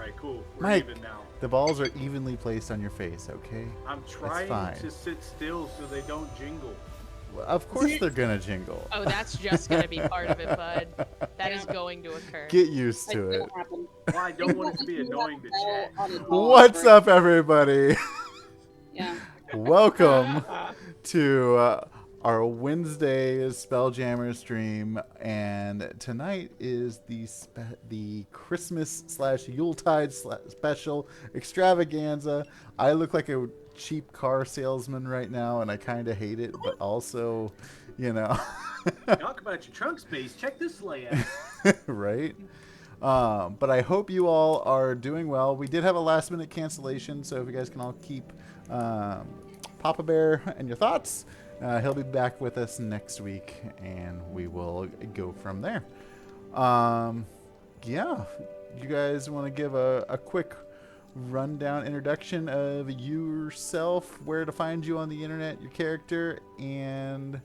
right, cool. We're Mike, even now. the balls are evenly placed on your face, okay? I'm It's trying fine. to sit still so they don't jingle. Well, of course they're gonna jingle. Oh, that's just gonna be part of it, bud. That is Yeah. going to occur. Get used It's to gonna it. happen. Well, I don't want it to be annoying to chat. What's up, everybody? Yeah. Welcome to our Wednesday Spelljammer stream, and tonight is the Christmas / Yuletide special extravaganza. I look like a cheap car salesman right now, and I kind of hate it, but also, you know, Talk about your trunk space. Check this layout. right? But I hope you all are doing well. We did have a last minute cancellation, so if you guys can all keep Papa Bear and your thoughts, he'll be back with us next week, and we will go from there. Yeah, you guys want to give a quick rundown introduction of yourself, where to find you on the internet, your character, and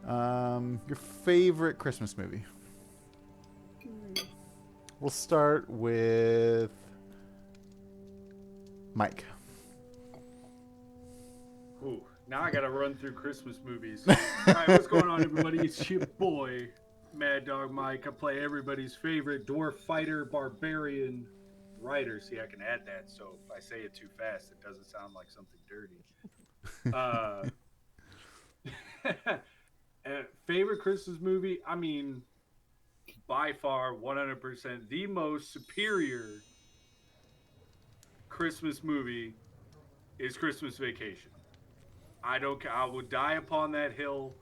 your favorite Christmas movie? We'll start with Mike. Ooh, now I gotta run through Christmas movies. All right, what's going on, everybody? It's your boy, Mad Dog Mike. I play everybody's favorite dwarf fighter, barbarian, writer. See, I can add that, so if I say it too fast, it doesn't sound like something dirty. Favorite Christmas movie? I mean, by far, 100%, the most superior Christmas movie is Christmas Vacation. I will die upon that hill.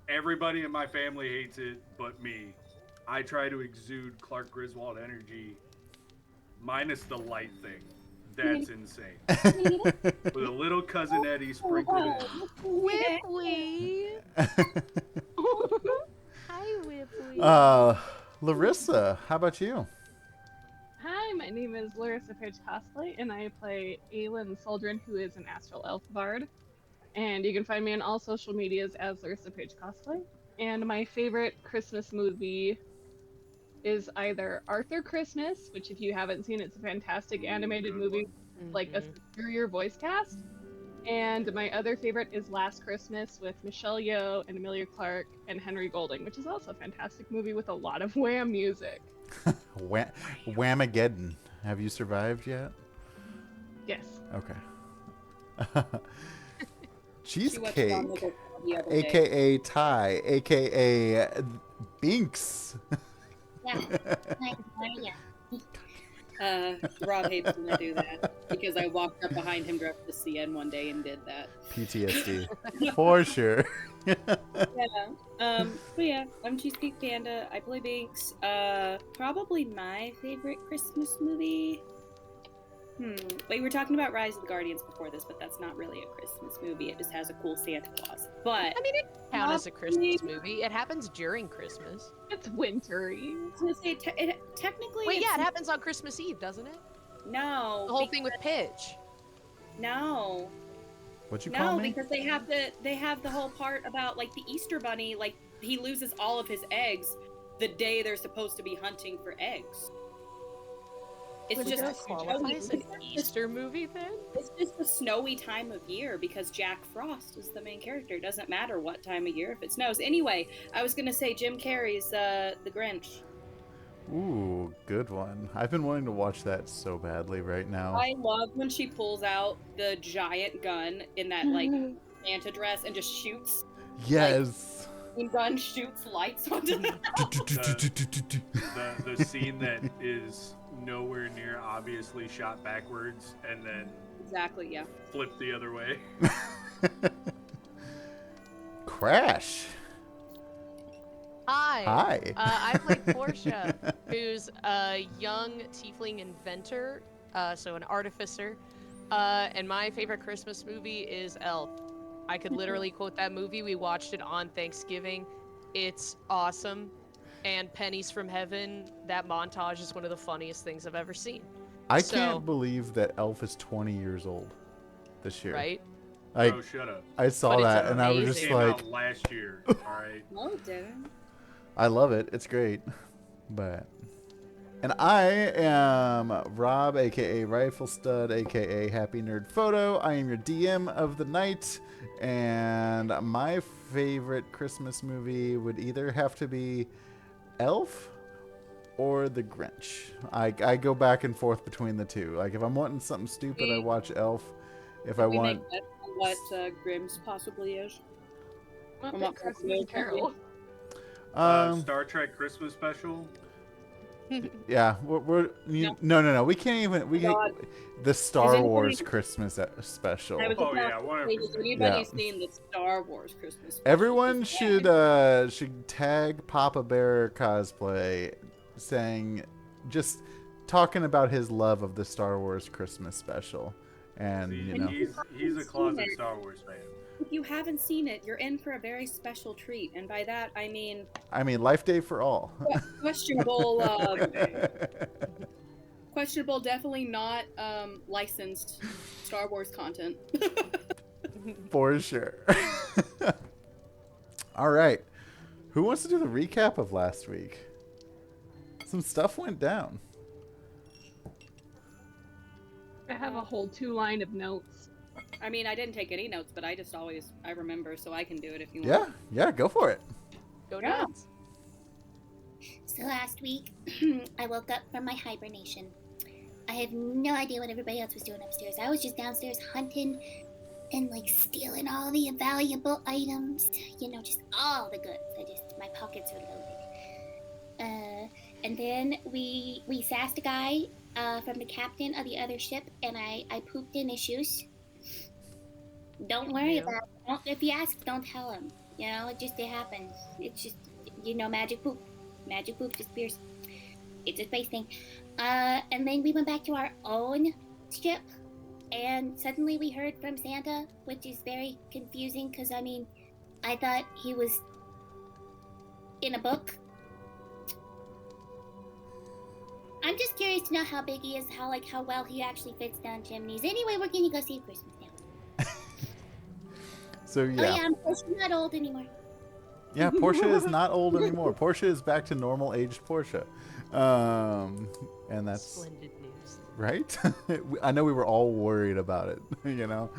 Everybody in my family hates it, but me. I try to exude Clark Griswold energy, minus the light thing. That's insane. With a little cousin Eddie sprinkled in. Whipley. Hi, Whipley. Larissa, how about you? Hi, my name is Larissa Page Cosplay, and I play Aelin Soldrin, who is an astral elf bard. And you can find me on all social medias as Larissa Page Cosplay. And my favorite Christmas movie is either Arthur Christmas, which if you haven't seen, it's a fantastic animated movie, like a superior voice cast. And my other favorite is Last Christmas with Michelle Yeoh and Emilia Clarke and Henry Golding, which is also a fantastic movie with a lot of Wham music. Whamageddon. Have you survived yet? Yes. Okay. Cheesecake, The other day. aka Ty, aka Binks. Yeah. Rob hates when I do that because I walked up behind him dressed as CN one day and did that. PTSD. For sure. Yeah. But yeah, I'm Cheesecake Panda. I play Binks. Probably my favorite Christmas movie. Wait, we were talking about Rise of the Guardians before this, but that's not really a Christmas movie. It just has a cool Santa Claus. But I mean, it counts as a Christmas movie. It happens during Christmas. It's wintry. I was gonna say technically. Wait, it's yeah, it happens on Christmas Eve, doesn't it? No. The whole thing with Pitch. No. What'd you call No, me? because they have the whole part about like the Easter Bunny, like he loses all of his eggs the day they're supposed to be hunting for eggs. It's Which just that a qualifies an Easter movie then? It's just a snowy time of year because Jack Frost is the main character. It doesn't matter what time of year if it snows. Anyway, I was gonna say Jim Carrey's The Grinch. Ooh, good one. I've been wanting to watch that so badly right now. I love when she pulls out the giant gun in that like Santa dress and just shoots. Yes. The gun shoots lights onto them. The scene that is nowhere near obviously shot backwards and then Exactly, yeah. flipped the other way. Crash. Hi. Hi. I play Portia, who's a young tiefling inventor, so an artificer. And my favorite Christmas movie is Elf. I could literally quote that movie. We watched it on Thanksgiving. It's awesome. And Pennies from Heaven, that montage is one of the funniest things I've ever seen. I can't believe that Elf is 20 years old this year. Right? Bro, shut up. I saw But it's that and I was amazing. just It came like, out last year, alright? No, it didn't. I love it. It's great. But And I am Rob, aka Rifle Stud, aka Happy Nerd Photo. I am your DM of the night, and my favorite Christmas movie would either have to be Elf or The Grinch. I go back and forth between the two. Like if I'm wanting something stupid, I watch Elf. If I we want, make bets on what Grimm's possibly is. Muppet not Christmas Muppet Carol. Star Trek Christmas special. yeah, no. We can't even. God. The Star anybody- Wars Christmas special. I was Oh, about yeah, to 100%. say, has anybody seen the Star Wars Christmas? special? Everyone Yeah. should tag Papa Bear cosplay, saying, just talking about his love of the Star Wars Christmas special, and See, you know, he's a closet Star Wars fan. If you haven't seen it, you're in for a very special treat, and by that I mean Life Day for all. questionable. Questionable, definitely not licensed Star Wars content. For sure. All right, who wants to do the recap of last week? Some stuff went down. I have a whole 2-line of notes. I mean, I didn't take any notes, but I remember, so I can do it if you want. Yeah, go for it. Go Yeah. nuts. So last week, I woke up from my hibernation. I had no idea what everybody else was doing upstairs. I was just downstairs hunting and like stealing all the valuable items. You know, just all the goods. My pockets were loaded. And then we sassed a guy from the captain of the other ship, and I pooped in his shoes. Don't worry Yeah. about it. If he asks, don't tell him. You know, it happens. It's just, magic poop. Magic poop disappears. It's a space thing. And then we went back to our own ship, and suddenly we heard from Santa, which is very confusing because, I thought he was in a book. I'm just curious to know how big he is, how well he actually fits down chimneys. Anyway, we're gonna go see Christmas now. So Oh yeah, I'm not old anymore. Yeah, Portia is not old anymore. Portia is back to normal aged Portia. And that's Splendid news. right. I know we were all worried about it, you know.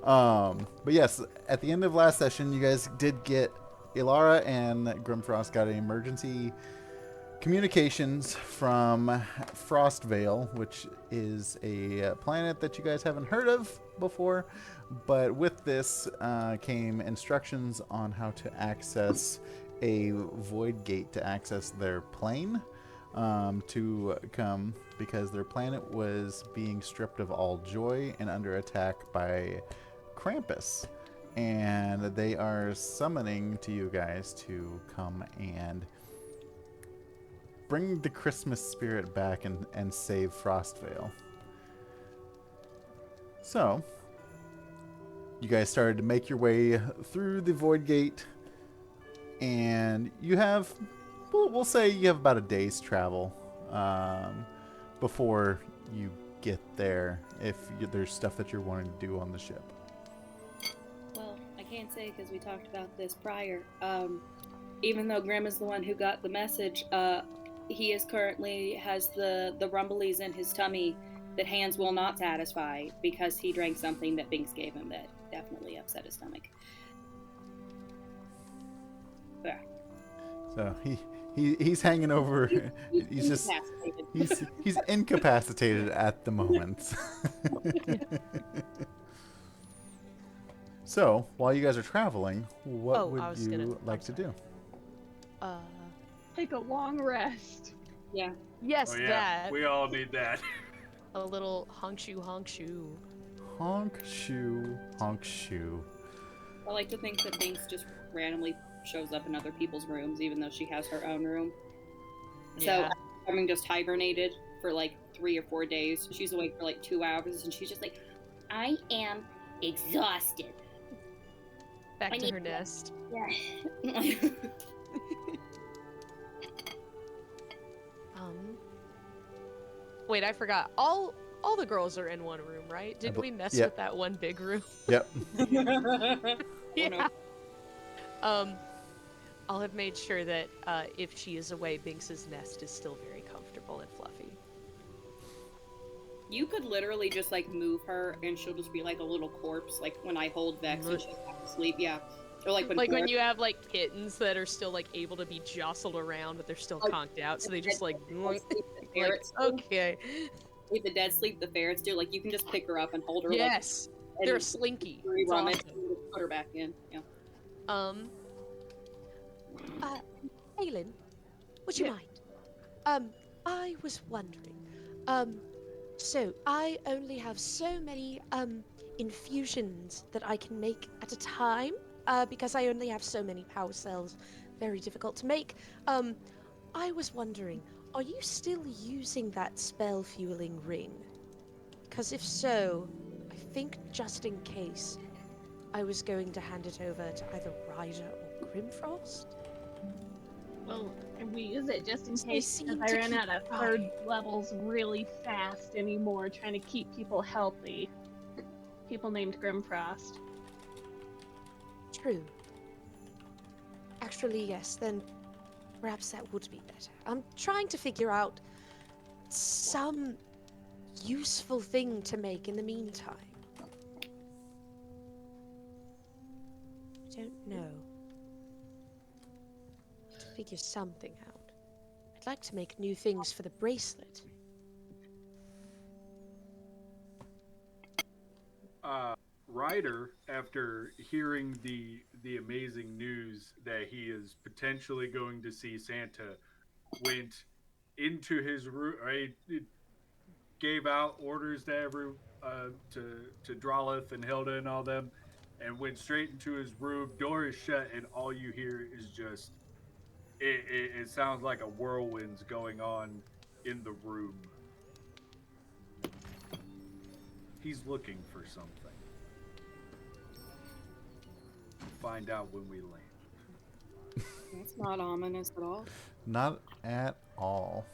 But yes, at the end of last session, you guys did get Ilara and Grimfrost got an emergency communications from Frostvale, which is a planet that you guys haven't heard of before. But with this came instructions on how to access a void gate to access their plane to come, because their planet was being stripped of all joy and under attack by Krampus. And they are summoning to you guys to come and bring the Christmas spirit back and save Frostvale. So, you guys started to make your way through the Void Gate, and you have, we'll say you have about a day's travel before you get there, if there's stuff that you're wanting to do on the ship. Well, I can't say because we talked about this prior. Even though Grim is the one who got the message, he is currently has the rumblies in his tummy that Hands will not satisfy because he drank something that Binks gave him that definitely upset his stomach. Yeah. So he's hanging over. He's just incapacitated. he's incapacitated at the moment. So while you guys are traveling, what Oh, I would was you gonna- like I'm to do? Take a long rest. Yeah. Yes, Oh yeah, that. we all need that. A little honk shoe, honk shoe. Honk shoe, honk shoe. I like to think that Binks just randomly shows up in other people's rooms, even though she has her own room. Yeah. So, having just hibernated for like 3 or 4 days, she's awake for like 2 hours, and she's just like, I am exhausted. Back I to need her to- nest. Yeah. Wait, I forgot. All the girls are in one room, right? Didn't we mess yeah. with that one big room? Yep. Yeah. I'll have made sure that if she is away, Binks's nest is still very comfortable and fluffy. You could literally just like move her, and she'll just be like a little corpse. Like when I hold Vex and she's half asleep, yeah. Or like when When you have like kittens that are still like able to be jostled around, but they're still conked out, so they just like, the like ferrets do. okay. If the dead sleep, the ferrets do. Like you can just pick her up and hold her. Yes, like, they're a slinky. It's rerun it awesome. and just put her back in. Yeah. Aelin, would you Yeah. mind? I was wondering, so I only have so many, infusions that I can make at a time, because I only have so many power cells, very difficult to make. I was wondering, are you still using that spell fueling ring? Because if so, I think just in case, I was going to hand it over to either Ryder or Grimfrost. Well, and we use it just in They case seem because I to ran keep out of trying. third levels really fast anymore, trying to keep people healthy. People named Grimfrost. True. Actually, yes, then perhaps that would be better. I'm trying to figure out some useful thing to make in the meantime. I don't know. To figure something out. I'd like to make new things for the bracelet. Ryder, after hearing the amazing news that he is potentially going to see Santa, went into his room. Gave out orders to to Drolith and Hilda and all them, and went straight into his room. Door is shut, and all you hear is just it sounds like a whirlwind's going on in the room. He's looking for something. Find out when we land. That's not ominous at all. Not at all.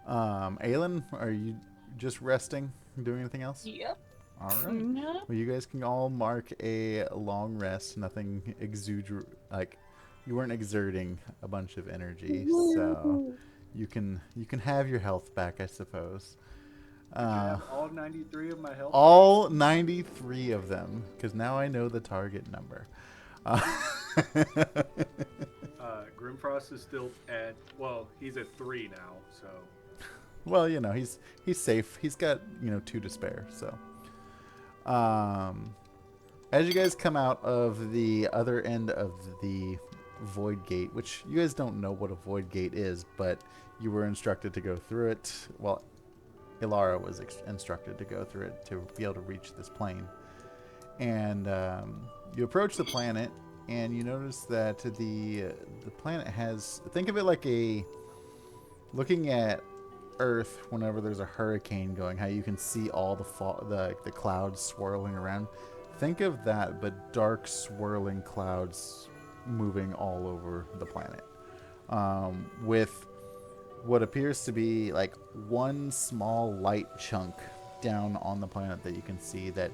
Aelin, are you just resting? Doing anything else? Yep. All right. No. Well, you guys can all mark a long rest. Nothing you weren't exerting a bunch of energy, so you can have your health back, I suppose. Did you have all 93 of my health? All 93 of them, because now I know the target number. Grimfrost is still at, well, he's at 3 now, so. Well, he's safe. He's got 2 to spare. So, as you guys come out of the other end of the void gate, which you guys don't know what a void gate is, but you were instructed to go through it. Well, Ilara was instructed to go through it to be able to reach this plane. And you approach the planet, and you notice that the planet has, think of it like looking at Earth whenever there's a hurricane going, how you can see all the clouds swirling around. Think of that, but dark swirling clouds moving all over the planet, with what appears to be like one small light chunk down on the planet that you can see that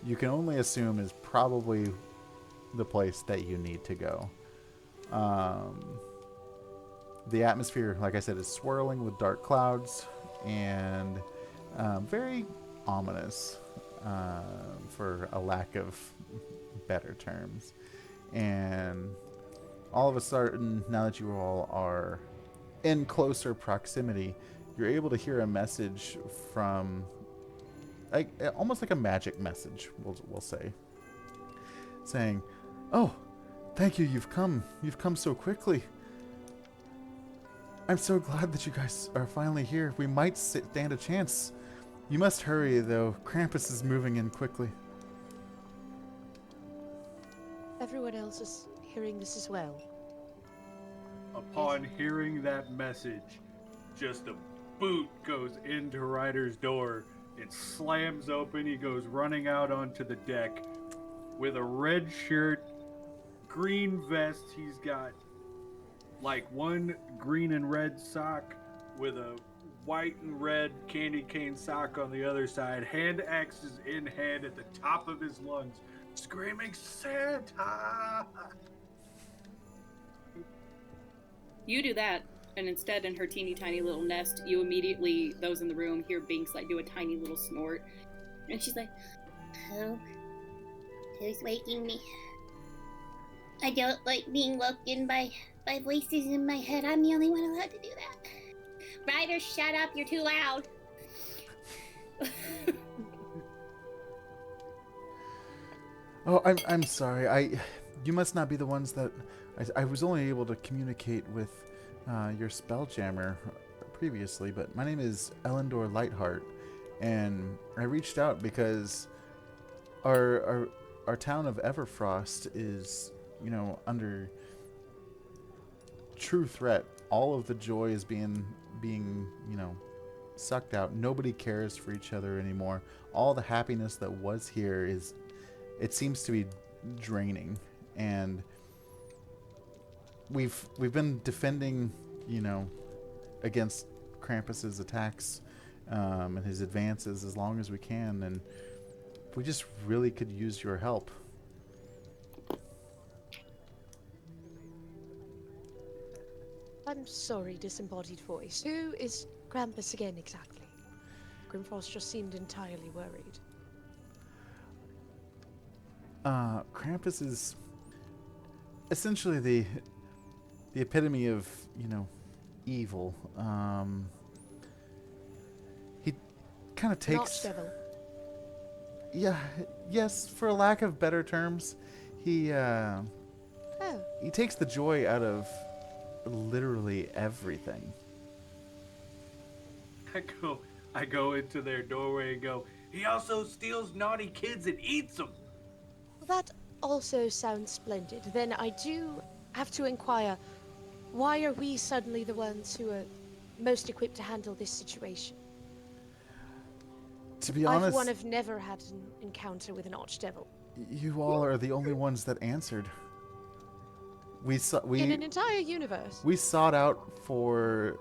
you can only assume is probably the place that you need to go. The atmosphere, like I said, is swirling with dark clouds and very ominous, for a lack of better terms. And all of a sudden, now that you all are in closer proximity, you're able to hear a message from, almost like a magic message, we'll say, saying, "Oh, thank you, you've come so quickly. I'm so glad that you guys are finally here. We might stand a chance. You must hurry, though. Krampus is moving in quickly." Everyone else is hearing this as well. Upon hearing that message, just a boot goes into Ryder's door. It slams open. He goes running out onto the deck with a red shirt, green vest. He's got like one green and red sock with a white and red candy cane sock on the other side. Hand axes in hand at the top of his lungs, screaming, "Santa!" You do that, and instead, in her teeny tiny little nest, you immediately, those in the room, hear Binks like do a tiny little snort, and she's like, Oh, who's waking me? I don't like being woken by voices in my head. I'm the only one allowed to do that. Ryder, shut up! You're too loud. Oh, I'm sorry. You must not be the ones that I was only able to communicate with your spelljammer previously, but my name is Elendor Lightheart, and I reached out because our town of Everfrost is, under true threat. All of the joy is being sucked out. Nobody cares for each other anymore. All the happiness that was here it seems to be draining, and we've been defending, against Krampus's attacks and his advances as long as we can, and we just really could use your help. I'm sorry, disembodied voice. Who is Krampus again exactly? Grimfrost just seemed entirely worried. Krampus is essentially the epitome of, evil. He kind of takes... Archdevil. Yeah, yes, for a lack of better terms, he takes the joy out of literally everything. I go into their doorway and go, he also steals naughty kids and eats them. Well, that also sounds splendid. Then I do have to inquire, why are we suddenly the ones who are most equipped to handle this situation? To be I, for honest, one, have never had an encounter with an archdevil. you all are the only ones that answered. In an entire universe. We sought out for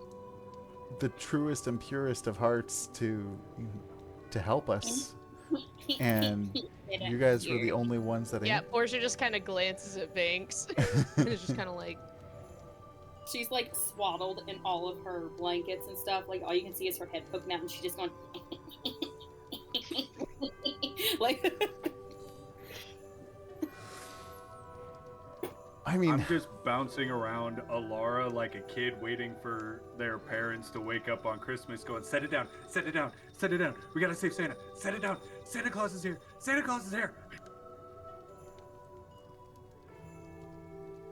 the truest and purest of hearts to help us, and you guys were the only ones that. Yeah, Portia just kind of glances at Banks and is just kind of like. she's like swaddled in all of her blankets and stuff. Like all you can see is her head poking out, and she's just going like. I mean, I'm just bouncing around Alara like a kid waiting for their parents to wake up on Christmas going, set it down, set it down, set it down. We gotta save Santa. Set it down. Santa Claus is here. Santa Claus is here.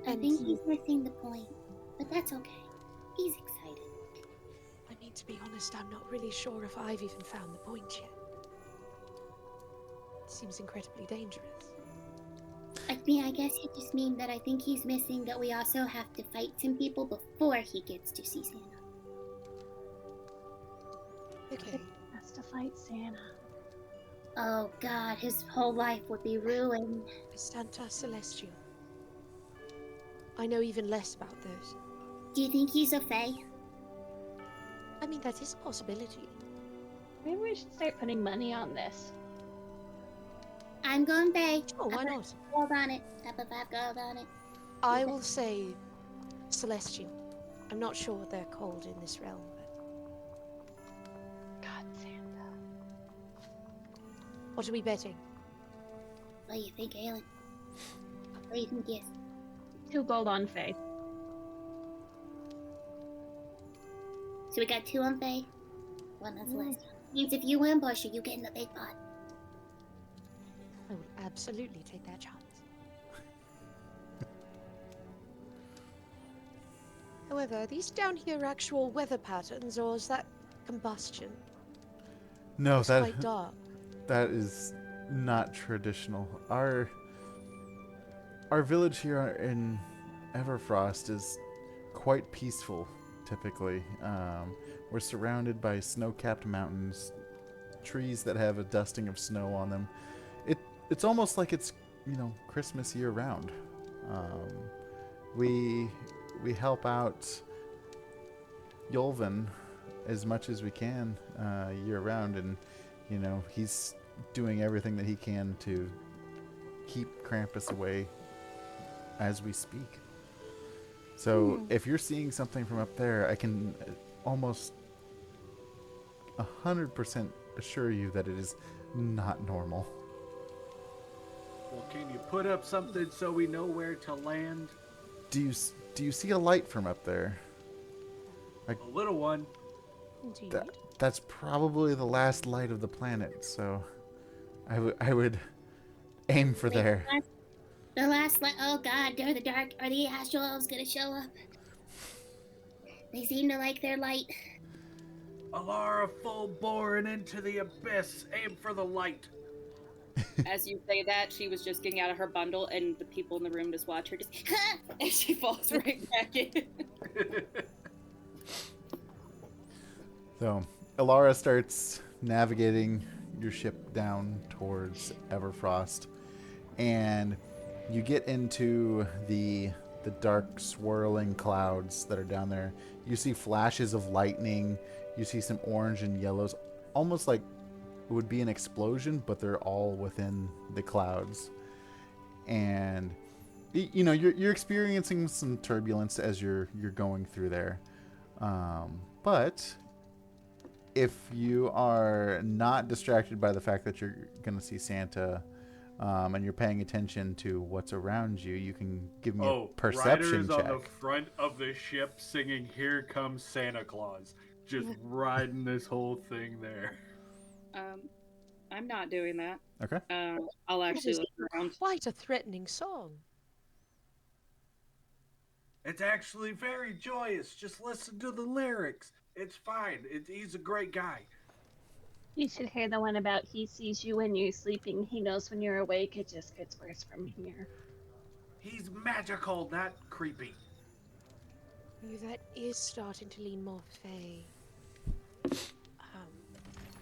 I think he's missing the point, but that's okay. He's excited. I mean, to be honest, I'm not really sure if I've even found the point yet. It seems incredibly dangerous. I mean, I guess you just mean that I think he's missing that we also have to fight some people before he gets to see Santa. Okay. Has to fight Santa. Oh god, his whole life would be ruined. Santa Celestial. I know even less about those. Do you think he's a fae? I mean, that is a possibility. Maybe we should start putting money on this. I'm going fae. Oh, why not? Gold on it. Top of 5 gold on it. I will say Celestial. I'm not sure what they're called in this realm, but... God, Santa. What are we betting? What do you think, Aelin? What do you think, yes? 2 gold on Faye. So we got 2 on fae, 1 on Celestial. Means if you win, Portia, you get in the big pot. I will absolutely take that chance. However, are these down here actual weather patterns, or is that combustion? no, It's quite dark. that is not traditional. Our village here in Everfrost is quite peaceful. Typically, we're surrounded by snow-capped mountains, trees that have a dusting of snow on them. It's almost like it's, Christmas year-round. We help out Yolvin as much as we can year-round, and he's doing everything that he can to keep Krampus away as we speak. So if you're seeing something from up there, I can almost 100% assure you that it is not normal. Well, can you put up something so we know where to land? Do you see a light from up there? A little one. Indeed. That's probably the last light of the planet. So I would aim for there. The last light. Oh God, they're the dark. Are the astral elves gonna show up? They seem to like their light. Alara, full boring into the abyss. Aim for the light. As you say that, she was just getting out of her bundle, and the people in the room just watch her just, and she falls right back in. So Alara starts navigating your ship down towards Everfrost, and you get into the dark swirling clouds that are down there. You see flashes of lightning. You see some orange and yellows, almost like it would be an explosion, but they're all within the clouds. And you know you're experiencing some turbulence as you're going through there. But if you are not distracted by the fact that you're going to see Santa, and you're paying attention to what's around you, you can give me a perception Ryder's check. on the front of the ship singing "Here Comes Santa Claus," just riding this whole thing there. I'm not doing that. Okay. I'll That actually is look around. quite a threatening song. It's actually very joyous. Just listen to the lyrics. It's fine. He's a great guy. You should hear the one about he sees you when you're sleeping, he knows when you're awake, it just gets worse from here. He's magical, not creepy. That is starting to lean more fey.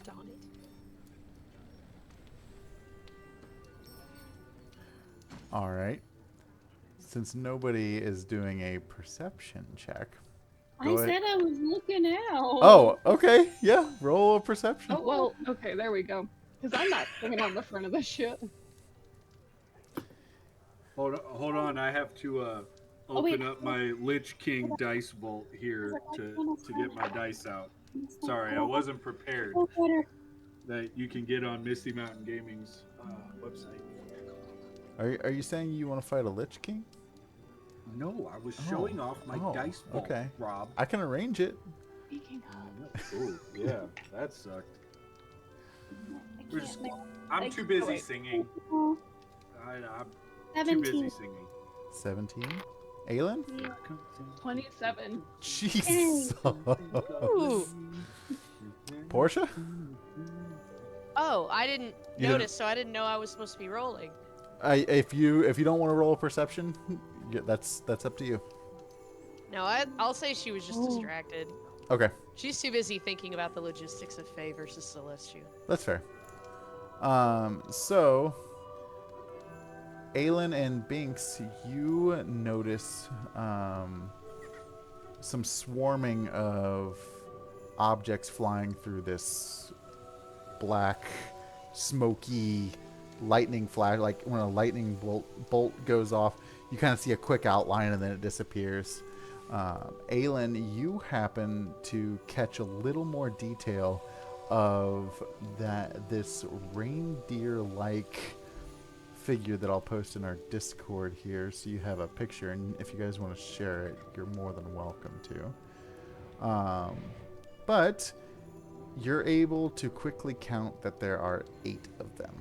Darn it. All right. Since nobody is doing a perception check. I said I was looking out. Oh, okay. Yeah, roll a perception. Oh, well, okay, there we go. Because I'm not singing on the front of the ship. Hold on. I have to open up my Lich King dice vault here to get my dice out. Sorry, I wasn't prepared. That you can get on Misty Mountain Gaming's website. Are you saying you want to fight a Lich King? No, I was showing off my dice vault, okay. Rob. I can arrange it. Speaking of, Oh, yeah, that sucked. I'm too busy singing. I'm too busy 17. singing. 17. Aelin? 27. Jesus. Ooh. Portia? Oh, I didn't You notice, so I didn't know I was supposed to be rolling. If you don't want to roll a perception, that's up to you. No, I'll say she was just distracted. Okay, She's too busy thinking about the logistics of Fae versus Celestial. that's fair. So Aelin and Binks, you notice some swarming of objects flying through this black, smoky lightning flash. Like when a lightning bolt goes off, you kind of see a quick outline and then it disappears. Aelin, you happen to catch a little more detail of this reindeer-like figure that I'll post in our Discord here, so you have a picture, and if you guys want to share it, you're more than welcome to. But you're able to quickly count that there are 8 of them.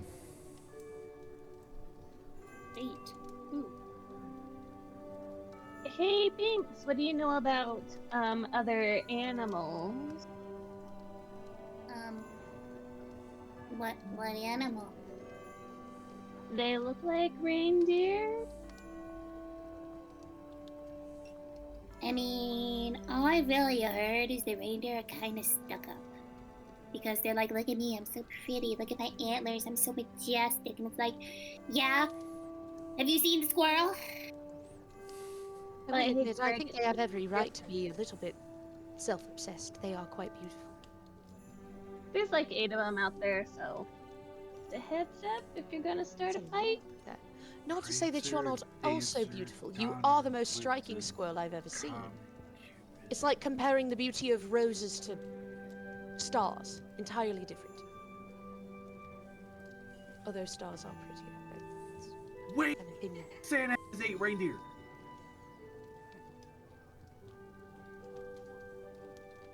8. Ooh. Hey, Binks, what do you know about other animals? What animal? They look like reindeer? I mean, all I really heard is the reindeer are kind of stuck up. Because they're like, look at me, I'm so pretty, look at my antlers, I'm so majestic. And it's like, yeah? Have you seen the squirrel? Well, it's I very think they have every right to be a little bit self-obsessed. They are quite beautiful. There's like 8 of them out there, so just a heads up if you're gonna start a Something fight. like that. Not to say that you're not Prancer, also Dancer, beautiful. You Donner, are the most striking Blitzen, squirrel I've ever seen. Comet. It's like comparing the beauty of roses to stars. Entirely different. Although stars are prettier. But it's Wait, an opinion. Santa has 8 reindeer.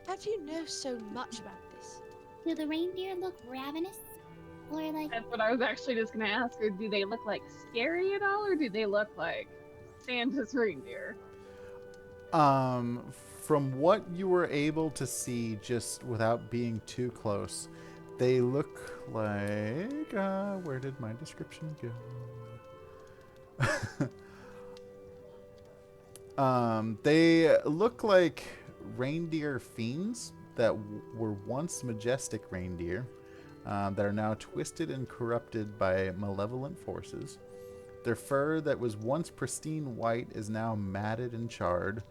How do you know so much about this? Do the reindeer look ravenous? Or like, That's what I was actually just gonna ask her. Do they look like scary at all, or do they look like Santa's reindeer? From what you were able to see, just without being too close, they look like. Where did my description go? They look like reindeer fiends that were once majestic reindeer, that are now twisted and corrupted by malevolent forces. Their fur that was once pristine white is now matted and charred,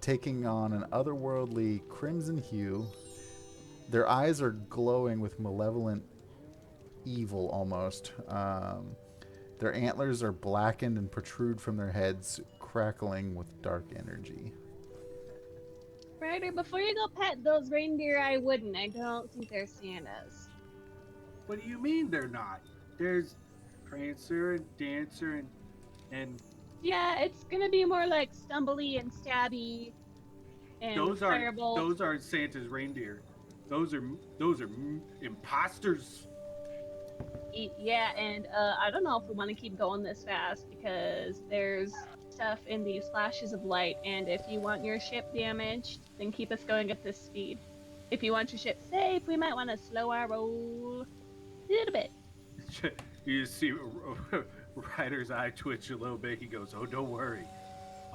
taking on an otherworldly crimson hue. Their eyes are glowing with malevolent evil almost. Their antlers are blackened and protrude from their heads, crackling with dark energy. Ryder, before you go pet those reindeer, I wouldn't. I don't think they're Santas. What do you mean they're not? There's Prancer and Dancer and Yeah, it's gonna be more like stumbly and stabby and those are firebolt. those are Santa's reindeer. Those are imposters. Yeah, and I don't know if we want to keep going this fast because there's stuff in these flashes of light, and if you want your ship damaged, then keep us going at this speed. If you want your ship safe, we might want to slow our roll a little bit. You see Ryder's eye twitch a little bit. He goes, "Oh, don't worry.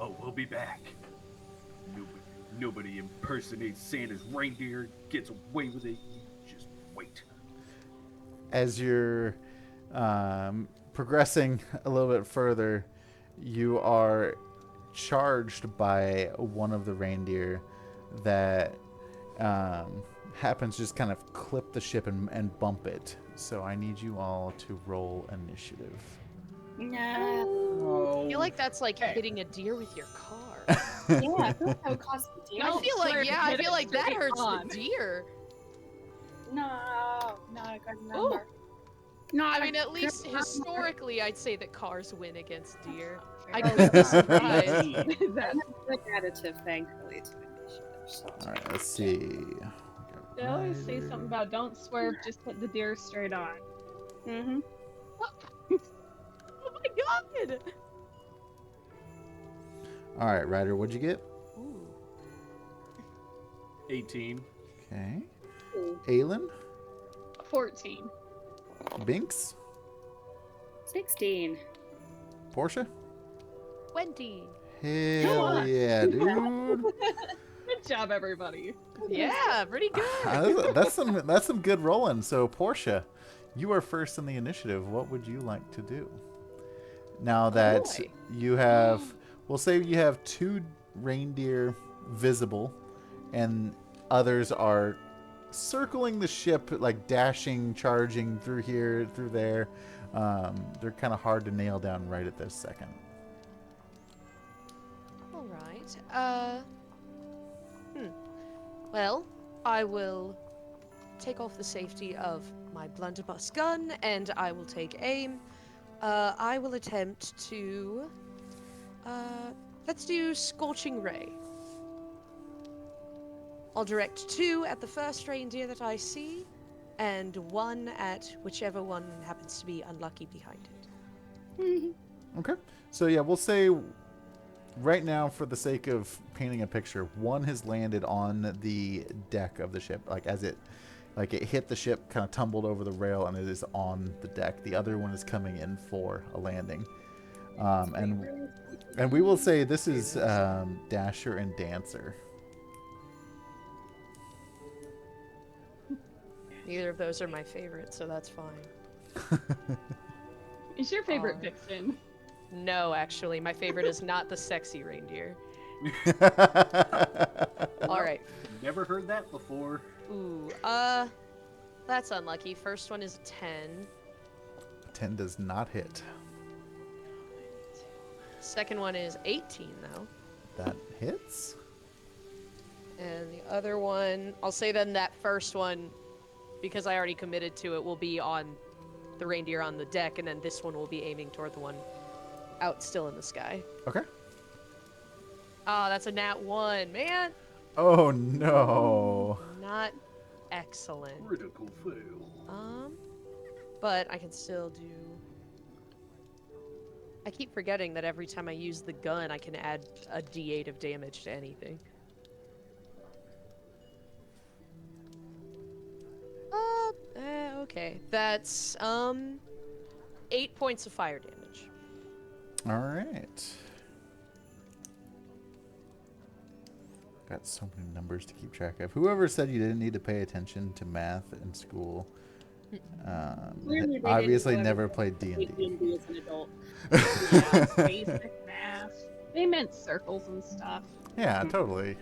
Oh, we'll be back. Nobody impersonates Santa's reindeer, gets away with it. You just wait." As you're progressing a little bit further, you are charged by one of the reindeer that happens to just kind of clip the ship and bump it. So I need you all to roll initiative. No. I feel like that's like hitting a deer with your car. Yeah, I feel like that would cost the I Don't feel like, swerve, yeah, I hit feel it like that straight hurts on. the deer. No, not a good number. I mean, at least historically, I'd say that cars win against deer. I Oh, could be yeah. surprised. That's Good additive, thankfully, to initiative. So All right, let's see. They always say Ryder. something about don't swerve, just hit the deer straight on. Mm-hmm. Oh my god! All right, Ryder, what'd you get? Ooh. 18. Okay. Aelin? 14. Binks? 16. Portia? 20. Hell on. yeah, dude. Good job, everybody. Yeah, pretty good. That's some good rolling. So Portia, you are first in the initiative. What would you like to do? Now that boy. you have, we'll say you have 2 reindeer visible, and others are circling the ship, like dashing, charging through here, through there. They're kind of hard to nail down right at this second. All right. Well, I will take off the safety of my blunderbuss gun, and I will take aim. I will attempt to. Let's do Scorching Ray. I'll direct 2 at the first reindeer that I see, and 1 at whichever one happens to be unlucky behind it. Okay. So yeah, we'll say right now, for the sake of painting a picture, 1 has landed on the deck of the ship, like as it hit the ship, kind of tumbled over the rail, and it is on the deck. The other one is coming in for a landing. And we will say this is Dasher and Dancer. Neither of those are my favorite, so that's fine. Is your favorite Aw. Vixen? No, actually, my favorite is not the sexy reindeer. All right. Never heard that before. Ooh, that's unlucky. First one is a 10. 10 does not hit. Second one is 18, though. That hits. And the other one, I'll say then that first one, because I already committed to it, will be on the reindeer on the deck, and then this one will be aiming toward the one out still in the sky. Okay. Oh, that's a nat 1, man. Oh no. Not excellent. Critical fail. But I can still do. I keep forgetting that every time I use the gun, I can add a D8 of damage to anything. Okay. That's 8 points of fire damage. All right. Got so many numbers to keep track of. Whoever said you didn't need to pay attention to math in school, Clearly they obviously didn't never ever played play D&D. D&D as an adult. Yeah, basic math. They meant circles and stuff. Yeah, totally.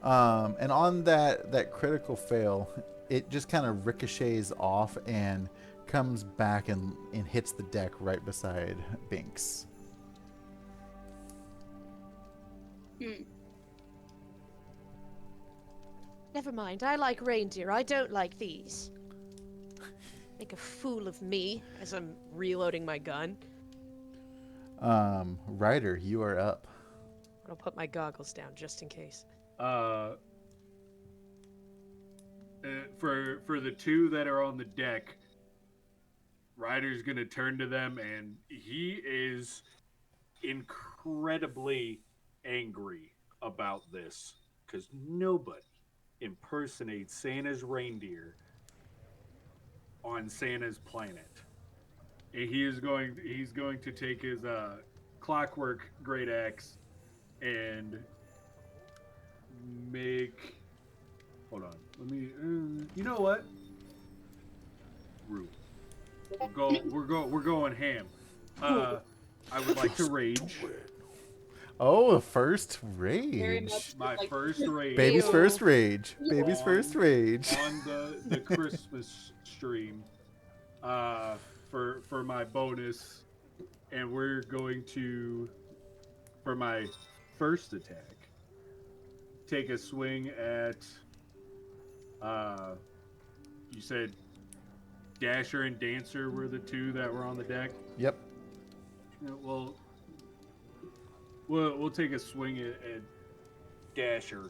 And on that critical fail, it just kind of ricochets off and comes back and hits the deck right beside Binks. Never mind, I like reindeer. I don't like these. Make a fool of me as I'm reloading my gun. Ryder, you are up. I'll put my goggles down just in case. For the two that are on the deck, Ryder's gonna turn to them, and he is incredibly angry about this because nobody impersonates Santa's reindeer on Santa's planet. And he's going to take his clockwork great axe and make. Hold on. Let me. You know what? Rue. We're going ham. I would like to rage. Oh, the first Very rage. much My like first rage. Baby's Ew. first rage. Baby's first rage. On the Christmas stream. For my bonus, and we're going to, for my first attack, take a swing at. You said Dasher and Dancer were the two that were on the deck. Yep. Yeah, we'll take a swing at Dasher.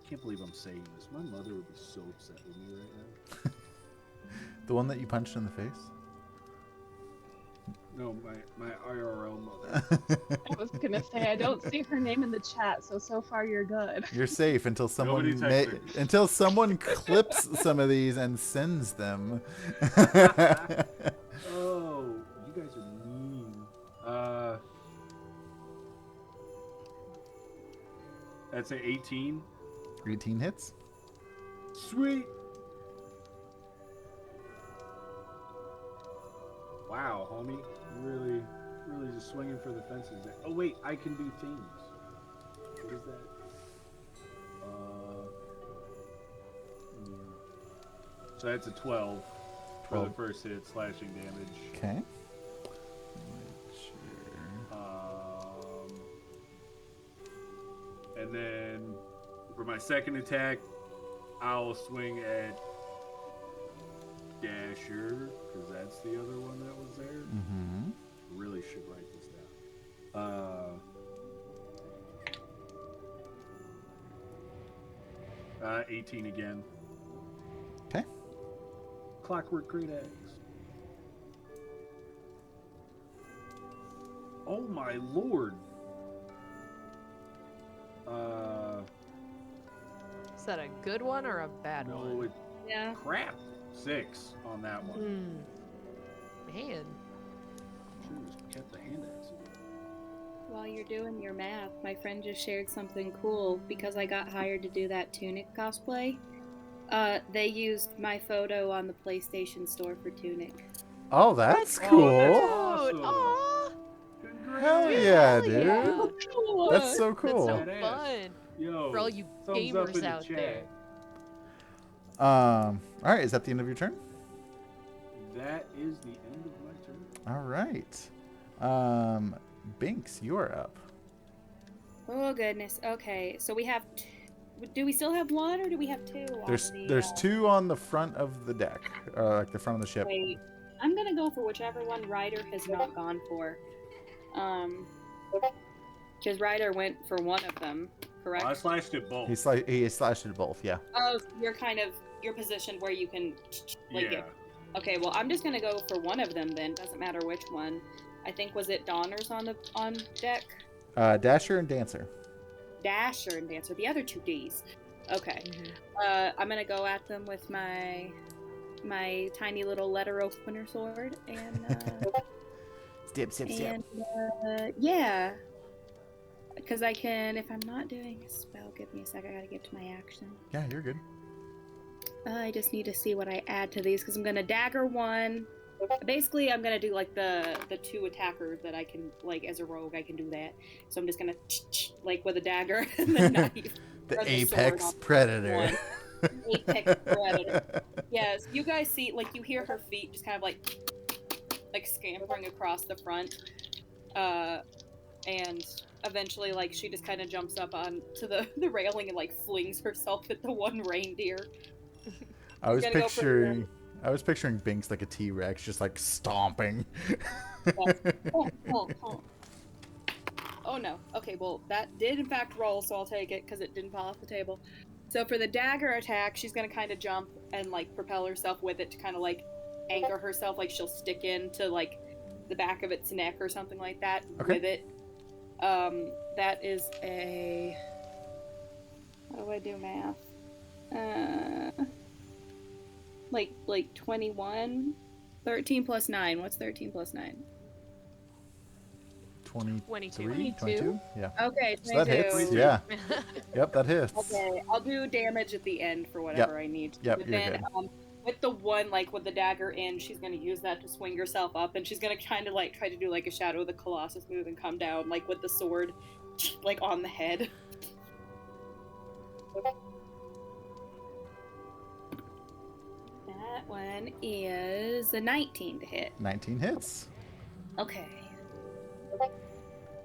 Can't believe I'm saying this. My mother would be so upset with me right now. The one that you punched in the face? No, my IRL mother. I was gonna say I don't see her name in the chat, so far you're good. You're safe until someone Nobody text her. until someone clips some of these and sends them. Oh, you guys are mean. That's an 18. 18 hits. Sweet. Wow, homie. You really just swinging for the fences there. Oh, wait, I can do things. What is that? So that's a 12 for the 12. first hit, slashing damage. Okay. And then for my second attack, I'll swing at Dasher, because that's the other one that was there. Mm-hmm. Really should write this down. 18 again. Okay. Clockwork Great Axe. Oh my lord. Is that a good one or a bad No, one? it, Yeah. crap. 6 on that one. Man. Should've just kept the hand axe. While you're doing your math, my friend just shared something cool because I got hired to do that Tunic cosplay. They used my photo on the PlayStation Store for Tunic. Oh, that's Oh, cool. that's Dude, awesome. aw, Hell yeah, hell dude. yeah. That's so cool. That's so Badass. fun. Yo, For all you thumbs up in gamers the out chat. there. All right, is that the end of your turn? That is the end of my turn. All right. Binks, you are up. Oh goodness. Okay, so we have. Do we still have one, or do we have two? There's two on the front of the deck, like the front of the ship. Wait, I'm gonna go for whichever one Ryder has not gone for. Because Ryder went for one of them, correct? I slashed it both. He slashed it both, yeah. Oh, so you're positioned where you can Yeah. Okay, well I'm just gonna go for one of them then. Doesn't matter which one. I think was it Donner's on deck? Dasher and Dancer. Dasher and Dancer, the other two Ds. Okay. I'm gonna go at them with my tiny little letter opener sword and yeah. Because I can, if I'm not doing a spell, give me a sec, I gotta get to my action. Yeah, you're good. I just need to see what I add to these, because I'm gonna dagger one. Basically, I'm gonna do like the two attackers that I can, like as a rogue, I can do that. So I'm just gonna like with a dagger and the knife. The or the apex sword on predator. one. Apex predator. Yes, you guys see, like you hear her feet just kind of like scampering across the front, and eventually, like she just kind of jumps up onto the railing and like flings herself at the one reindeer. I was Gonna go for picturing Binks like a T-Rex, just like stomping. Oh no. Okay, well that did in fact roll, so I'll take it because it didn't fall off the table. So for the dagger attack, she's gonna kind of jump and like propel herself with it to kind of like anchor herself, like she'll stick into like the back of its neck or something like that with it. That is a. How do I do math? Like 21? 13 plus 9. What's 13 plus 9? 22. 22? Yeah. Okay, 22. So that hits, yeah. Yep, that hits. Okay, I'll do damage at the end for whatever I need to. Yep, But you're then, good. with the one, like with the dagger in, she's gonna use that to swing herself up, and she's gonna kind of like try to do like a Shadow of the Colossus move and come down like with the sword, like on the head. That one is a 19 to hit. 19 hits. Okay.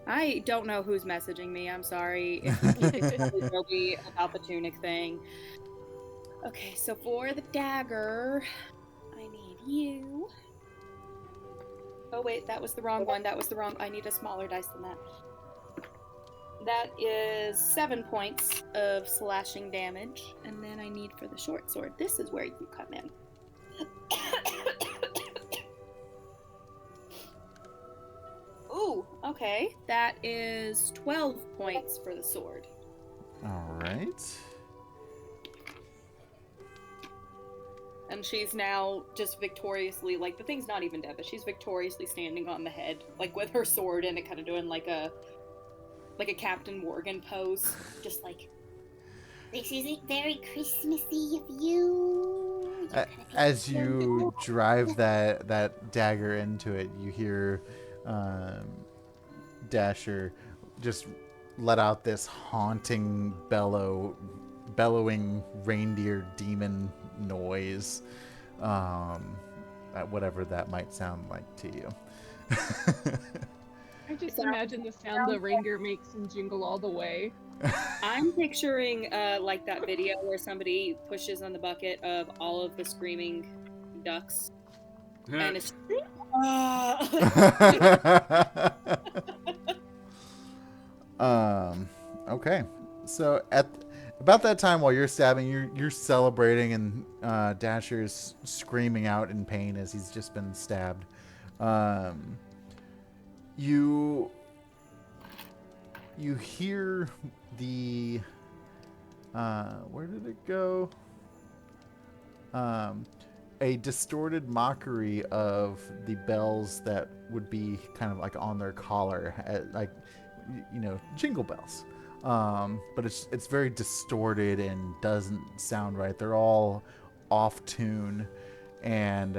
I don't know who's messaging me. I'm sorry. It's probably about the tunic thing. Okay, so for the dagger, I need you. Oh wait, that was the wrong one. I need a smaller dice than that. That is 7 points of slashing damage, and then I need for the short sword. This is where you come in. Ooh, okay. That is 12 points for the sword. All right. And she's now just victoriously, like, the thing's not even dead, but she's victoriously standing on the head, like, with her sword and it kind of doing, like a Captain Morgan pose. Just like, This isn't very Christmassy of you. As you drive that dagger into it, you hear Dasher just let out this haunting bellowing reindeer demon noise, whatever that might sound like to you. I just imagine the sound the reindeer makes in Jingle All the Way. I'm picturing, like that video where somebody pushes on the bucket of all of the screaming ducks. And it's Okay, so at about that time, while you're stabbing, you're celebrating, and Dasher's screaming out in pain as he's just been stabbed. You hear the where did it go? A distorted mockery of the bells that would be kind of like on their collar, like, you know, jingle bells. But it's very distorted and doesn't sound right. They're all off tune, and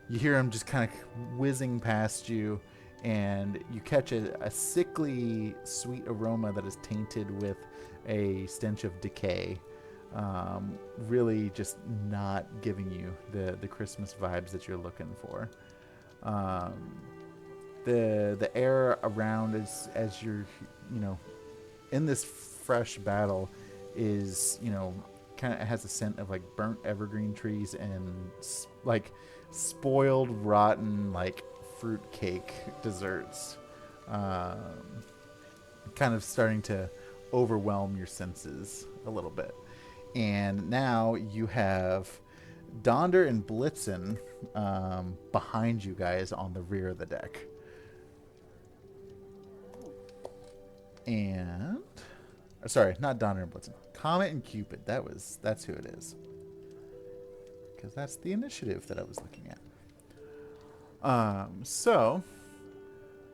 you hear them just kind of whizzing past you, and you catch a sickly sweet aroma that is tainted with a stench of decay. Really just not giving you the Christmas vibes that you're looking for. the air around as you're, you know, in this fresh battle is, you know, kind of has a scent of like burnt evergreen trees and like spoiled, rotten, like fruit cake desserts, kind of starting to overwhelm your senses a little bit. And now you have Donder and Blitzen behind you guys on the rear of the deck. And sorry, not Donder and Blitzen. Comet and Cupid. That's who it is. Because that's the initiative that I was looking at. So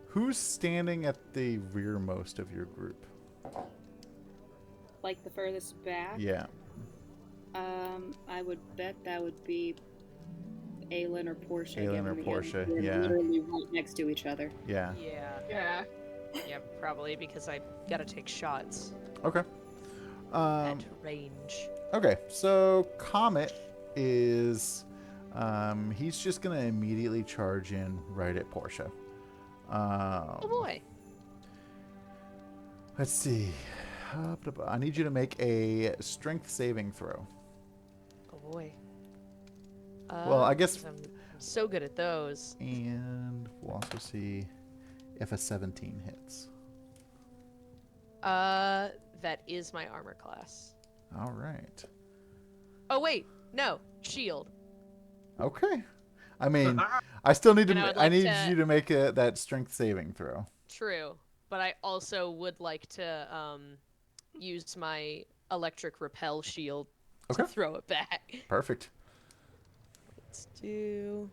who's standing at the rearmost of your group? Like the furthest back. Yeah. I would bet that would be Aelin or Portia. Aelin or given, Portia, they're yeah. literally right next to each other. Yeah. Yeah. Yeah. Yeah, probably because I gotta take shots Okay. at range. Okay, so Comet is he's just gonna immediately charge in right at Portia. Oh boy. Let's see. I need you to make a strength saving throw. Oh boy. Well, I guess- 'cause I'm so good at those. And we'll also see if a 17 hits. That is my armor class. All right. Oh wait, no, shield. Okay. I mean, I still need And I to. would I like need to- you to make that strength saving throw. True, but I also would like to use my electric repel shield Okay. to throw it back. Perfect. Let's do.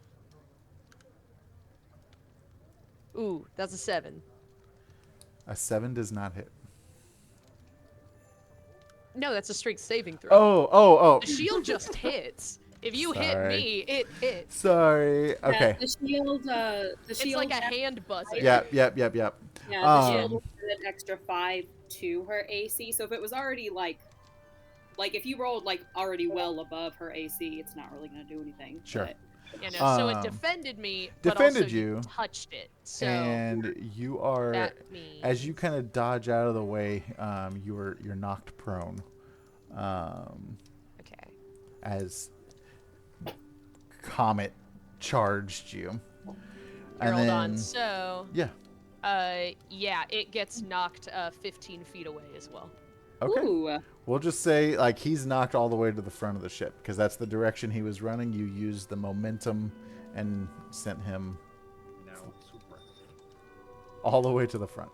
Ooh, that's a 7. A 7 does not hit. No, that's a strength saving throw. Oh. The shield just hits. If you hit Sorry. me, it hits. Sorry. Okay. Yeah, the shield. The It's shield. like a hand buzzer. Yep. Yeah, the shield Um, will add an extra 5 to her AC. So if it was already like if you rolled like already well above her AC, it's not really gonna do anything. Sure. But You know, so it Um, defended me, defended but also you, touched it. So and you are, that means as you kind of dodge out of the way, you're knocked prone. Okay. As Comet charged you. Here, hold on. then- So, Yeah. yeah, it gets knocked 15 feet away as well. Okay. Ooh. We'll just say like he's knocked all the way to the front of the ship because that's the direction he was running. You used the momentum and sent him Now super. all the way to the front.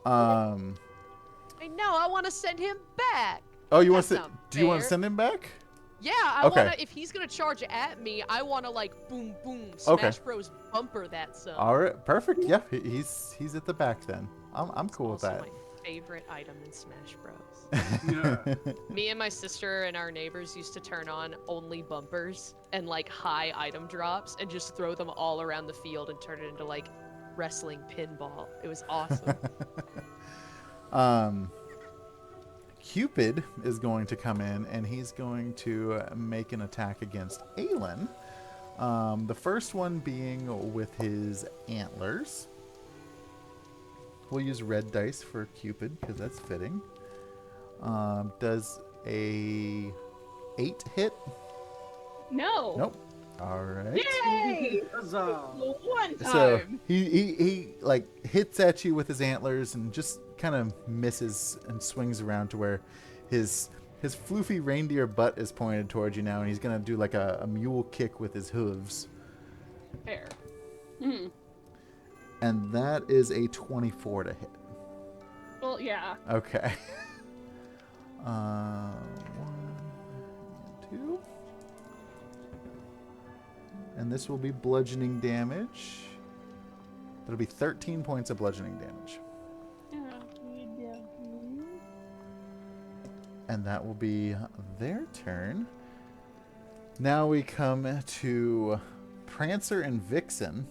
I know. I want to send him back. Oh, you want That's to? not Do you want to fair. send him back? Yeah, I Okay. want to. If he's gonna charge at me, I want to like boom, boom, Okay. Smash Bros. Bumper that son. All right, perfect. Yeah, he's at the back then. I'm cool with Also that. my favorite item in Smash Bros. Yeah. Me and my sister and our neighbors used to turn on only bumpers and like high item drops and just throw them all around the field and turn it into like wrestling pinball. It was awesome. Cupid is going to come in and he's going to make an attack against Aelin. The first one being with his antlers. We'll use red dice for Cupid because that's fitting. Does a 8 hit? No. Nope. All right. Yay! Huzzah. One time. So he like hits at you with his antlers and just kind of misses and swings around to where his floofy reindeer butt is pointed towards you now, and he's gonna do like a mule kick with his hooves, Fair. Hmm. and that is a 24 to hit. Well, yeah. Okay. 1, 2, and this will be bludgeoning damage. That'll be 13 points of bludgeoning damage. And that will be their turn. Now we come to Prancer and Vixen.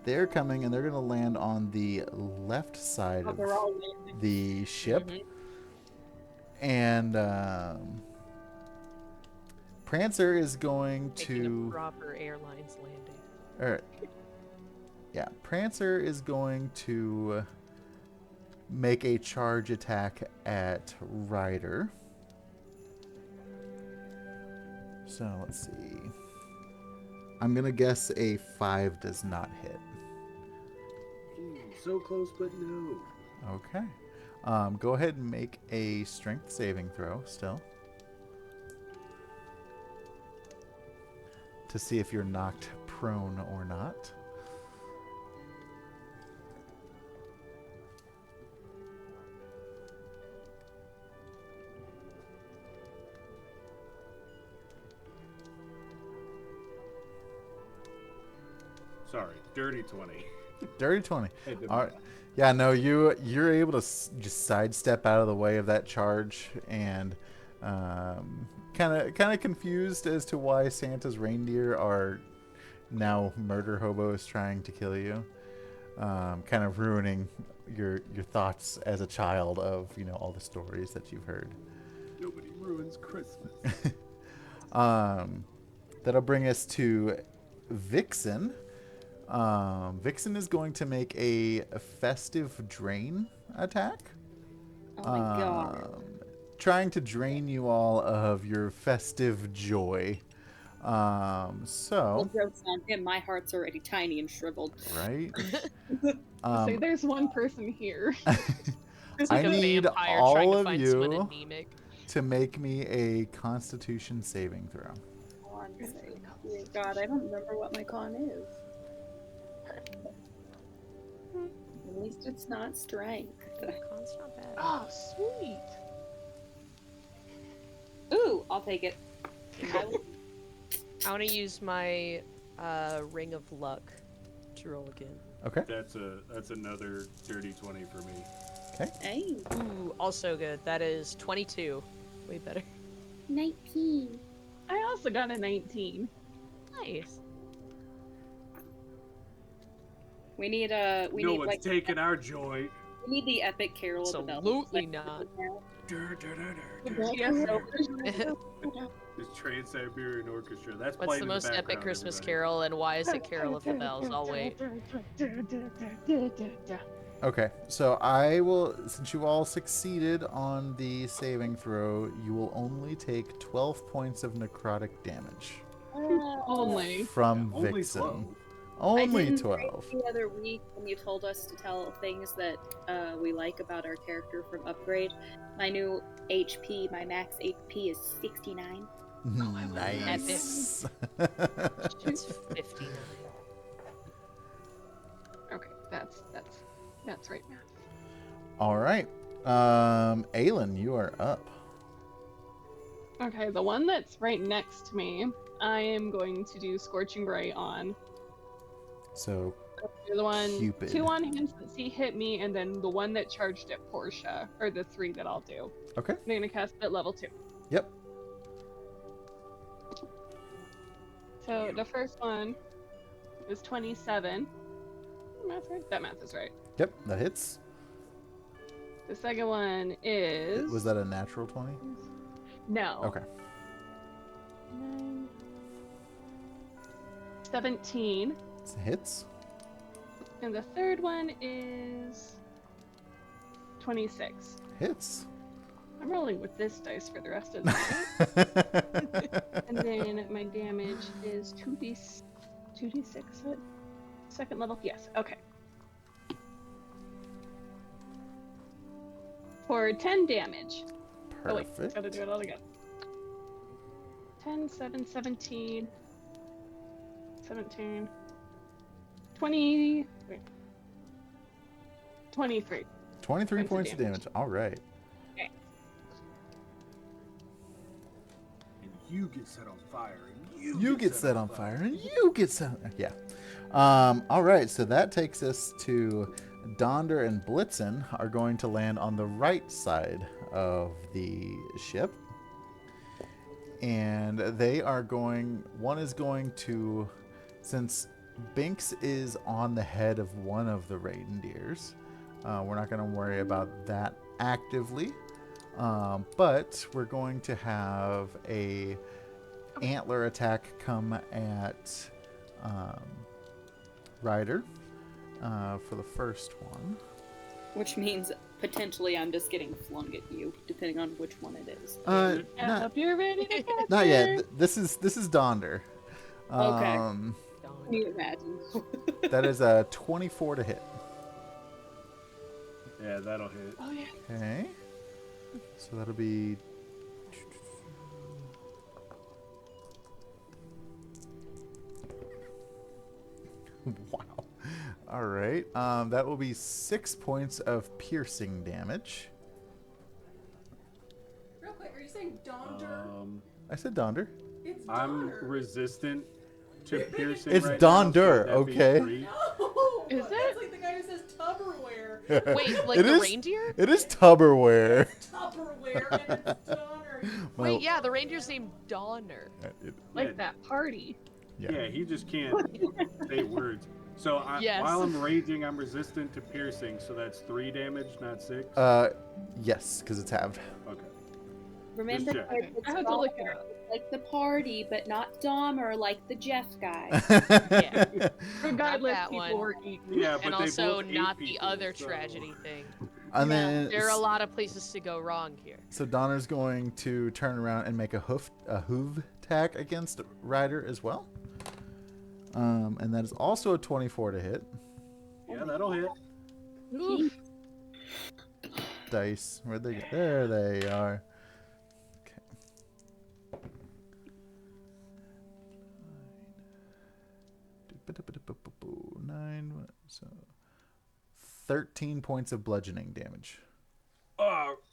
They're coming and they're going to land on the left side of They're all landing. the ship. And Prancer is going Making a to... proper airlines landing. Or, Yeah, Prancer is going to make a charge attack at Ryder. So let's see. I'm going to guess a 5 does not hit. So close, but no. Okay. Go ahead and make a strength saving throw still. To see if you're knocked prone or not. Sorry, dirty 20. Dirty 20. Hey, didn't All right. matter. Yeah, no, you're able to just sidestep out of the way of that charge, and kind of confused as to why Santa's reindeer are now murder hobos trying to kill you, kind of ruining your thoughts as a child of all the stories that you've heard. Nobody ruins Christmas. That'll bring us to Vixen. Vixen is going to make a festive drain attack. Oh my god. Trying to drain you all of your festive joy. Well, So, joke's on him. My heart's already tiny and shriveled. right? Say there's one person here. It's I like a need vampire all trying to of find someone you anemic. to make me a Constitution saving throw. Con save. Dear God, I don't remember what my con is. At least it's not strength. Con's not bad. Oh, sweet. Ooh, I'll take it. I will- I want to use my Ring of Luck to roll again. Okay. That's another dirty 20 for me. Hey, Ooh, also good. That is 22. Way better. 19. I also got a 19. Nice. we need No need one's like taking our joy. we need the epic carol of the bells. Absolutely Like, not. Dur, dur, dur, dur, dur. Yes, This Trans-Siberian Orchestra. That's What's playing the in most epic background, Christmas everybody. carol, and why is it Carol of the Bells? I'll wait. Okay, so I will, since you all succeeded on the saving throw, you will only take 12 points of necrotic damage Only. from Only Vixen. 12. Only I didn't 12. The other week when you told us to tell things that we like about our character from Upgrade, my new HP, my max HP is 69. Nice. It's 59. Okay, that's right now. All right. Aelin, you are up. Okay, the one that's right next to me, I am going to do Scorching Ray on. So, You're the one, Cupid. 2 on him since he hit me, and then the one that charged at Portia, or the 3 that I'll do. okay. I'm gonna cast it at level 2. Yep. So the first one is 27. Math right? That math is right. Yep, that hits. The second one is. Was that a natural 20? No. Okay. 9, 17. It hits. And the third one is 26. Hits. I'm rolling with this dice for the rest of the night. And then my damage is 2d6 at second level? Yes, okay. For 10 damage. Oh wait, Perfect. gotta do it all again. 10, 7, 17, 17, 20, wait, 23. 23 points of points of damage. damage. All right. And you get set on fire. And You get set on fire, and you get set. Yeah. All right. So that takes us to Donder and Blitzen are going to land on the right side of the ship, and they are going. One is going to, since Binks is on the head of one of the reindeers. We're not going to worry about that actively, but we're going to have a antler attack come at Ryder. for the first one. Which means potentially I'm just getting flung at you, depending on which one it is. I Not, hope you're ready to catch not her. yet. This is Donder. Okay. Um, Can you imagine? that is a 24 to hit. Yeah, that'll hit. Oh yeah. Okay. So that'll be. Wow. All right. That will be 6 points of piercing damage. Real quick, are you saying Donder? I said Donder. It's I'm Donner. resistant to piercing. It's right Donder, now, so that'd be okay. 3. No! Is That's it? like the guy who says Tupperware. Wait, like It the is- reindeer? It is Tupperware. Tupperware and it's Donner. Wait, yeah, the reindeer's named Donner. Like Yeah. that party. Yeah, he just can't say words. So Yes. while I'm raging, I'm resistant to piercing, so that's 3 damage, not 6. Yes, because it's halved. Okay. Remember, check. kids, it's I have to look it Dahmer, up. like the party, but not Dahmer like the Jeff guy. Yeah. Regardless, that people one. were eating. Yeah, but And they also both ate not the people, other so- tragedy thing. And then There are a lot of places to go wrong here. so Donner's going to turn around and make a hoof attack against Ryder as well. And that is also a 24 to hit. Yeah, that'll hit. Oof. Dice, where'd they go? There they are. Okay. 9, so 13 points of bludgeoning damage.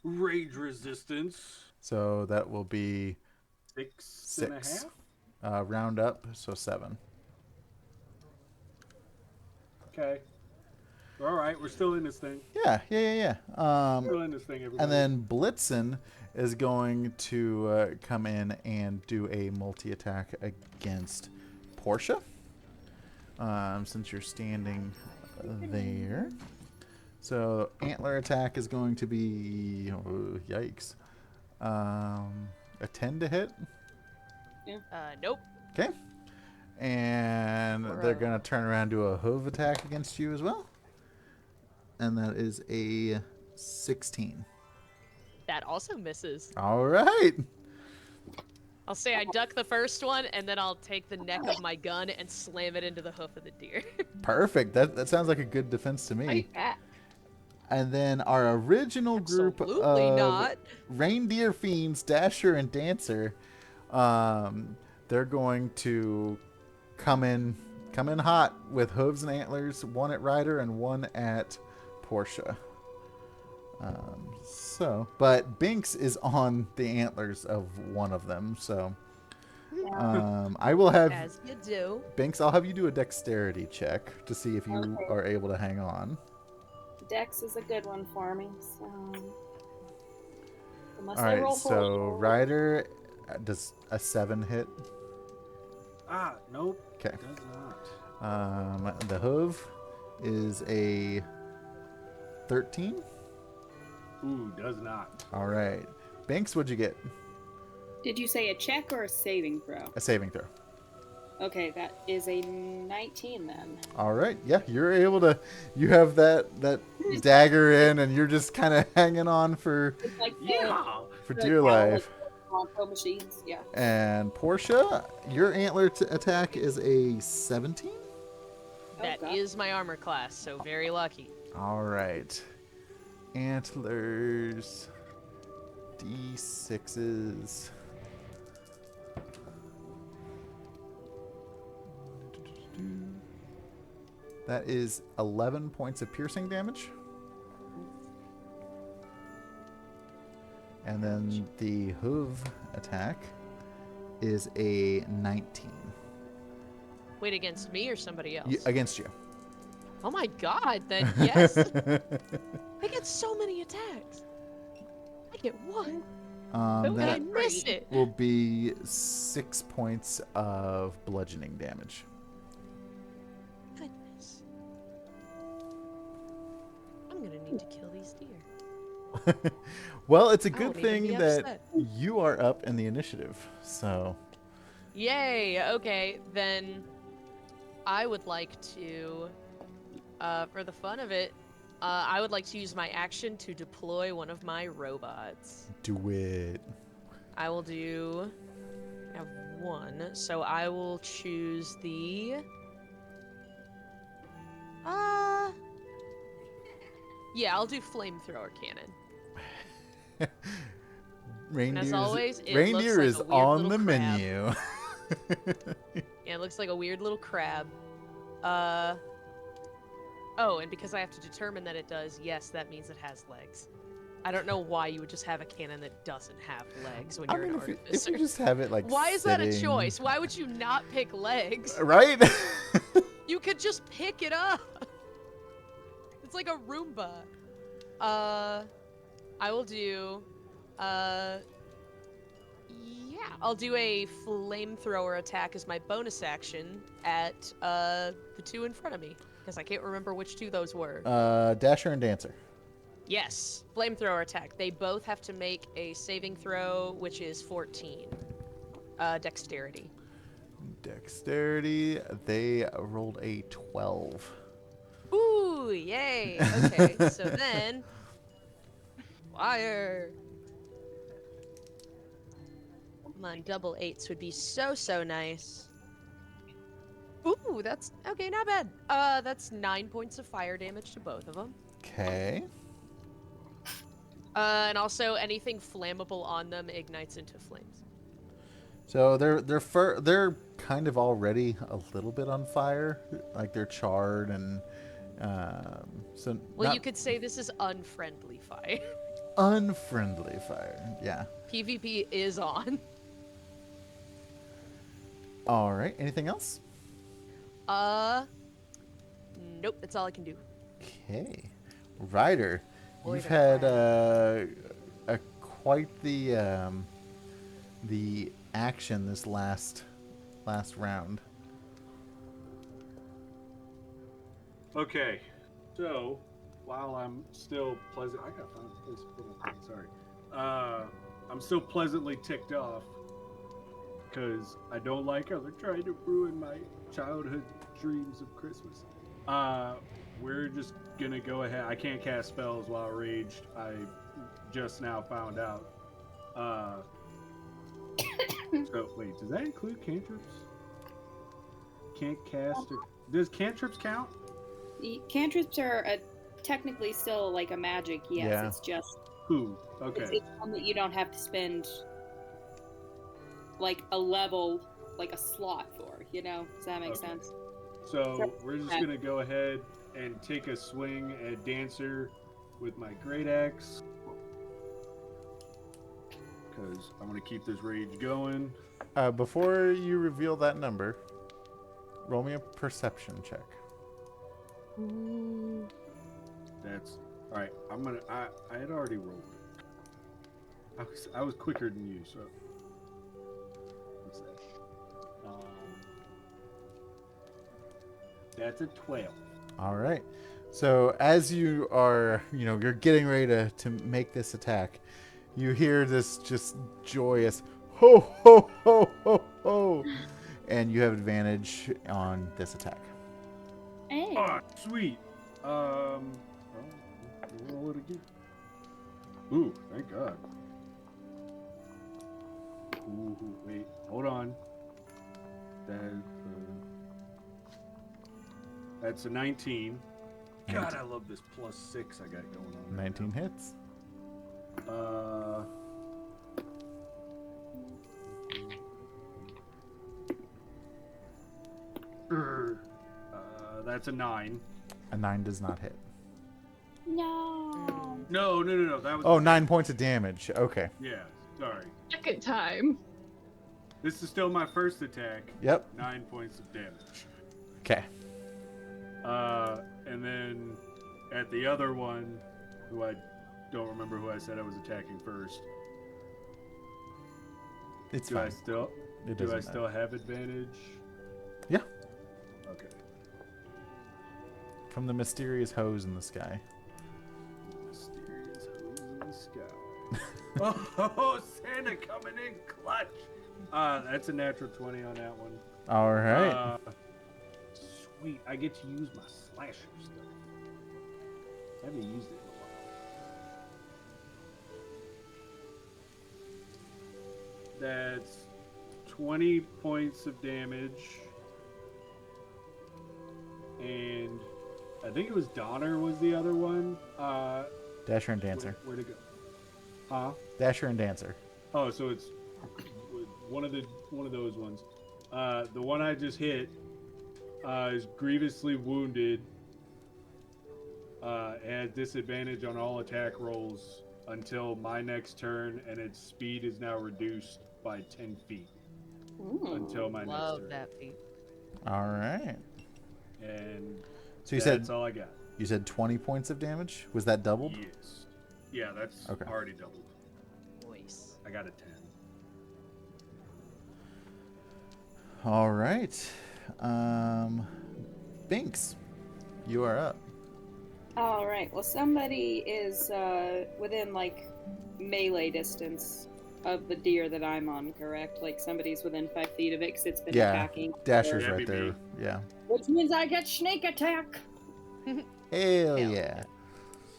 Rage resistance. So that will be 6 and a 6. half. Round up, so 7. Okay. All right, we're still in this thing. Yeah. Still in this thing, everybody. And then Blitzen is going to come in and do a multi-attack against Portia. Since you're standing there. So antler attack is going to be, yikes, a 10 to hit. Nope. Okay. And they're going to turn around and do a hoof attack against you as well. And that is a 16. That also misses. All right. I'll say I duck the first one, and then I'll take the neck of my gun and slam it into the hoof of the deer. Perfect. That sounds like a good defense to me. Fight back. And then our original group Absolutely of not. reindeer fiends, Dasher and Dancer, they're going to come in hot with hooves and antlers, one at Ryder and one at Portia. But Binks is on the antlers of one of them, so I will have As you do. Binks. I'll have you do a dexterity check to see if you Okay. are able to hang on. Dex is a good one for me, so. Unless All I right, roll so horrible. Ryder does a 7 hit. Nope. Okay. Does not. The hoof is a 13. Ooh, does not. All right, Binks, what'd you get? Did you say a check or a saving throw? A saving throw. Okay, that is a 19 then. All right, yeah, you're able to. You have that dagger in, and you're just kind of hanging on for It's like Yeah. dear life. Control machines, yeah. And Portia, your antler attack is a 17. That God. is my armor class, so very lucky. All right. Antlers. D6s. That is 11 points of piercing damage. And then the hoof attack is a 19. Wait, against me or somebody else? Against you. Oh my god, then yes. I get so many attacks. I get one. And I That miss it. will be 6 points of bludgeoning damage. Goodness. I'm gonna need to kill these deer. Well, it's a I good won't even thing be that upset. you are up in the initiative. So, Yay! Okay, then I would like to For the fun of it, I would like to use my action to deploy one of my robots. Do it. I will do. I have one, so I will choose the. Yeah, I'll do flamethrower cannon. Reindeer always, it reindeer looks is like a weird on little the crab. menu. Yeah, it looks like a weird little crab. Oh, and because I have to determine that it does, yes, that means it has legs. I don't know why you would just have a cannon that doesn't have legs when I you're mean, an if you artificer. just have it like Why is that a sitting- choice? Why would you not pick legs? Right? You could just pick it up. It's like a Roomba. I will do. Yeah, I'll do a flamethrower attack as my bonus action at the two in front of me because I can't remember which two those were. Dasher and Dancer. Yes, flamethrower attack. They both have to make a saving throw, which is 14. Dexterity. Dexterity. They rolled a 12. Ooh, yay! Okay, so then fire. Come on, double eights would be so nice. Ooh, that's okay, not bad. That's 9 points of fire damage to both of them. Okay. And also anything flammable on them ignites into flames. So they're kind of already a little bit on fire, like they're charred and so Well, not you could say this is unfriendly fire. unfriendly fire. Yeah. PvP is on. All right. Anything else? Nope, that's all I can do. Okay. Ryder, Boy, you've they're had quite the action this last round. Okay, so while I'm still pleasant, I gotta find a place to put my thing, sorry. I'm still pleasantly ticked off because I don't like how they're trying to ruin my childhood dreams of Christmas. We're just gonna go ahead. I can't cast spells while raged. I just now found out. So wait, does that include cantrips? Can't cast. Does cantrips count? Cantrips are technically still like a magic. Yes, Yeah. it's just Who? Okay. it's one that you don't have to spend like a level, like a slot for. You know? Does that make Okay. sense? So we're just gonna go ahead and take a swing at Dancer with my great axe because I want to keep this rage going. Before you reveal that number, roll me a perception check. That's all right. I had already rolled. I was quicker than you, so what's that? That's a 12. All right. So as you are, you're getting ready to make this attack, you hear this just joyous ho ho ho ho ho, and you have advantage on this attack. Hey. Oh, sweet. Well, roll it again. Ooh, thank God. Ooh, wait, hold on. That's a 19. God, I love this +6 I got going on. 19 hits. That's a 9. A 9 does not hit. No. No. That was. Oh, 9 points of damage. Okay. Yeah, sorry. Second time. This is still my first attack. Yep. 9 points of damage. Okay. And then at the other one, who I don't remember who I said I was attacking first. It's Do fine. I still? It Do doesn't I matter. still have advantage? Yeah. Okay. From the mysterious hose in the sky. Mysterious hose in the sky. Oh, Santa coming in clutch. That's a natural 20 on that one. All right. Wait, I get to use my slasher stuff. I haven't used it in a while. That's 20 points of damage. And I think it was Donner was the other one. Dasher and Dancer. Where'd it go? Huh? Dasher and Dancer. Oh, so it's one of those ones. The one I just hit is grievously wounded. Has disadvantage on all attack rolls until my next turn, and its speed is now reduced by 10 feet until my Love next turn. that feat. All right. And So you that's said all I got. 20 points of damage. Was that doubled? Yes. Yeah, that's Okay. already doubled. Voice. I got a 10. All right. Binks, you are up. All right. Well, somebody is within like melee distance of the deer that I'm on, correct? Like somebody's within 5 feet of it because it's been Yeah. attacking. Dasher's Yeah, right be there. me. Yeah. Which means I get sneak attack. Hell Hell yeah.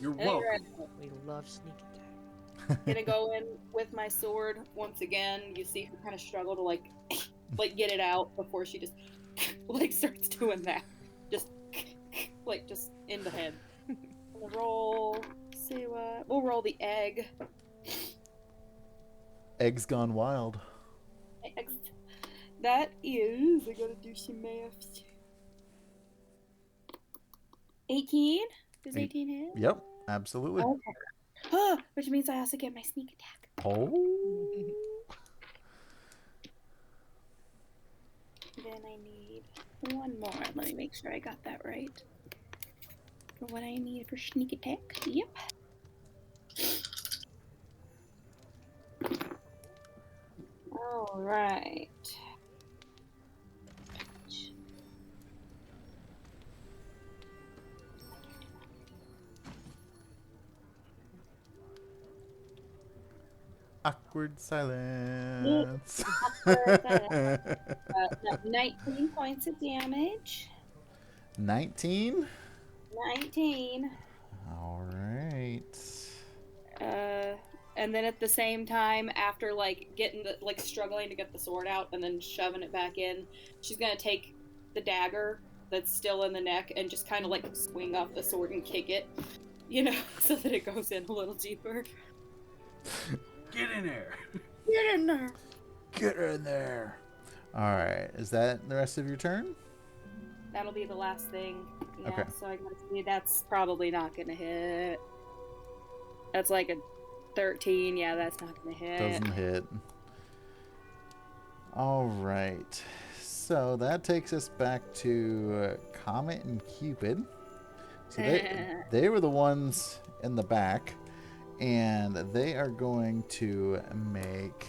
You're All welcome. right. We love sneak attack. Gonna go in with my sword once again. You see her kind of struggle to like get it out before she just like starts doing that. Just like just in the head. Gonna roll. See what? We'll roll the egg. Eggs gone wild. Eggs. That is. I gotta do some math. 18. Does 18 hit? Yep, absolutely. Okay. Which means I also get my sneak attack. Oh. Then I need one more. Let me make sure I got that right. For what I need for sneak attack. Yep. All right. Awkward silence. 19 points of damage. 19? 19. All right. And then at the same time, after like getting the like struggling to get the sword out and then shoving it back in, she's gonna take the dagger that's still in the neck and just kind of like swing off the sword and kick it, you know, so that it goes in a little deeper. Get in there. Get in there. Get in there. All right. Is that the rest of your turn? That'll be the last thing. Yeah, Okay. so I gotta see. That's probably not gonna hit. That's like a 13. Yeah, that's not gonna hit. Doesn't hit. All right. So that takes us back to Comet and Cupid. So they were the ones in the back, and they are going to make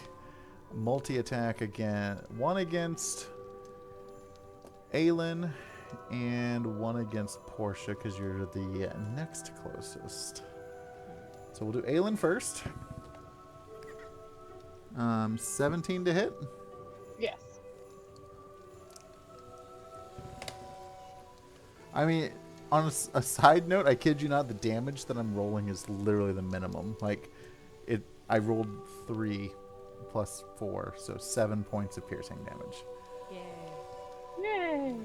multi-attack again. One against Aelin and one against Portia, because you're the next closest. So we'll do Aelin first. 17 to hit. Yes. I mean, on a side note, I kid you not, the damage that I'm rolling is literally the minimum. Like, I rolled 3 plus 4, so 7 points of piercing damage. Yay. Yay.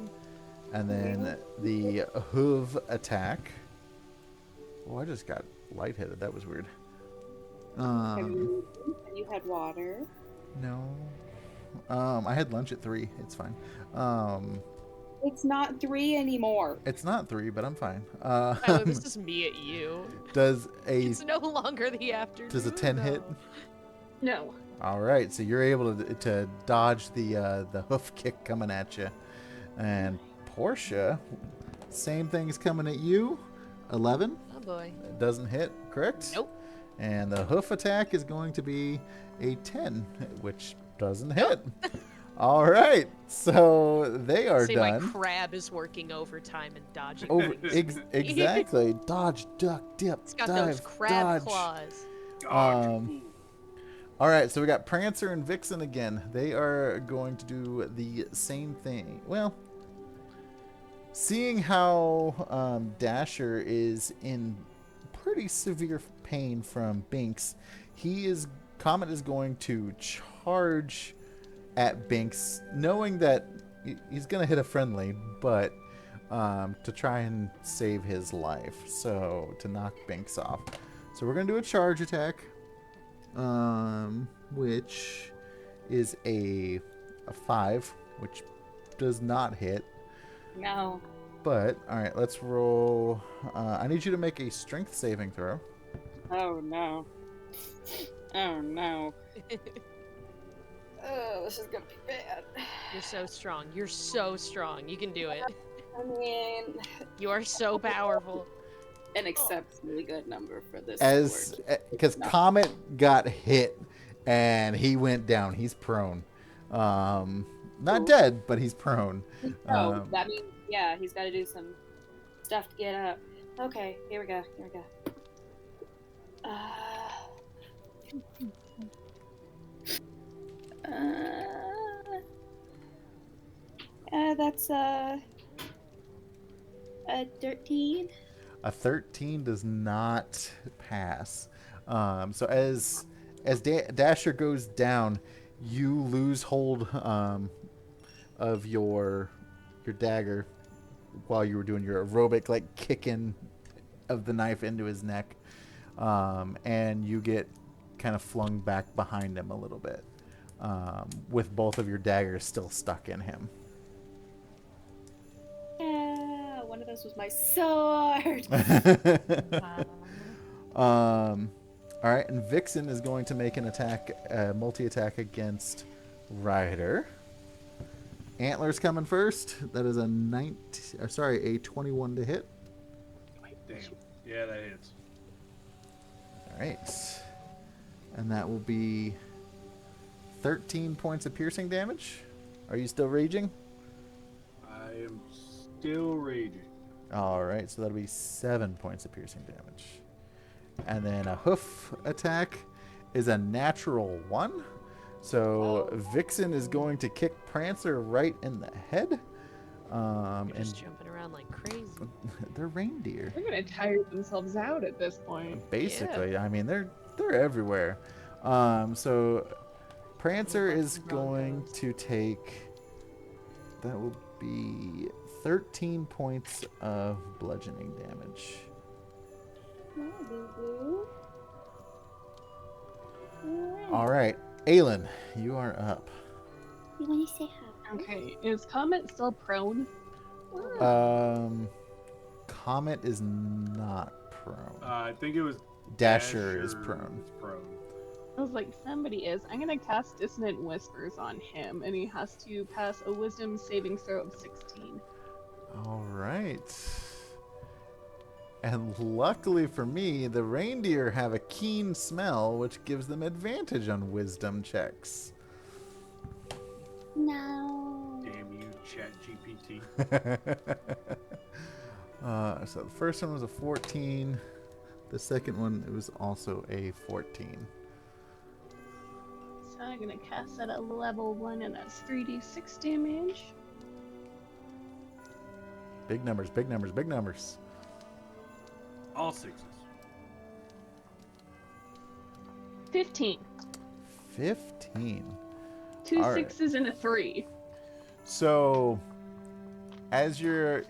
And then the hoof attack. Oh, I just got lightheaded. That was weird. Have you had water? No. I had lunch at 3. It's fine. It's not 3 anymore. It's not 3, but I'm fine. Oh, this is me at you. Does It's no longer the afternoon. a 10 hit? No. All right, so you're able to dodge the hoof kick coming at you, and Portia, same thing's coming at you. 11 Oh boy. doesn't hit, correct? Nope. And the hoof attack is going to be a 10, which doesn't hit. All right, so they are Say done. my crab is working overtime and dodging. Over things. exactly. Dodge, duck, dip, It's got dive, those crab dodge. claws. Dodge. All right, so we got Prancer and Vixen again. They are going to do the same thing. Well, seeing how Dasher is in pretty severe pain from Binks, Comet is going to charge at Binks, knowing that he's going to hit a friendly, but to try and save his life. So to knock Binks off. So we're going to do a charge attack, which is a 5, which does not hit. No. But, alright, let's roll. I need you to make a strength saving throw. Oh no. Oh no. Oh, this is gonna be bad. You're so strong. You're so strong. You can do it. I mean, You are so powerful. an exceptionally good number for this. Because Comet got hit and he went down. He's prone. Not dead, but he's prone. Oh, that means, yeah, he's got to do some stuff to get up. Okay, here we go. That's a 13. A 13 does not pass. So as Dasher goes down, you lose hold of your dagger while you were doing your aerobic like kicking of the knife into his neck, and you get kind of flung back behind him a little bit, with both of your daggers still stuck in him. Yeah, one of those was my sword. All right, and Vixen is going to make an attack, multi-attack against Ryder. Antler's coming first. That is a 21 to hit. Damn. Yeah, that hits. All right, and that will be 13 points of piercing damage. Are you still raging? I am still raging. All right, so that'll be 7 points of piercing damage. And then a hoof attack is a natural 1. So Vixen is going to kick Prancer right in the head. You're And just jumping around like crazy. they're reindeer, They're gonna tire themselves out at this point. basically. I mean, they're everywhere. So Prancer is going to take. That will be 13 points of bludgeoning damage. All right, Aelin, you are up. You want to say hi? Okay, is Comet still prone? Comet is not prone. I think it was Dasher is prone. I was like, somebody is. I'm gonna cast Dissonant Whispers on him, and he has to pass a Wisdom saving throw of 16. All right. And luckily for me, the reindeer have a keen smell, which gives them advantage on wisdom checks. No. Damn you, Chat GPT. So the first one was a 14. The second one, it was also a 14. So I'm gonna cast that at level 1, and that's 3d6 damage. Big numbers, big numbers, big numbers. All sixes. 15. 15. Two All right. 6s and a 3. So, as you're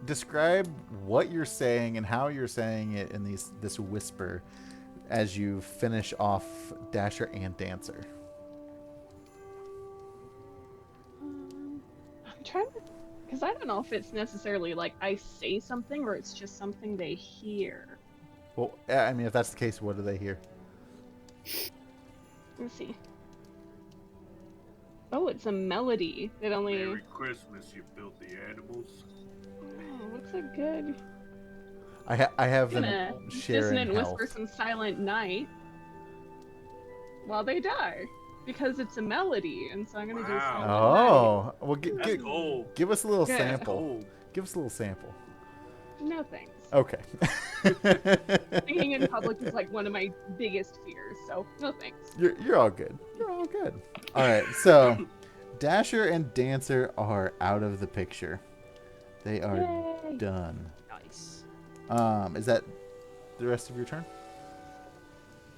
describe what you're saying and how you're saying it in this whisper as you finish off Dasher and Dancer. I'm trying to, because I don't know if it's necessarily like I say something or it's just something they hear. Well, I mean, if that's the case, what do they hear? Let's see. Oh, it's a melody that only. Merry Christmas, you filthy animals. Oh, looks like good. I have I'm them gonna sharing Dissonant health. Whisper some Silent Night while they die. Because it's a melody, and so I'm gonna do Wow. Silent Oh, well, That's cold. give us a little Yeah. sample. Cold. Give us a little sample. Night. No thanks. Okay. Singing in public is like one of my biggest fears, so no thanks. You're all good. You're all good. All right, so Dasher and Dancer are out of the picture. They are Yay. done. Nice. Is that the rest of your turn?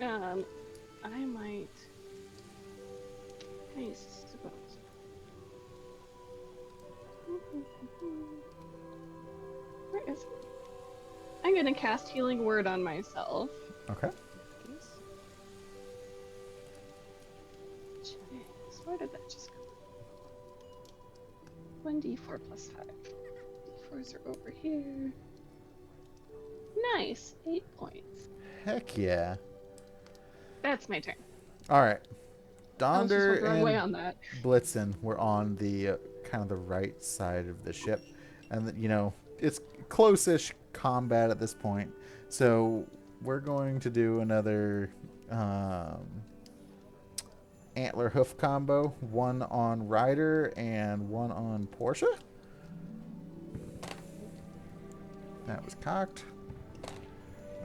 I might. I suppose. Where is it? I'm gonna cast Healing Word on myself. Okay. Jeez, where did that just go? 1d4 plus 5. D4s are over here. Nice, 8 points. Heck yeah. That's my turn. All right. I was just Donder went the wrong way and on that. Blitzen were on the kind of the right side of the ship, and you know it's close-ish combat at this point. So we're going to do another antler hoof combo, one on Ryder and one on Portia. That was cocked.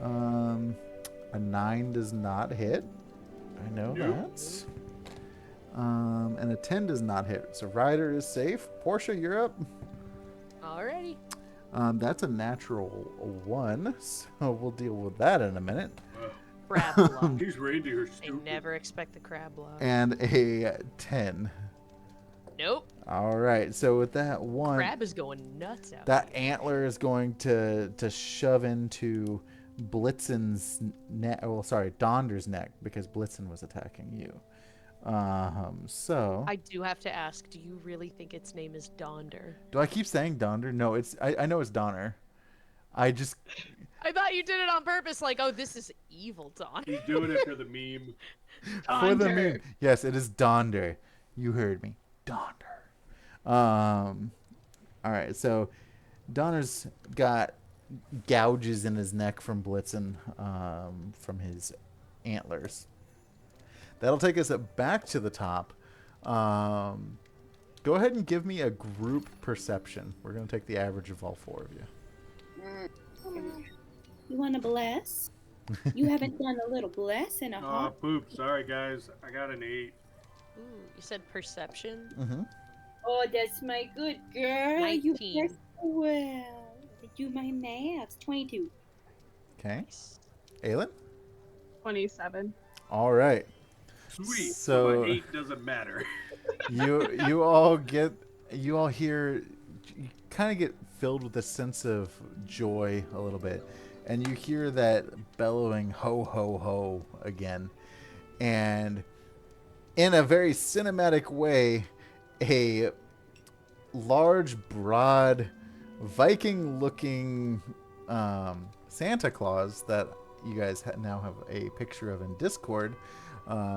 A 9 does not hit. I know Nope. that. And a 10 does not hit. So Ryder is safe. Portia, you're up. Alrighty. That's a natural 1, so we'll deal with that in a minute. Crab block. These reindeer are I stupid. never expect the crab block. And a 10. Nope. All right. So with that one, Crab is going nuts out. that antler is going to shove into Blitzen's neck. Well, sorry, Donder's neck, because Blitzen was attacking you. So I do have to ask, do you really think its name is Donder? do I keep saying Donder? No, I know it's Donner. I just I thought you did it on purpose, like, oh, this is evil Donder. He's doing it for the meme. for the Donder. meme. Yes, it is Donder. You heard me, Donder. All right, so Donner's got gouges in his neck from Blitzen, from his antlers. That'll take us back to the top. Go ahead and give me a group perception. We're going to take the average of all 4 of you. You want to bless? You haven't done a little bless in a Oh, hot. poop. Sorry, guys. I got an 8. Ooh, you said perception? Mm-hmm. Oh, that's my good girl. 19. You did so well. I do my maths. 22. Okay. Nice. Aelin? 27. All right. Sweet. So- So my 8 doesn't matter. You all hear, you kind of get filled with a sense of joy a little bit, and you hear that bellowing ho ho ho again, and in a very cinematic way, a large, broad, Viking-looking Santa Claus that you guys now have a picture of in Discord,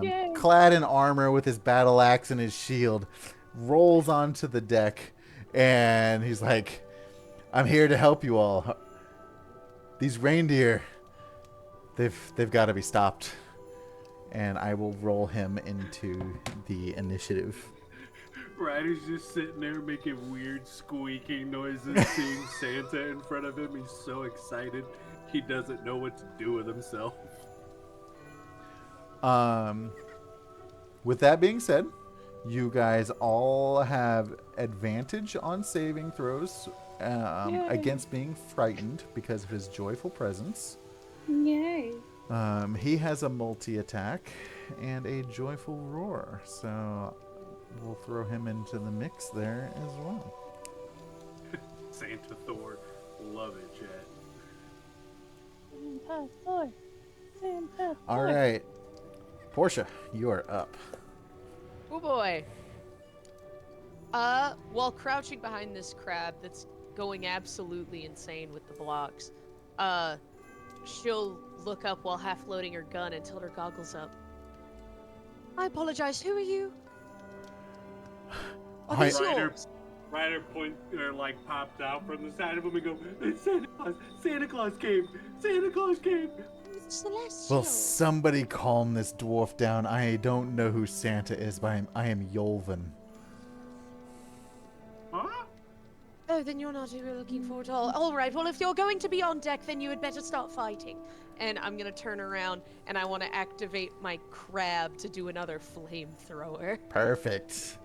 Yay. clad in armor with his battle axe and his shield, rolls onto the deck, and he's like, "I'm here to help you all. These reindeer, they've got to be stopped." And I will roll him into the initiative. Ryder's just sitting there making weird squeaking noises, seeing Santa in front of him. He's so excited. He doesn't know what to do with himself. With that being said, you guys all have advantage on saving throws Yay. against being frightened because of his joyful presence. Yay. He has a multi-attack and a joyful roar, so we'll throw him into the mix there as well. Santa Thor. Love it, chat. Santa Thor. Santa All Thor. right, Portia, you are up. Oh boy. While crouching behind this crab that's going absolutely insane with the blocks, she'll look up while half loading her gun and tilt her goggles up. I apologize, who are you? Are I- these yours? Ryder popped out from the side of him and go, "It's Santa Claus! Santa Claus came! Santa Claus came!" Celestial. Will somebody calm this dwarf down? I don't know who Santa is, but I am Yolvin. Huh? Oh, then you're not who we're looking for at all. All right, well, if you're going to be on deck, then you had better start fighting. And I'm going to turn around, and I want to activate my crab to do another flamethrower. Perfect.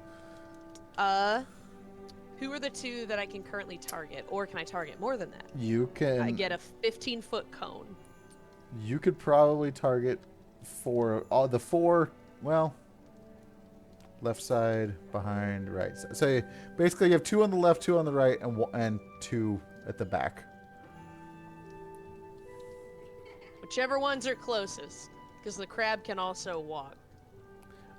Who are the two that I can currently target, or can I target more than that? You can. I get a 15-foot cone. You could probably target all the four. Well, left side, behind, right side. So basically, you have 2 on the left, 2 on the right, and 2 at the back. Whichever ones are closest, because the crab can also walk.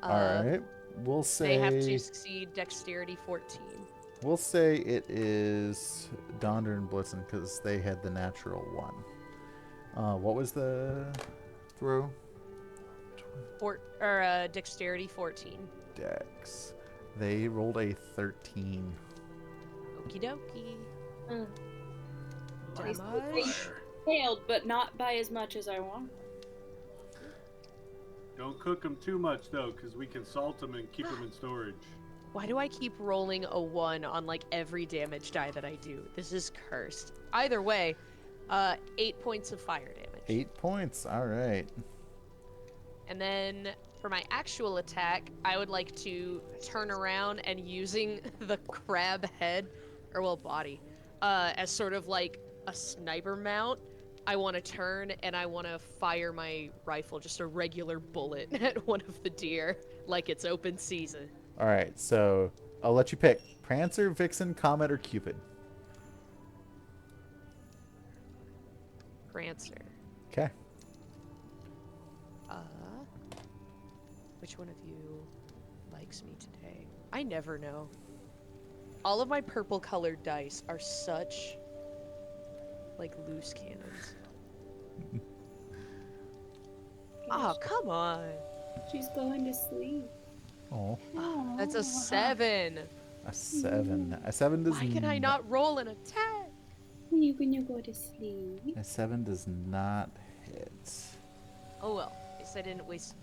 All right. We'll say They have to succeed dexterity 14. We'll say it is Donder and Blitzen because they had the natural 1. What was the throw? Dexterity 14. Dex. They rolled a 13. Okie dokie. Mm. Damage. Failed, but not by as much as I want. Don't cook them too much though, because we can salt them and keep them in storage. Why do I keep rolling a 1 on like every damage die that I do? This is cursed. Either way, 8 points of fire damage. 8 points. All right. And then for my actual attack, I would like to turn around and using the crab head, or well, body, as sort of like a sniper mount, I want to turn and I want to fire my rifle, just a regular bullet at one of the deer, like it's open season. All right. So I'll let you pick Prancer, Vixen, Comet, or Cupid. Prancer. Okay. Which one of you likes me today? I never know. All of my purple colored dice are such like loose cannons. Oh, come on. She's going to sleep. Oh, That's a 7. a 7. A 7 does. Why can I not roll an attack? You can you go to sleep? A 7 does not hit. Oh well, at least I didn't waste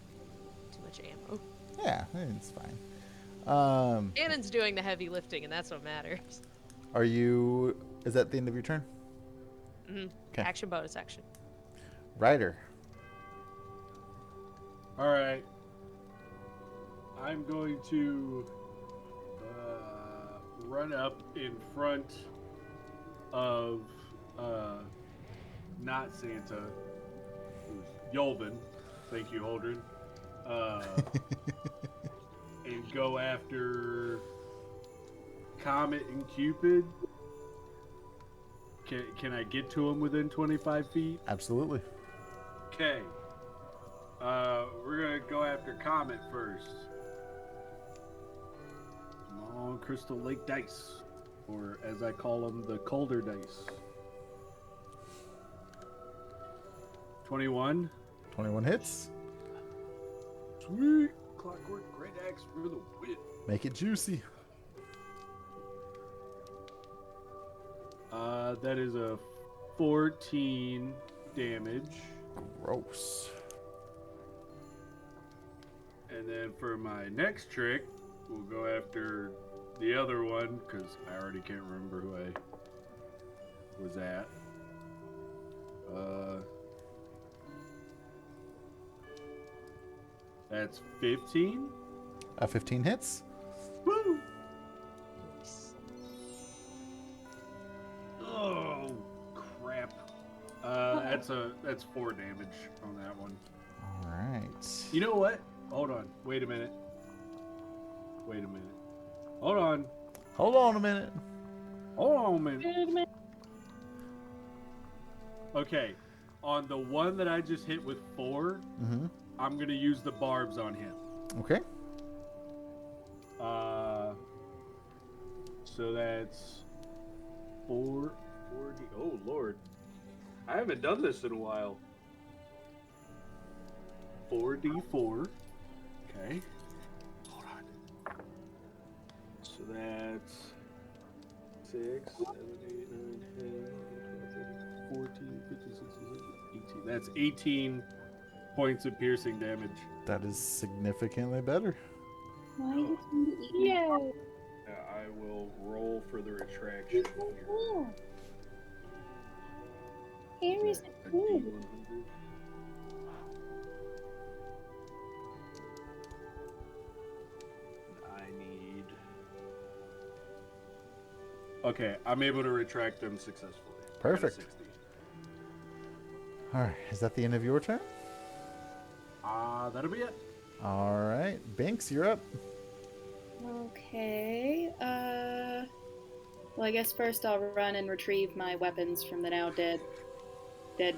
too much ammo. Yeah, it's fine. Cannon's doing the heavy lifting, and that's what matters. Are you? Is that the end of your turn? Mm-hmm. Okay. Action, bonus action. Ryder. All right. I'm going to run up in front of not Santa, who's Yolvin. Thank you, Holdren. And go after Comet and Cupid. Can I get to him within 25 feet? Absolutely. Okay. We're gonna go after Comet first. Come on, Crystal Lake dice, or as I call them, the colder dice. 21. 21 hits. Sweet. Clockwork great axe for the win. Make it juicy. That is a 14 damage. Gross. And then for my next trick, we'll go after the other one, because I already can't remember who I was at. That's 15. 15 hits. Woo! Oh, crap. That's 4 damage on that one. All right. You know what? Hold on. Wait a minute. Hold on. Hold on a minute. Hold on a minute. Okay. On the one that I just hit with 4, Mm-hmm. I'm going to use the barbs on him. Okay. So that's 4, 40. Oh, Lord. I haven't done this in a while. 4d4. Okay. Hold on. So that's 6, 7, 8, 9, 10, 12, 13, 14, 15, 16, 17, 18. That's 18 points of piercing damage. That is significantly better. Why did you eat? Yay! I will roll for the retraction. Oh. Here is A good. D100. I need Okay, I'm able to retract them successfully. I got a Perfect. 60. All right, is that the end of your turn? That'll be it. All right, Binks, you're up. Okay. Well, I guess first I'll run and retrieve my weapons from the now dead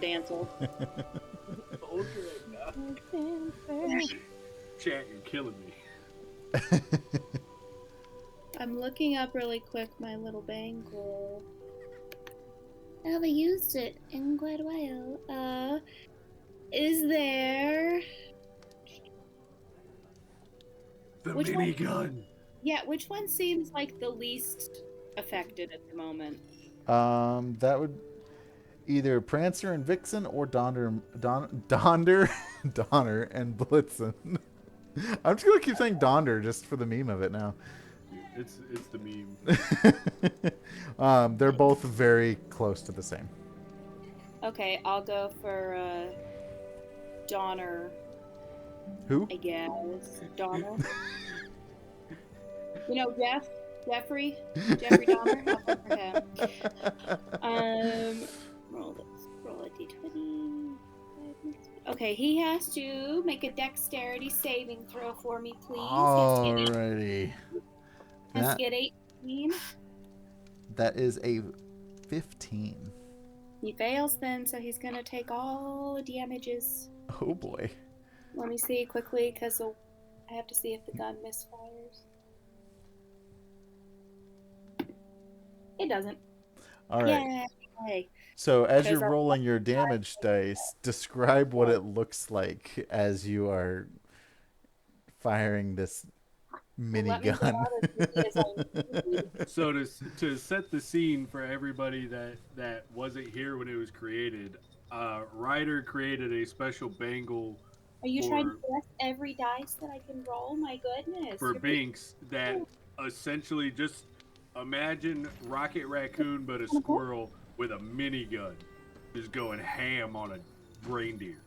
Dancel. Chat, you're killing me. I'm looking up really quick my little bangle. I haven't used it in quite a while. Is there? The Which one? minigun. Yeah, which one seems like the least affected at the moment? That would either Prancer and Vixen or Donner and Blitzen. I'm just gonna keep saying Donder just for the meme of it now. It's the meme. They're both very close to the same. Okay, I'll go for Donner, Who? I guess. Donner. You know, Jeffrey Donner. I'll go for him. Roll a d20. Okay, he has to make a dexterity saving throw for me, please. Alrighty. Let's That, get 18. that is a 15. He fails then, so he's gonna take all the damages. Oh boy. Let me see quickly, because I have to see if the gun misfires. It doesn't. Alright. Yay! So as you're Because our- rolling your damage dice, describe what it looks like as you are firing this Let me get minigun. out as quickly as I need. So to set the scene for everybody that wasn't here when it was created, Ryder created a special bangle Are you trying to For- bless every dice that I can roll? My goodness. for You're- Binks that essentially just imagine Rocket Raccoon but a squirrel with a minigun, just going ham on a reindeer.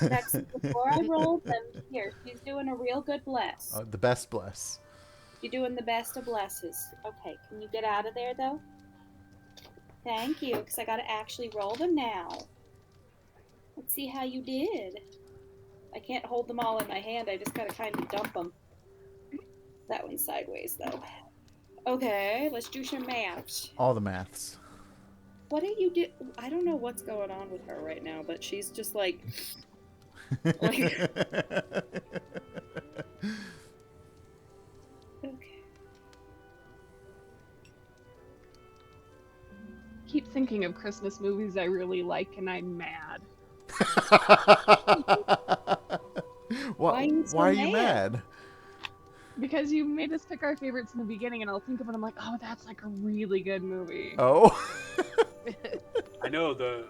That's before I rolled them. Here, she's doing a real good bless. The best bless. You're doing the best of blesses. Okay, can you get out of there though? Thank you, because I gotta actually roll them now. Let's see how you did. I can't hold them all in my hand. I just gotta kind of dump them. That one's sideways though. Okay, let's do some maths. All the maths. What do you do? I don't know what's going on with her right now, but she's just like. Okay. Keep thinking of Christmas movies I really like, and I'm mad. Why, Why are you so why are you mad? mad? Because you made us pick our favorites in the beginning, and I'll think of it. I'm like, oh, that's like a really good movie. Oh. I know the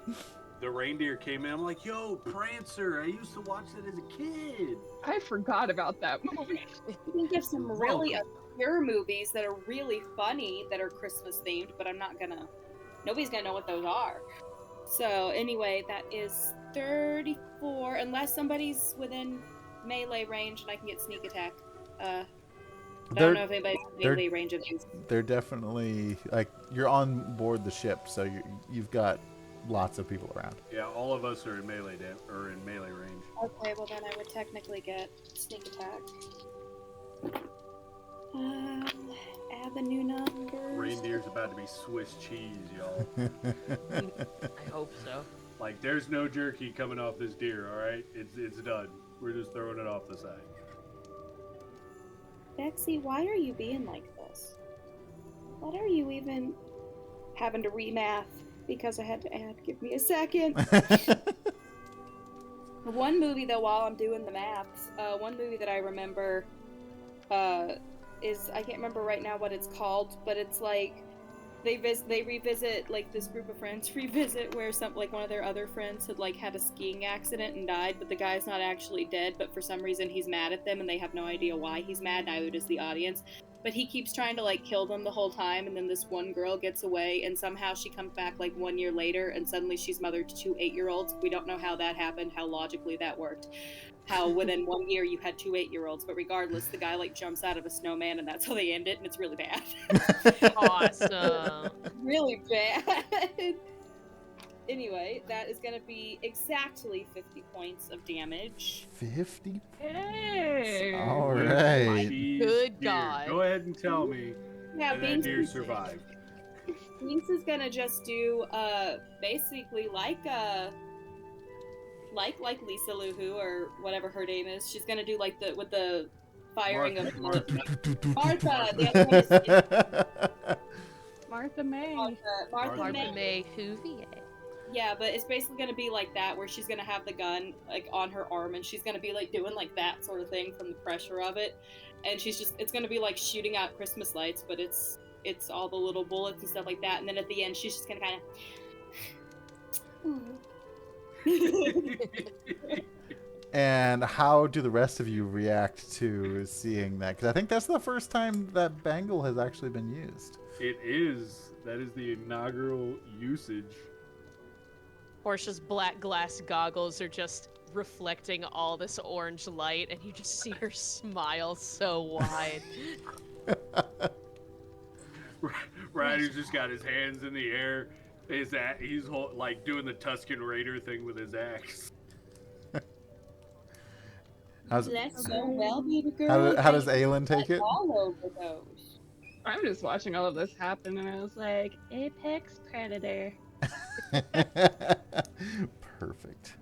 reindeer came in. I'm like, yo, Prancer. I used to watch that as a kid. I forgot about that movie. You can give some really obscure movies that are really funny that are Christmas themed, but nobody's gonna know what those are. So anyway, that is 34, unless somebody's within melee range and I can get sneak attack. I don't know if anybody's in melee range of these. They're definitely like you're on board the ship, so you've got lots of people around. Yeah, all of us are in melee range. Okay, well then I would technically get sneak attack. Add the new numbers. Reindeer's about to be Swiss cheese, y'all. I hope so. Like, there's no jerky coming off this deer, all right? It's done. We're just throwing it off the side. Bexy, why are you being like this? What are you even having to remath because I had to add? Give me a second. One movie though, while I'm doing the maths, one movie that I remember is I can't remember right now what it's called, but it's like they revisit, like this group of friends revisit where one of their other friends had a skiing accident and died, but the guy's not actually dead, but for some reason he's mad at them and they have no idea why he's mad, neither does the audience. but he keeps trying to like kill them the whole time, and then this one girl gets away, and somehow she comes back like 1 year later, and suddenly she's mother to 2 8-year-olds. We don't know how that happened, how logically that worked, how within 1 year you had 2 8-year-olds, but regardless, the guy like jumps out of a snowman, and that's how they end it, and it's really bad. Awesome. Really bad. Anyway, that is going to be exactly 50 points of damage. 50. Hey. All What is right. cheese Good deer? God. Go ahead and tell me Yeah, that deer Binks, survived. Binks is gonna just do basically like Lisa Luhu or whatever her name is. She's gonna do like the with the firing of Martha. Martha. The other one is Martha May. Martha Martha May. May Whovier. Yeah, but it's basically gonna be like that, where she's gonna have the gun like on her arm, and she's gonna be like doing like that sort of thing from the pressure of it, and it's gonna be like shooting out Christmas lights, but it's all the little bullets and stuff like that, and then at the end she's just gonna kind of. And how do the rest of you react to seeing that? Because I think that's the first time that bangle has actually been used. It is. That is the inaugural usage. Portia's black glass goggles are just reflecting all this orange light, and you just see her smile so wide. Ryder's just got his hands in the air. He's like doing the Tusken Raider thing with his axe. How's, That's so well, baby girl. how does Aelin take it? All over those. I'm just watching all of this happen, and I was like, Apex Predator. Perfect.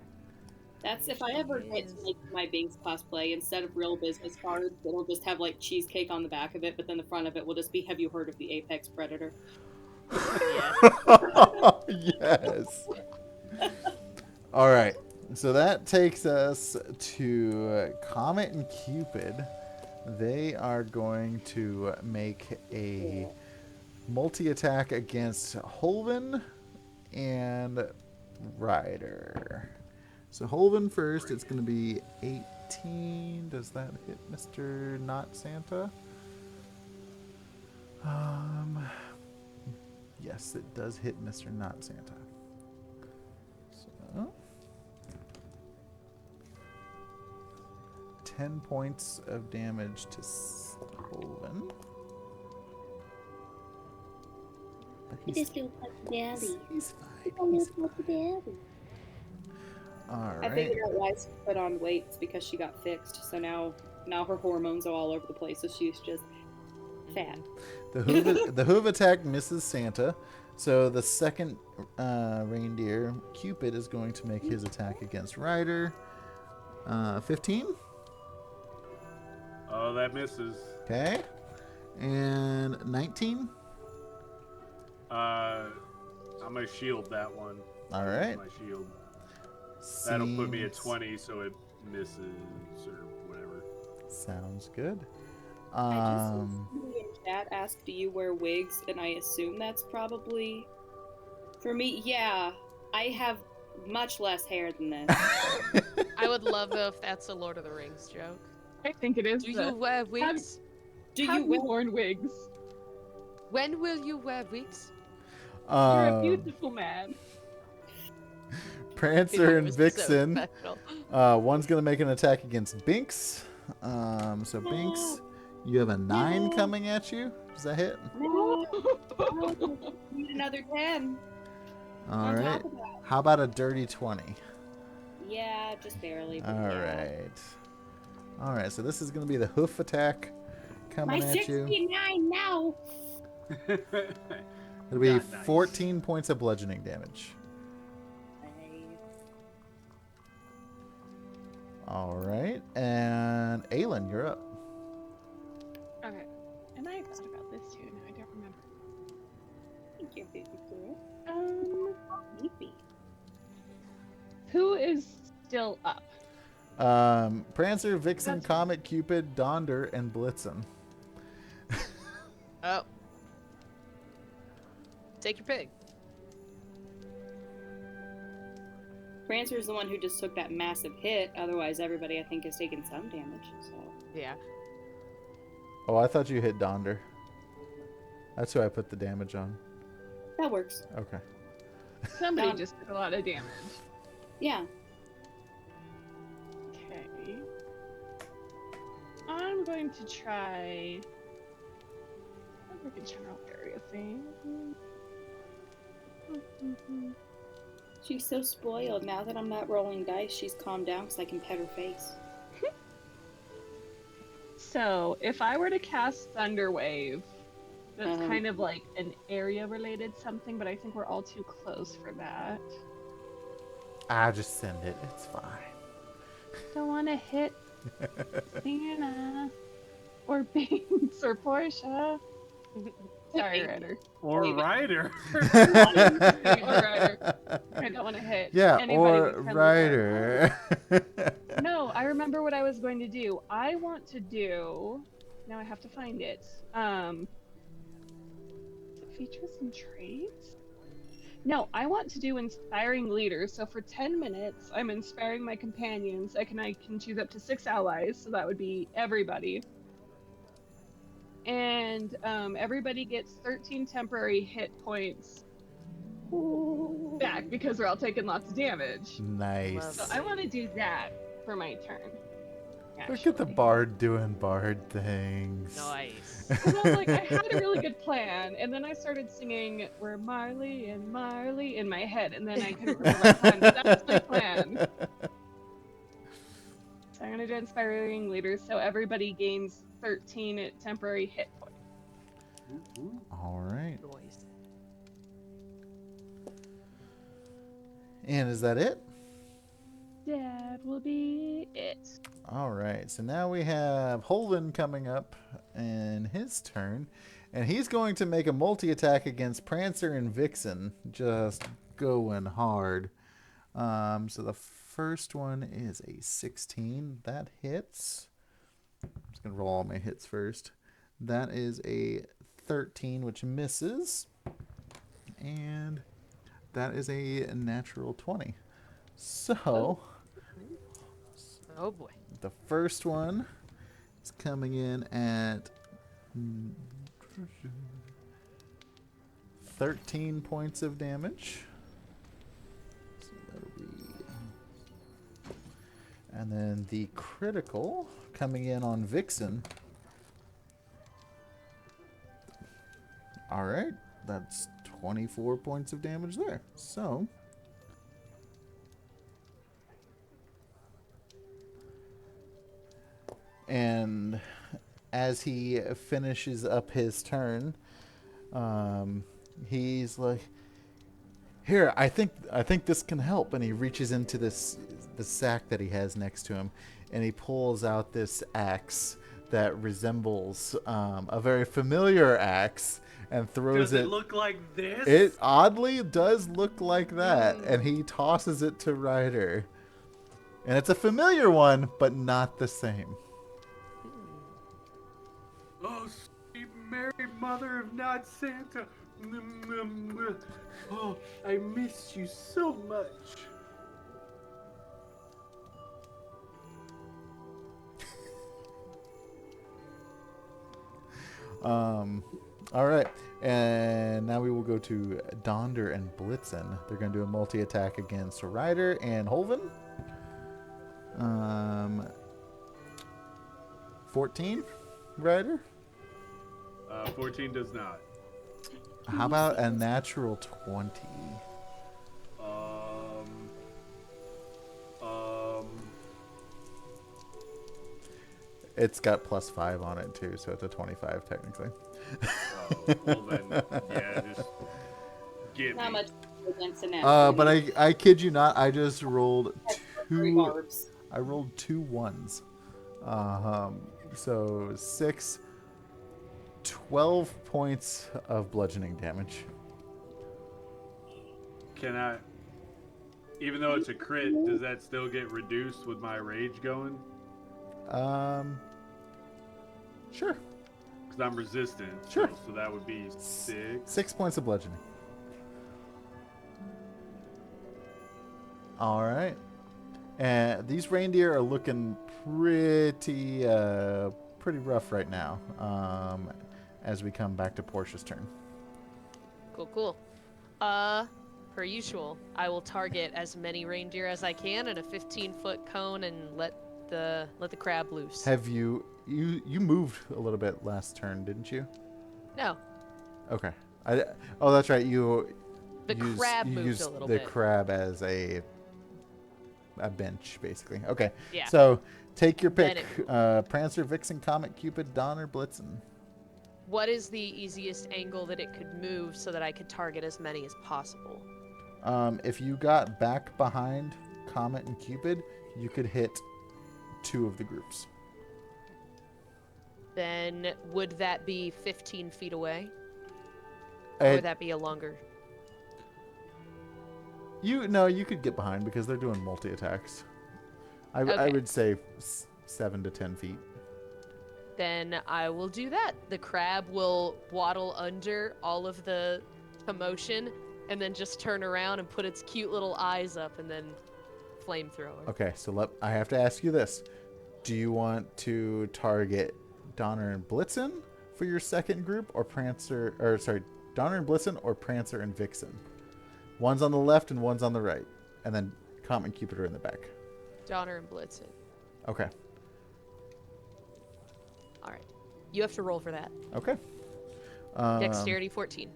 That's if I ever get to make my Binks cosplay, instead of real business cards, it'll just have like cheesecake on the back of it, but then the front of it will just be, have you heard of the Apex Predator? Yes. All right. So that takes us to Comet and Cupid. They are going to make a multi-attack against Holvin and Ryder. So Holvin first, it's going to be 18. Does that hit Mr. Not Santa? Yes, it does hit Mr. Not Santa. So 10 points of damage to Holvin. But He just do Puppy Daddy. he's He fine. He's don't Puppy Daddy. all I right. figured out why she put on weight. It's because she got fixed, so now her hormones are all over the place, so she's just fat. The hoof attack misses Santa. So the second reindeer, Cupid, is going to make his attack against Ryder. 15. Oh, that misses. Okay. And 19. I'm gonna shield that one. All right. My shield. That'll put me at Seems- 20, so it misses or whatever. Sounds good. I just saw somebody in chat ask, do you wear wigs? And I assume that's probably... For me, yeah. I have much less hair than this. I would love if that's a Lord of the Rings joke. I think it is. Do you wear wigs? Do have you wear... worn wigs? When will you wear wigs? You're a Um, beautiful man. Prancer and It was so Vixen. special. One's going to make an attack against Binks. So Binks, you have a 9 coming at you. Does that hit? No, need another 10. All on right. top of that. How about a dirty 20? Yeah, just barely. but All yeah. right. All right. So this is going to be the hoof attack coming My at you. 69 now. It'll be Not nice. 14 points of bludgeoning damage. All right. And Aelin, you're up. Okay. And I thought about this too. Now I don't remember. Thank you, baby girl. Um, who is still up? Prancer, Vixen, Comet, Cupid, Donder, and Blitzen. Oh. Take your pick. Prancer's the one who just took that massive hit. Otherwise, everybody I think has taken some damage. So Yeah. Oh, I thought you hit Donder. That's who I put the damage on. That works. Okay. Somebody Done. just did a lot of damage. Yeah. Okay. I'm going to try. I can general area thing. She's so spoiled. Now that I'm not rolling dice, she's calmed down because I can pet her face. So, if I were to cast Thunder Wave, that's Uh-huh. kind of like an area related something, but I think we're all too close for that. Just send it. It's fine. Don't want to hit Santa or Binks or Portia. Sorry, Ryder. Or Leave it. Ryder. Or Ryder. I don't want to hit Yeah, anybody or with friendly Ryder. fire. No, I remember what I was going to do. I want to do. Now I have to find it. Is it features and traits? No, I want to do inspiring leaders. So for 10 minutes, I'm inspiring my companions. I can choose up to 6 allies, so that would be everybody. And everybody gets 13 temporary hit points back because we're all taking lots of damage. Nice. So I want to do that for my turn. Look at the actually. bard doing bard things. Nice. 'Cause I was like, I had a really good plan, and then I started singing "We're Marley and Marley" in my head, and then I couldn't remember my plan. But that was my plan. So I'm gonna do inspiring leaders, so everybody gains 13 temporary hit points. All right. Noise. And is that it? That will be it. All right. So now we have Holden coming up in his turn. And he's going to make a multi-attack against Prancer and Vixen. Just going hard. So the first one is a 16. That hits. I'm just going to roll all my hits first. That is a 13, which misses. And that is a natural 20. So, Oh boy. the first one is coming in at 13 points of damage. So that'll be... And then the critical coming in on Vixen. Alright, that's 24 points of damage there. So, and as he finishes up his turn, he's like, "Here, I think this can help." And he reaches into the sack that he has next to him, and he pulls out this axe that resembles a very familiar axe, and throws Does it look like this? It oddly does look like that, and he tosses it to Ryder. And it's a familiar one, but not the same. Oh, sweet Mary, Mother of not Santa. Oh, I miss you so much. All right, and now we will go to Donder and Blitzen. They're going to do a multi-attack against Ryder and Holven. 14, Ryder? 14 does not. How about a natural 20? It's got +5 on it too, so it's a 25 technically. Well then, yeah, just get Not me. much against an axe. But I kid you not, I just rolled Three two. barbs. I rolled 2 ones. So 6, 12 points of bludgeoning damage. Can I, even though it's a crit, does that still get reduced with my rage going? Sure. Because I'm resistant. Sure. So that would be 6. 6 points of bludgeoning. All right. And these reindeer are looking pretty pretty rough right now. As we come back to Portia's turn. Cool. Per usual, I will target as many reindeer as I can in a 15-foot cone and let the crab loose. Have you moved a little bit last turn, didn't you? No, Okay. Oh, that's right. You crab you moved used a little the bit. crab as a bench, basically. Okay. Yeah. So take your pick. Then Prancer, Vixen, Comet, Cupid, Donner, Blitzen. What is the easiest angle that it could move so that I could target as many as possible? If you got back behind Comet and Cupid, you could hit 2 of the groups. Then would that be 15 feet away? Or would that be a longer? You could get behind because they're doing multi attacks. I Okay. would say 7 to 10 feet. Then I will do that. The crab will waddle under all of the commotion and then just turn around and put its cute little eyes up and then flamethrower. Okay, so I have to ask you this: do you want to target Donner and Blitzen for your second group, or Donner and Blitzen, or Prancer and Vixen? One's on the left and one's on the right, and then Comet and Cupid are in the back. Donner and Blitzen. Okay. All right. You have to roll for that. Okay. Dexterity 14.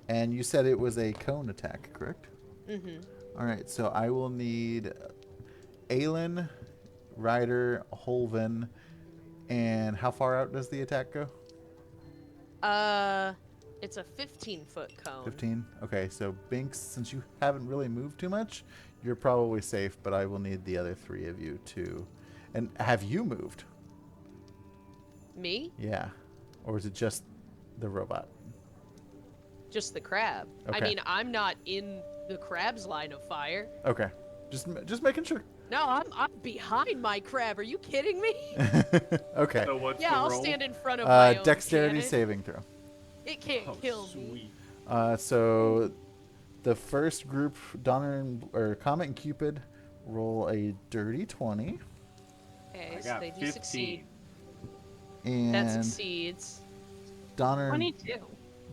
And you said it was a cone attack, correct? Mm-hmm. All right, so I will need Aelin, Ryder, Holven, and how far out does the attack go? It's a 15-foot cone. 15? Okay, so Binks, since you haven't really moved too much, you're probably safe, but I will need the other 3 of you to... And have you moved? Me? Yeah. Or is it just the robot? Just the crab. I Okay. mean, I'm not in the crab's line of fire. Okay. Just making sure. No, I'm behind my crab. Are you kidding me? Okay. So what's Yeah, the I'll roll? stand in front of my own Dexterity cannon. saving throw. It can't Oh, kill sweet. me. So the first group, Comet and Cupid, roll a dirty 20. Okay, I so got they do 15. succeed. And That succeeds. Donner 22.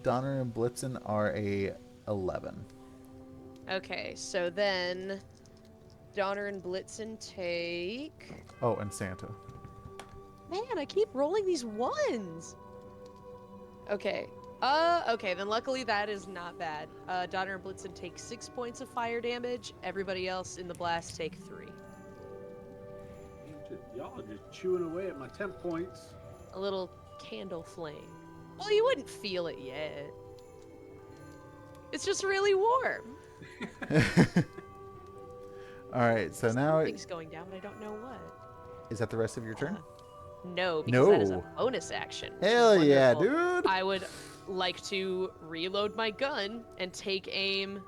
and Blitzen are a 11. Okay, so then Donner and Blitzen take... Oh, and Santa. Man, I keep rolling these ones. Okay. Okay, then luckily that is not bad. Donner and Blitzen take 6 points of fire damage. Everybody else in the blast take 3. Y'all are just chewing away at my temp points. A little candle flame. Well, you wouldn't feel it yet. It's just really warm. All right, so now Something's going down, but I don't know what. is that the rest of your turn? No, because that is a No. bonus action. which is Hell yeah, wonderful. dude! I would like to reload my gun and take aim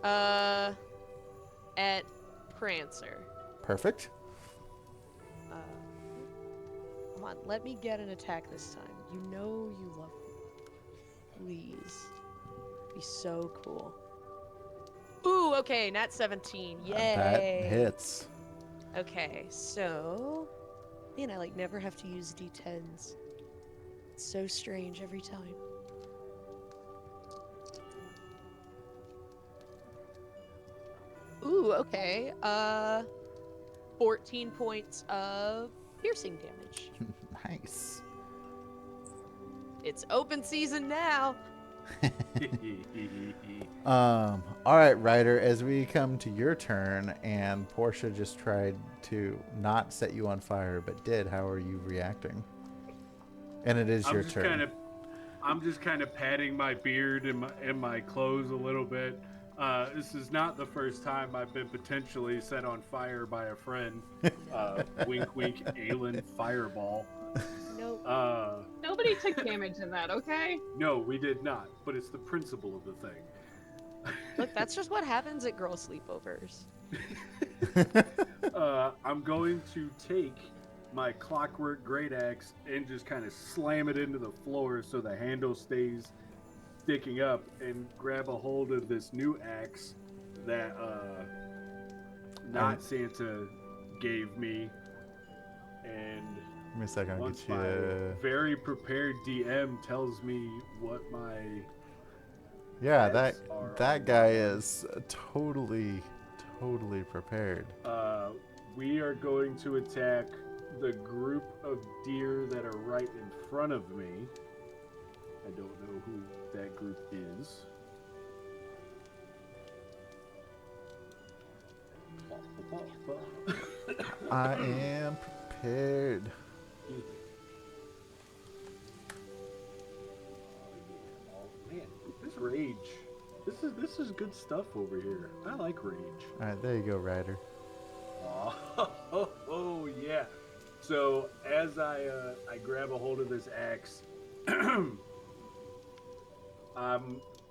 at Prancer. Perfect. Come on, let me get an attack this time. You know you love me. Please. Be so cool. Ooh, okay, nat 17. Yay. That hits. Okay, so... Man, I never have to use d10s. It's so strange every time. Ooh, okay. 14 points of piercing damage. Nice. It's open season now. All right, Ryder, as we come to your turn, and Portia just tried to not set you on fire, but did, how are you reacting? And it is your turn. I'm just kind of patting my beard and my clothes a little bit. This is not the first time I've been potentially set on fire by a friend. Wink, wink, Aelin Fireball. Nope. Nobody took damage in that, okay? No, we did not, but it's the principle of the thing. Look, that's just what happens at girl sleepovers. I'm going to take my clockwork great axe and just kind of slam it into the floor so the handle stays sticking up, and grab a hold of this new axe that Not Santa gave me, and me a second. I'll Once get you. my very prepared DM tells me what my Yeah, That's our that guy is totally prepared. we are going to attack the group of deer that are right in front of me. I don't know who that group is. I am prepared. Oh man, this rage. This is good stuff over here. I like rage. All right, there you go, Ryder. Oh yeah. So as I grab a hold of this axe,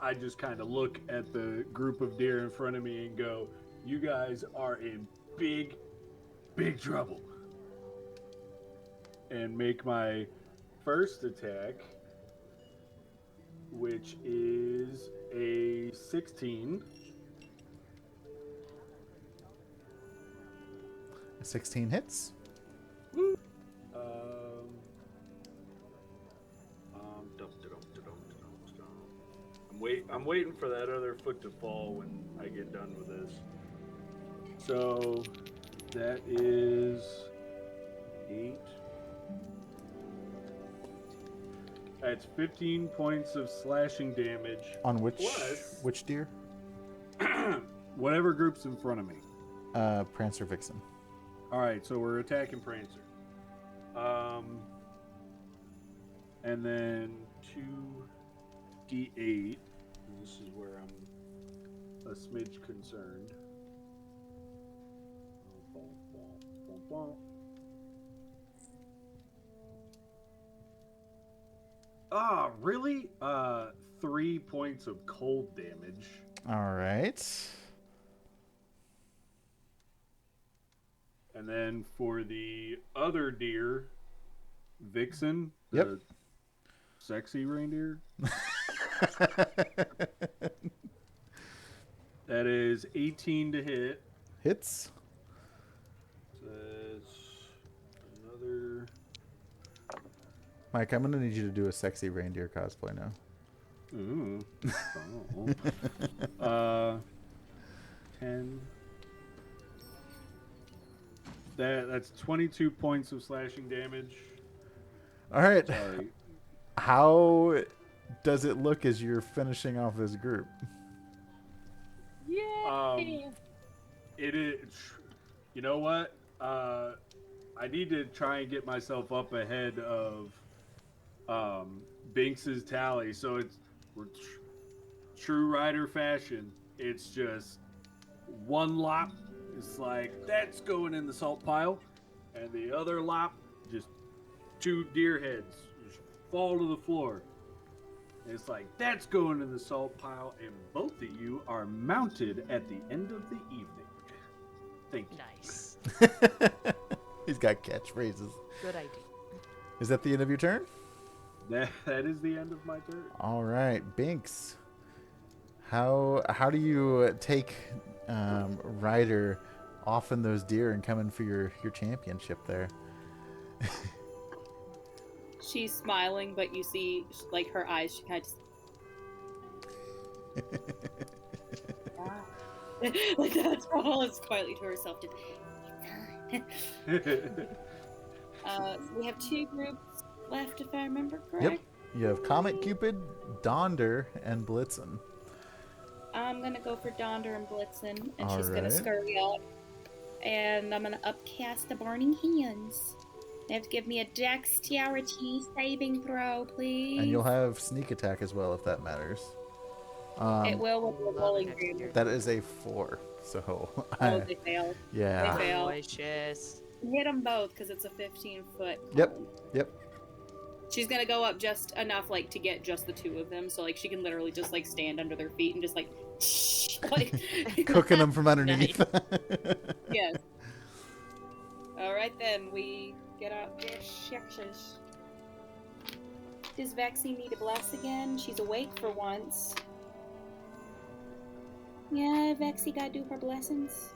I just kind of look at the group of deer in front of me and go, "You guys are in big trouble." And make my first attack, which is a 16. 16 hits. I'm waiting for that other foot to fall when I get done with this. So that is 8. That's 15 points of slashing damage. On which Plus- deer? Whatever group's in front of me. Prancer Vixen. All right, so we're attacking Prancer. And then 2d8. This is where I'm a smidge concerned. Ah, really? 3 points of cold damage. All right. And then for the other deer, Vixen, the Yep. sexy reindeer, that is 18 to hit. Hits. That's another. Mike, I'm gonna need you to do a sexy reindeer cosplay now. Ooh. Oh. 10. That's 22 points of slashing damage. All right. Sorry. How does it look as you're finishing off this group? Yay! It is. You know what? I need to try and get myself up ahead of Binks's tally. So we're true rider fashion. It's just one lop. It's like that's going in the salt pile, and the other lop, just 2 deer heads just fall to the floor. It's like that's going in the salt pile, and both of you are mounted at the end of the evening. Thank you. Nice. He's got catchphrases. Good idea. Is that the end of your turn? That is the end of my turn. All right, Binks. How do you take Ryder off in those deer and come in for your championship there? She's smiling, but you see, like, her eyes, she kind of like that's all. It's quietly to herself. Just, we have 2 groups left, if I remember correct. Yep. You have Comet Cupid, Donder, and Blitzen. I'm gonna go for Donder and Blitzen, and she's Alright. gonna scurry up, and I'm gonna upcast the Burning Hands. They have to give me a dexterity saving throw, please. And you'll have sneak attack as well, if that matters. It will with the Love rolling an green. extra. That is a 4. So, Oh, they failed. yeah. They fail. Delicious. Hit them both because it's a 15-foot. Yep. Yep. She's gonna go up just enough, like, to get just the 2 of them, so like she can literally just like stand under their feet and just like, like Cooking them from underneath. Yes. All right then, we get out there. Shucks. Does Vexy need a bless again? She's awake for once. Yeah, Vexy gotta do her blessings.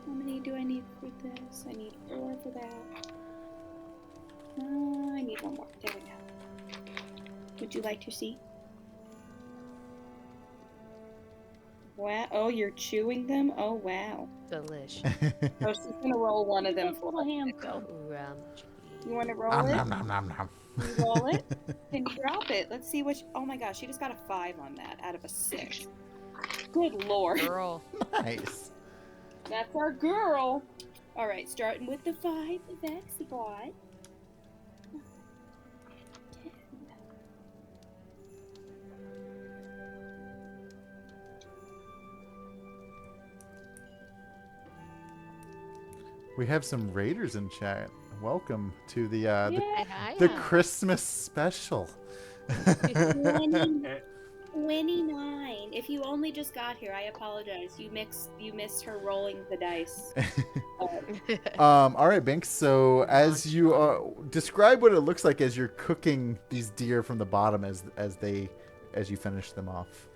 How many do I need for this? I need 4 for that. One more. There we go. Would you like to see? Wow. Oh, you're chewing them? Oh, wow. Delish. Oh, she's gonna roll one of them Those for little us. hands go. Rum You want to roll Nom, it? nom, nom, nom, nom. You roll it? Then you drop it. Let's see which. Oh my gosh, she just got a 5 on that out of a 6. Good lord. girl. Nice. That's our girl. All right, starting with the 5 the Vexy got. We have some raiders in chat. Welcome to the Yeah. Hi. the Christmas special. 29. If you only just got here, I apologize. You missed her rolling the dice. All right, Binks. So as you describe what it looks like as you're cooking these deer from the bottom as you finish them off.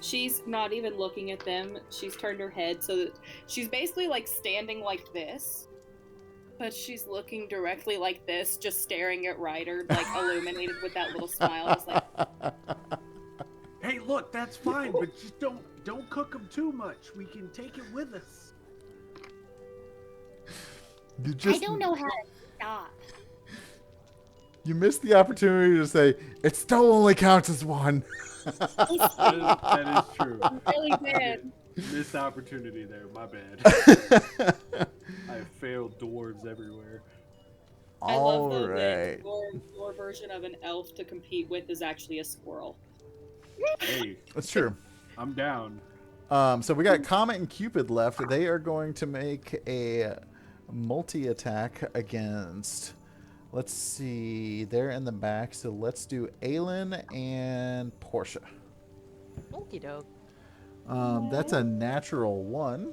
She's not even looking at them. She's turned her head so that she's basically like standing like this. But she's looking directly like this, just staring at Ryder, like illuminated with that little smile. Just like, Hey, look, that's fine, but just don't cook them too much. We can take it with us. You just I don't know how to stop. you missed the opportunity to say it still only counts as one. That is true. really did. Missed opportunity there. My bad. I have failed dwarves everywhere. I love though right. that your version of an elf to compete with is actually a squirrel. Hey, That's true. I'm down. So we got Comet and Cupid left. They are going to make a multi-attack against. Let's see. They're in the back, so let's do Aelin and Portia. Okie doke. That's a natural 1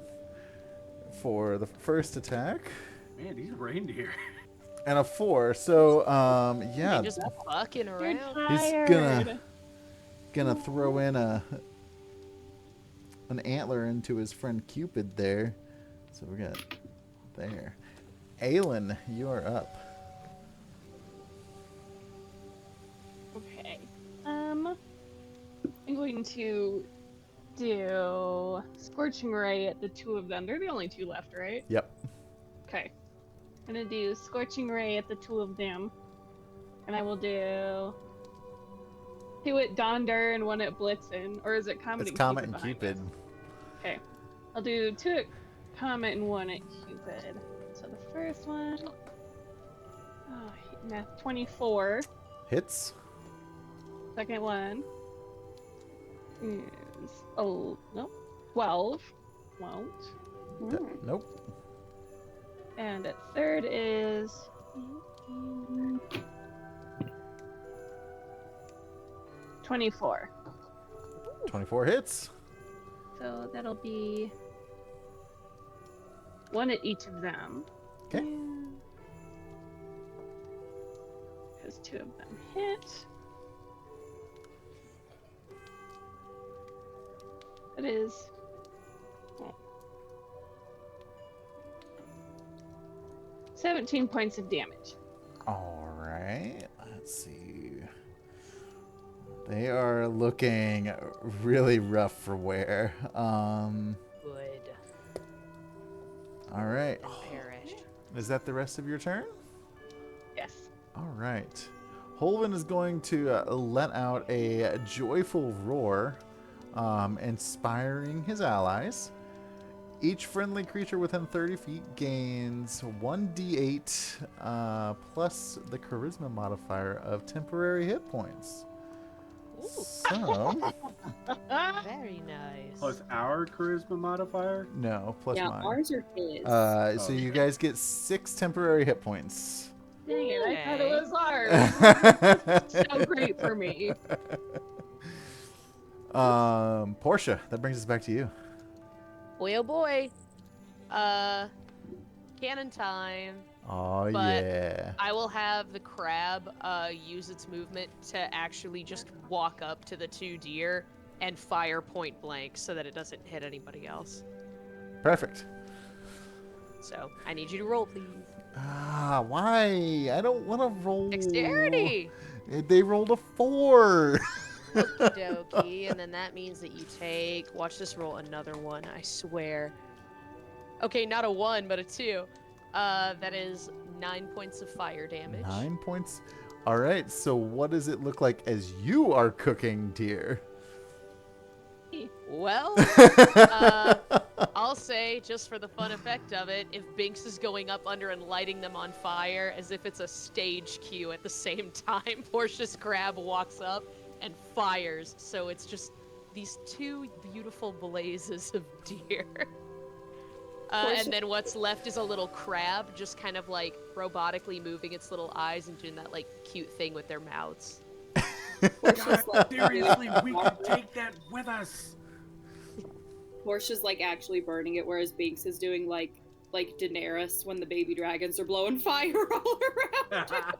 for the first attack, Man, these reindeer. and a 4. So Yeah. yeah, Just fucking You're around. He's tired. gonna throw in an antler into his friend Cupid there. So we got there. Aelin, you are up. Okay. I'm going to do Scorching Ray at the 2 of them. They're the only 2 left, right? Yep. Okay. I'm gonna do Scorching Ray at the 2 of them. And I will do 2 at Donder and 1 at Blitzen. Or is it Comet It's and Comet Cupid and behind Cupid. us? Okay. I'll do 2 at Comet and 1 at Cupid. So the first one. Oh, math 24. Hits. Second one is nope, 12. Won't. Nope. And at third is 24. 24 hits. So that'll be 1 at each of them. Okay. Because 2 of them hit. It is 17 points of damage. All right. Let's see. They are looking really rough for wear. Good. All right. Perish. Is that the rest of your turn? Yes. All right. Holvin is going to let out a joyful roar, inspiring his allies. Each friendly creature within 30 feet gains 1d8 plus the charisma modifier of temporary hit points. So, Very nice. Plus our charisma modifier. no, plus Yeah, mine. ours are his. So you guys get 6 temporary hit points. Dang it, I thought it was ours. So great for me. Portia, that brings us back to you. Boy, oh boy. Cannon time. Oh But- yeah. I will have the crab use its movement to actually just walk up to the 2 deer and fire point blank so that it doesn't hit anybody else. Perfect. So I need you to roll, please. Ah, why? I don't want to roll. Dexterity. They rolled a 4. Okie dokie, and then that means that you take. Watch this roll another one. I swear. Okay, not a 1, but a 2. That is 9 points of fire damage. 9 points. All right. So what does it look like as you are cooking, dear? Well, I'll say, just for the fun effect of it, if Binks is going up under and lighting them on fire as if it's a stage cue at the same time, Portia's crab walks up and fires. So it's just these two beautiful blazes of deer. And then what's left is a little crab, just kind of like robotically moving its little eyes and doing that like cute thing with their mouths. Seriously, we could take that with us. Portia's like actually burning it, whereas Binks is doing like Daenerys when the baby dragons are blowing fire all around. A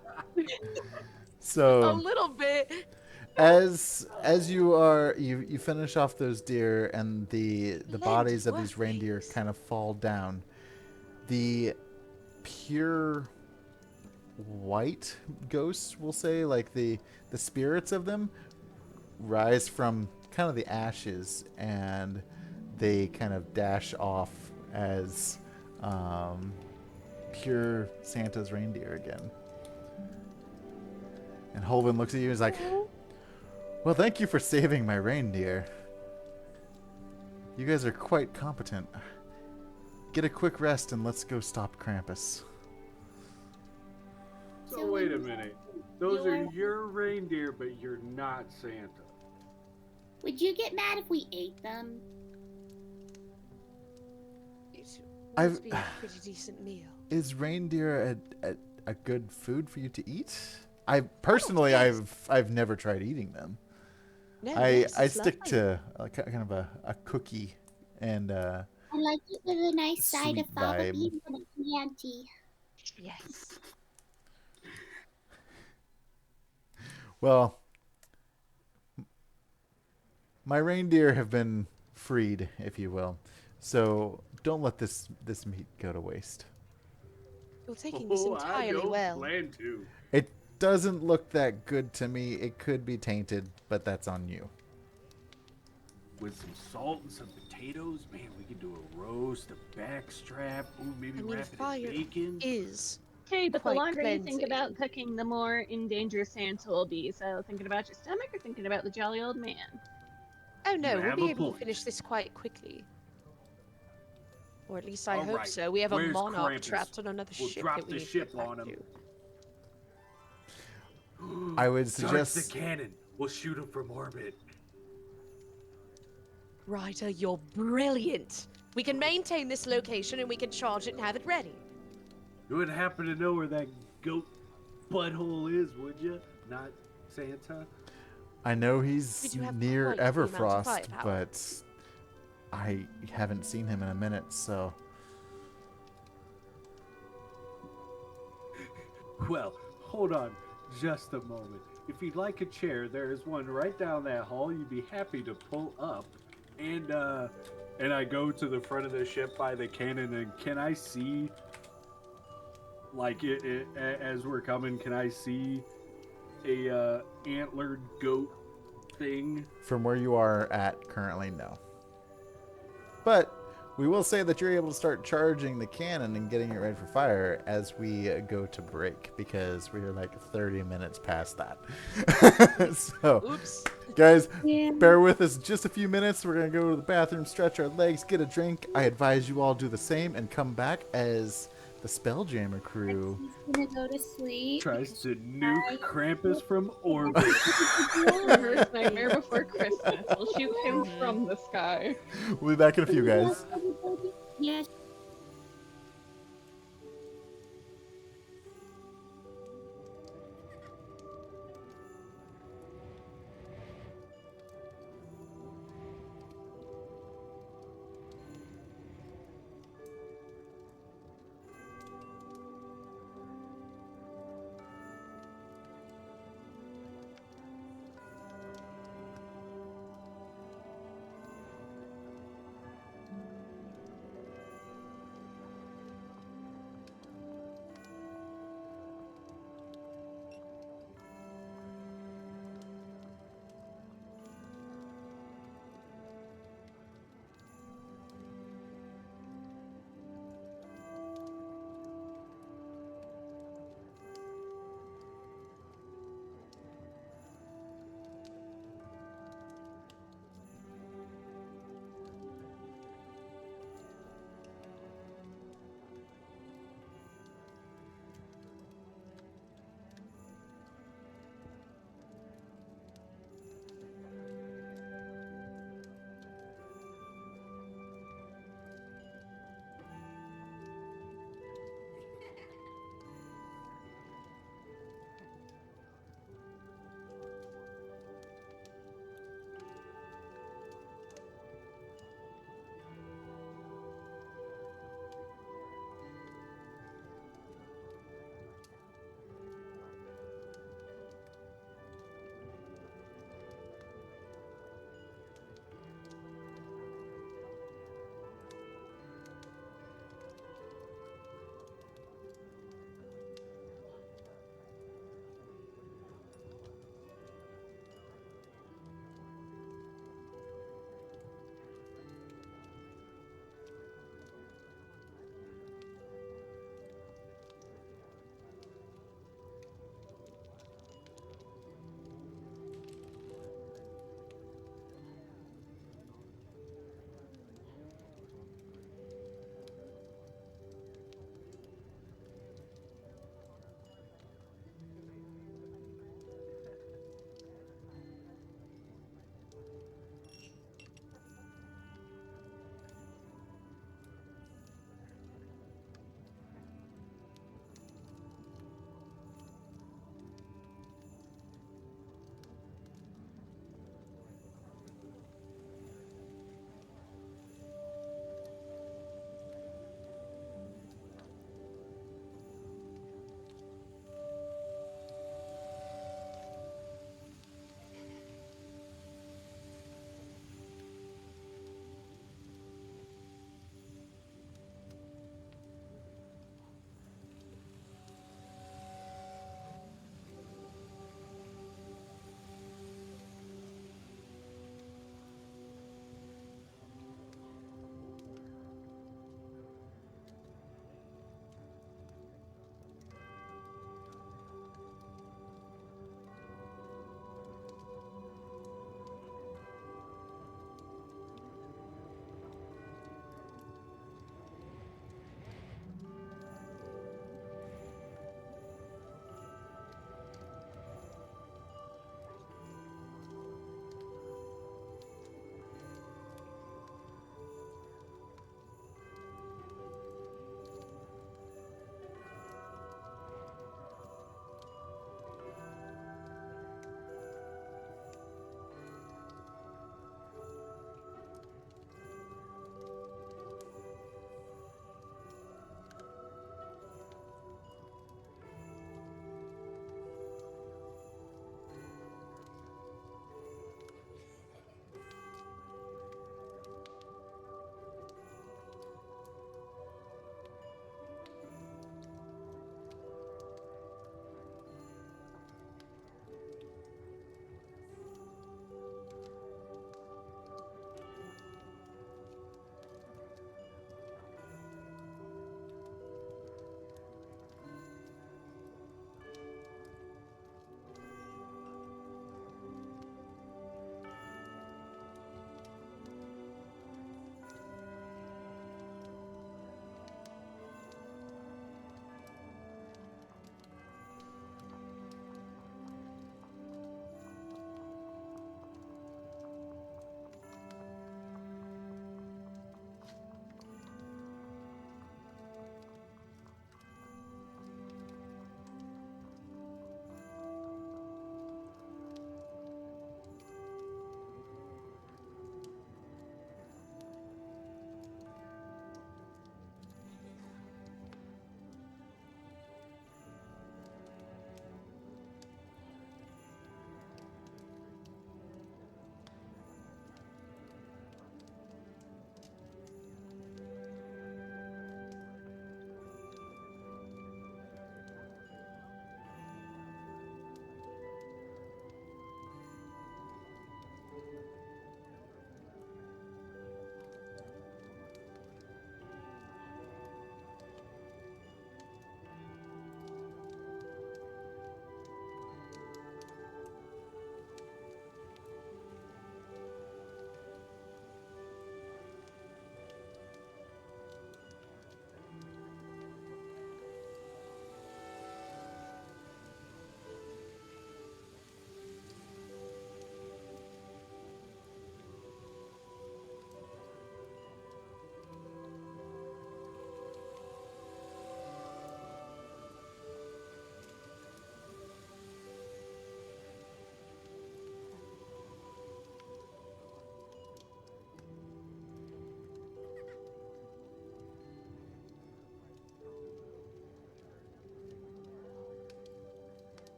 So little bit. as you finish off those deer and the bodies of these reindeer Thanks. kind of fall down, the pure white ghosts, we'll say, like the spirits of them, rise from kind of the ashes, and they kind of dash off as pure Santa's reindeer again. And Holvin looks at you and is like, well, thank you for saving my reindeer. You guys are quite competent. Get a quick rest and let's go stop Krampus. So wait a minute. Those are your reindeer, but you're not Santa. Would you get mad if we ate them? It I've- must be a pretty decent meal. Is reindeer a good food for you to eat? I've never tried eating them. No, I yes, it's stick lovely. to kind of a cookie and I like it with a nice side of Sweet fava vibe. beans and a Chianti. Yes. well, my reindeer have been freed, if you will. So don't let this meat go to waste. You're taking this I entirely don't well. plan to. It doesn't look that good to me. It could be tainted, but that's on you. With some salt and some potatoes, man, we could do a roast, a backstrap, ooh, maybe I mean, wrap it fire in bacon. is. Okay, but the Quite longer you think cleansing. about cooking, the more in danger Santa will be. So thinking about your stomach or thinking about the jolly old man? Oh no, You we'll have be a able to point. finish this quite quickly. Or at least I All hope right, so. We have a where's monarch Krampus? trapped on another We'll ship drop that we the need to ship get back on him. to. I would Charge suggest the cannon. We'll shoot him from orbit. Ryder, you're brilliant. We can maintain this location and we can charge it and have it ready. You wouldn't happen to know where that goat butthole is, would you? Not Santa? I know We he's do have near quite the amount of Everfrost, firepower. but I haven't seen him in a minute, so Well, hold on just a moment. If you'd like a chair, there is one right down that hall you'd be happy to pull up. And I go to the front of the ship by the cannon, and can I see, like, as we're coming, can I see a antlered goat thing? from where you are at currently, no. But we will say that you're able to start charging the cannon and getting it ready for fire as we go to break, because we are like 30 minutes past that. So, Oops. guys, Yeah. bear with us just a few minutes. We're going to go to the bathroom, stretch our legs, get a drink. I advise you all do the same and come back as the Spelljammer crew. He's gonna go to sleep. Tries to nuke Krampus from orbit. Reverse Nightmare Before Christmas. We'll shoot him from the sky. We'll be back in a few, guys. Yes.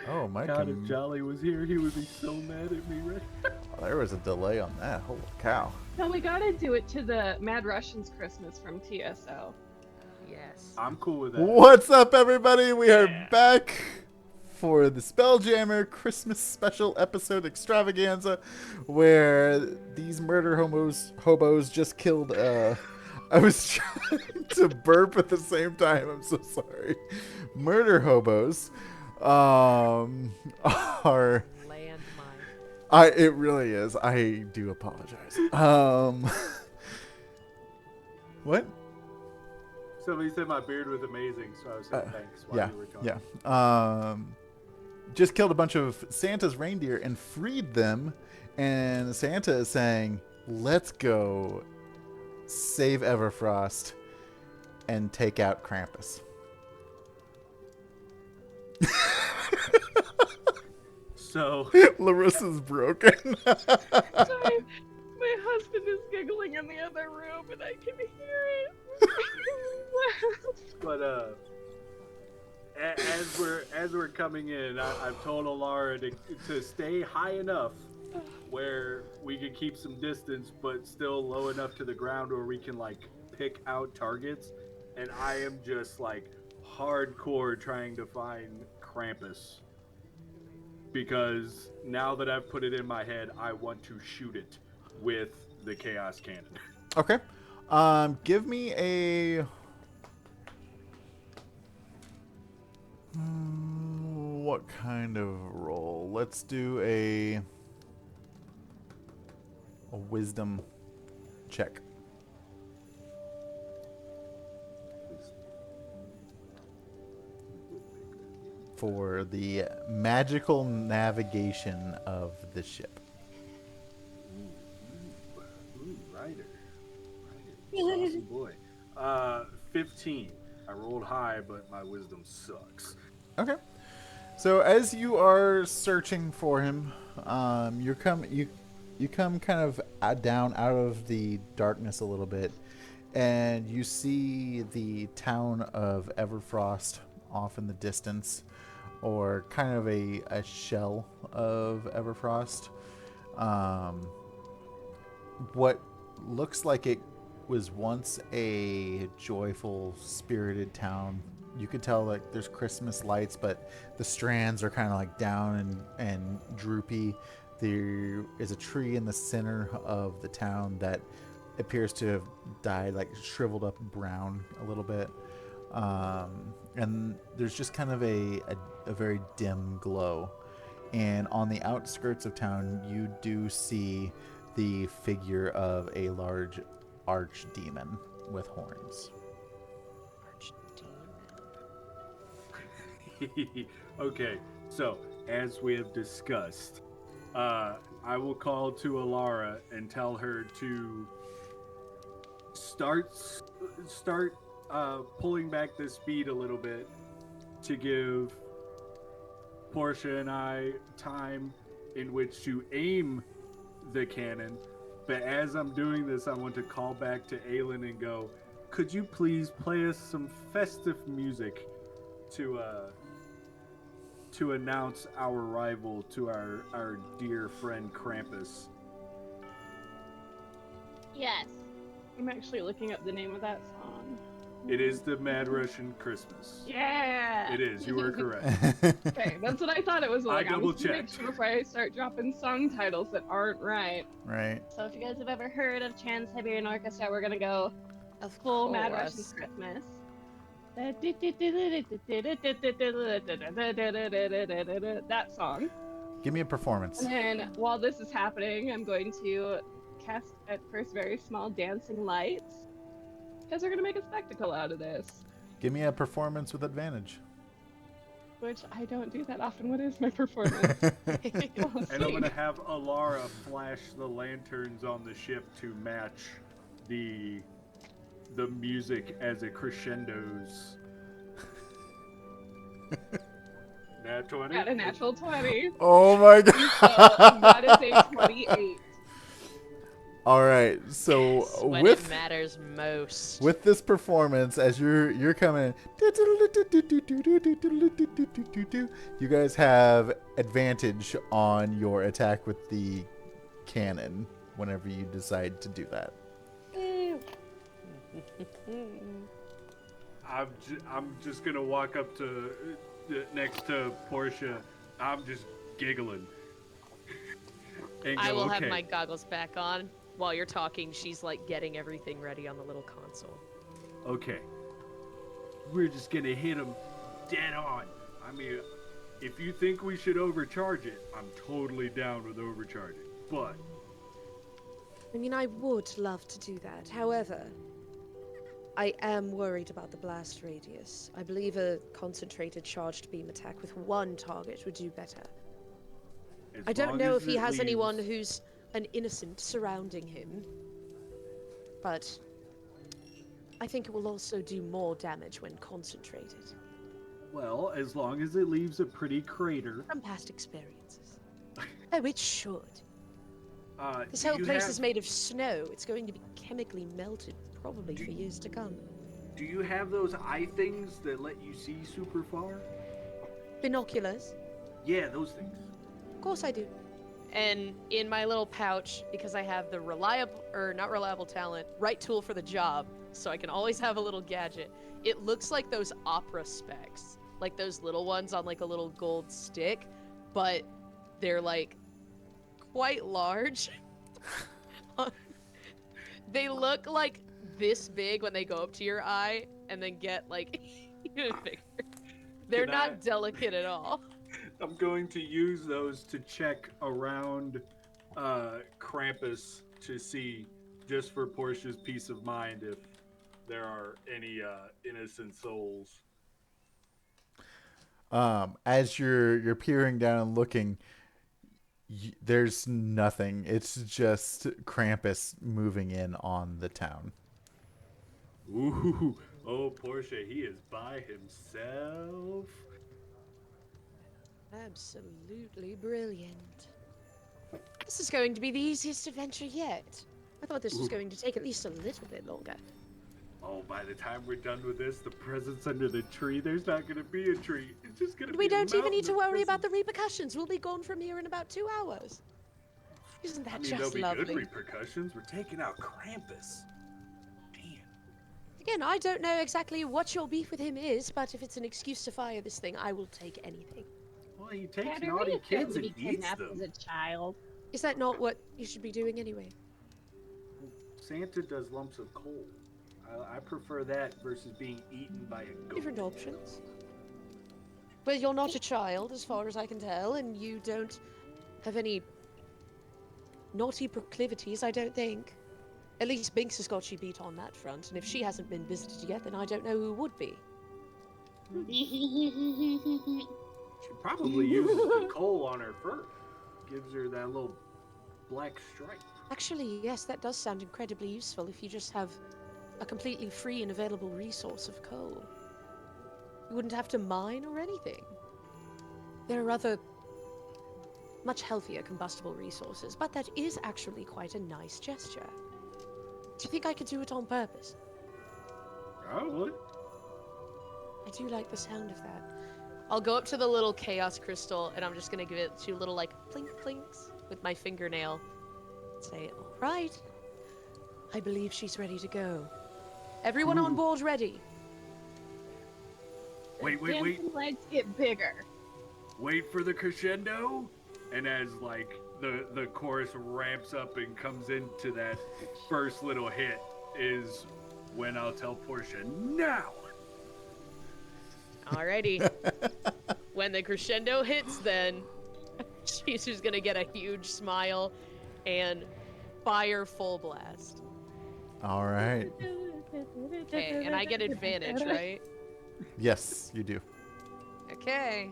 Oh, Mike. God, if Jolly was here, he would be so mad at me right now. There was a delay on that. Holy cow. No, we gotta do it to the Mad Russians Christmas from TSO. Yes. I'm cool with that. What's up, everybody? We are Yeah. back for the Spelljammer Christmas special episode extravaganza, where these murder hobos just killed. I was trying to burp at the same time. I'm so sorry. Murder hobos are. Landmine. It really is. I do apologize. What? Somebody said my beard was amazing, so I was saying thanks while you were talking. Yeah. Just killed a bunch of Santa's reindeer and freed them, and Santa is saying, "Let's go save Everfrost and take out Krampus." So, Larissa's broken. Sorry, my husband is giggling in the other room, and I can hear it. but as we're coming in, I've told Alara to stay high enough where we can keep some distance, but still low enough to the ground where we can like pick out targets. And I am just like hardcore trying to find Krampus, because now that I've put it in my head, I want to shoot it with the Chaos Cannon. Okay. Give me a. What kind of roll? Let's do a wisdom check. For the magical navigation of the ship. Ooh, Ryder. Saucy boy. 15. I rolled high, but my wisdom sucks. Okay. So as you are searching for him, you come kind of down out of the darkness a little bit, and you see the town of Everfrost off in the distance, or kind of a shell of Everfrost. What looks like it was once a joyful, spirited town. You could tell like there's Christmas lights, but the strands are kind of like down and droopy. There is a tree in the center of the town that appears to have died, like shriveled up brown a little bit. And there's just kind of a very dim glow. And on the outskirts of town, you do see the figure of a large archdemon with horns. Okay, so as we have discussed, I will call to Alara and tell her to start pulling back the speed a little bit to give Portia and I time in which to aim the cannon. But as I'm doing this, I want to call back to Aelin and go, could you please play us some festive music to announce our arrival to our dear friend Krampus? Yes. I'm actually looking up the name of that song. It is the Mad Russian Christmas. Yeah! It is. You were correct. Okay, that's what I thought it was like. I I'm just gonna make double-checked. sure before I start dropping song titles that aren't right. Right. So if you guys have ever heard of Trans-Siberian Orchestra, we're gonna go Of full Mad course. Russian Christmas. That song. Give me a performance. And then while this is happening, I'm going to cast at first very small dancing lights. Because we're going to make a spectacle out of this. Give me a performance with advantage. Which I don't do that often. What is my performance? And I'm going to have Alara flash the lanterns on the ship to match the music as it crescendos. Nat 20? Got a natural 20. Oh my So that god. is a 28. All right. So Yes, when with it matters most. with this performance, as you're coming, you guys have advantage on your attack with the cannon whenever you decide to do that. I'm just gonna walk up to next to Portia. I'm just giggling. And I go, will have "Okay, my goggles back on. While you're talking, she's like getting everything ready on the little console. Okay. We're just gonna hit him dead on. I mean, if you think we should overcharge it, I'm totally down with overcharging. But I mean, I would love to do that. However, I am worried about the blast radius. I believe a concentrated charged beam attack with one target would do better. as I don't long know as if he it has anyone leaves- who's an innocent surrounding him, but I think it will also do more damage when concentrated. Well, as long as it leaves a pretty crater. From past experiences. Oh, it should. This do whole you place have- is made of snow. It's going to be chemically melted, probably for years to come. Do you have those eye things that let you see super far? Binoculars? Yeah, those things. Of course I do. And in my little pouch, because I have the not reliable talent, right tool for the job, so I can always have a little gadget. It looks like those opera specs, like those little ones on like a little gold stick, but they're like quite large. They look like this big when they go up to your eye and then get like even bigger. They're Can not I- delicate at all. I'm going to use those to check around Krampus to see, just for Portia's peace of mind, if there are any innocent souls. As you're peering down and looking, there's nothing. It's just Krampus moving in on the town. Ooh, oh, Portia, he is by himself. Absolutely brilliant. This is going to be the easiest adventure yet. I thought this was Ooh. going to take at least a little bit longer. Oh, by the time we're done with this, the presents under the tree, there's not going to be a tree. It's just going to be We a don't even need to mountain of worry about the presents. repercussions. We'll be gone from here in about 2 hours. Isn't that I mean, there'll just be lovely? good repercussions. We're taking out Krampus. Damn. Again, I don't know exactly what your beef with him is, but if it's an excuse to fire this thing, I will take anything. Well, he takes Had naughty kids and be eats kidnapped them. as a child. Is that not what you should be doing anyway? Santa does lumps of coal. I prefer that versus being eaten by a goat. Different options. But you're not a child, as far as I can tell, and you don't have any naughty proclivities, I don't think. At least Binks has got you beat on that front, and if she hasn't been visited yet, then I don't know who would be. She probably uses the coal on her fur. Gives her that little black stripe. Actually, yes, that does sound incredibly useful if you just have a completely free and available resource of coal. You wouldn't have to mine or anything. There are other, much healthier combustible resources, but that is actually quite a nice gesture. Do you think I could do it on purpose? Probably. I do like the sound of that. I'll go up to the little chaos crystal and I'm just gonna give it 2 little like plink plinks with my fingernail. Say, all right. I believe she's ready to go. Everyone on board ready. Wait. Dancing legs get bigger. Wait for the crescendo. And as like the chorus ramps up and comes into that first little hit is when I'll tell Portia, now! Alrighty. When the crescendo hits, then she's just gonna get a huge smile and fire full blast. All right. Okay, and I get advantage, right? Yes, you do. Okay.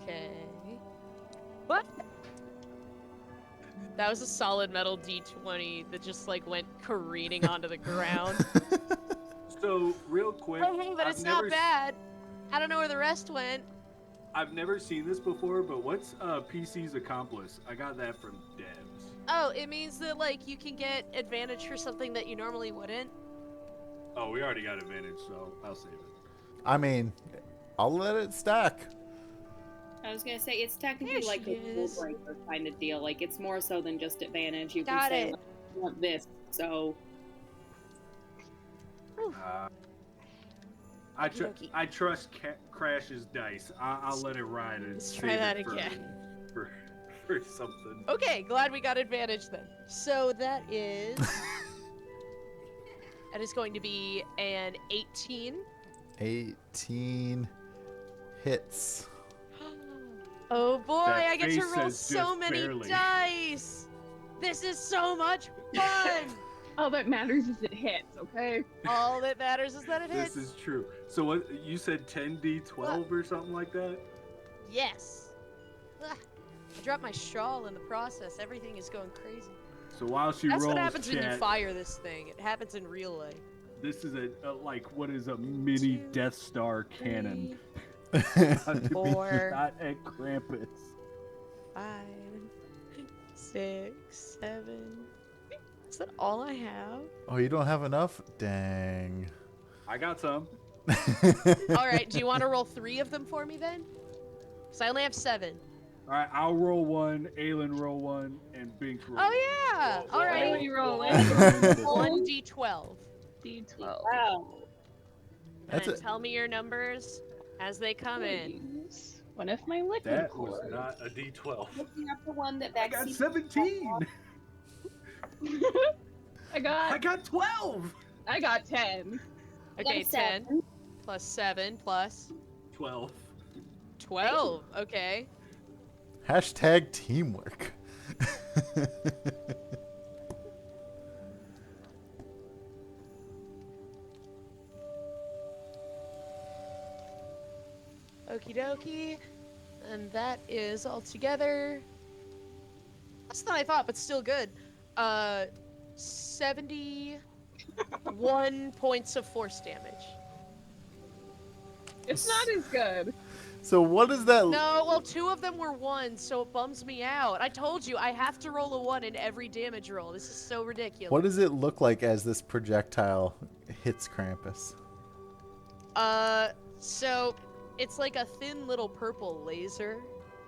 Okay. What? That was a solid metal D20 that just like went careening onto the ground. So, real quick. Hey, but I've it's never not bad. I don't know where the rest went. I've never seen this before, but what's PC's accomplice? I got that from devs. Oh, it means that like you can get advantage for something that you normally wouldn't. Oh, we already got advantage, so I'll save it. I mean, I'll let it stack. I was gonna say it's technically There like she a rule is. breaker kind of deal. Like it's more so than just advantage. You Got can say it. like, I want this. So Okey-dokey. I trust Crash's dice. I'll let it ride and Let's save try that it for, again. for something. Okay, glad we got advantage then. So that is that is going to be an 18. 18 hits. Oh boy, That I get to face roll says so just many barely. dice. This is so much fun. All that matters is it hits, okay? All that matters is that it hits. This is true. So what you said 10d12 or something like that? Yes. Ugh. I dropped my shawl in the process. Everything is going crazy. So while she That's rolls, what happens when you chat, fire this thing. It happens in real life. this is a like what is a mini 2, Death Star cannon. 3, Not to 4. be shot at Krampus. 5, 6, 7. Is that all I have? Oh, you don't have enough? Dang. I got some. All right. Do you want to roll 3 of them for me then? Because I only have 7. All right, I'll roll one, Aelin roll one, and Binks roll one. Oh yeah. All What are right. you rolling? 1d12. D12. wow. And That's then it. tell me your numbers as they come in. Use one of my liquid That was cores. not a d12. Looking up the one that I got Bexy 17. I got I got 12. 10. Okay, That's 10 7. plus 7 plus 12. 12. Okay. Hashtag teamwork. Okie dokie. And that is altogether less than I thought, but still good. 71 points of force damage. It's not as good. So what is that? No, well, 2 of them were 1, so it bums me out. I told you, I have to roll a 1 in every damage roll. This is so ridiculous. What does it look like as this projectile hits Krampus? So it's like a thin little purple laser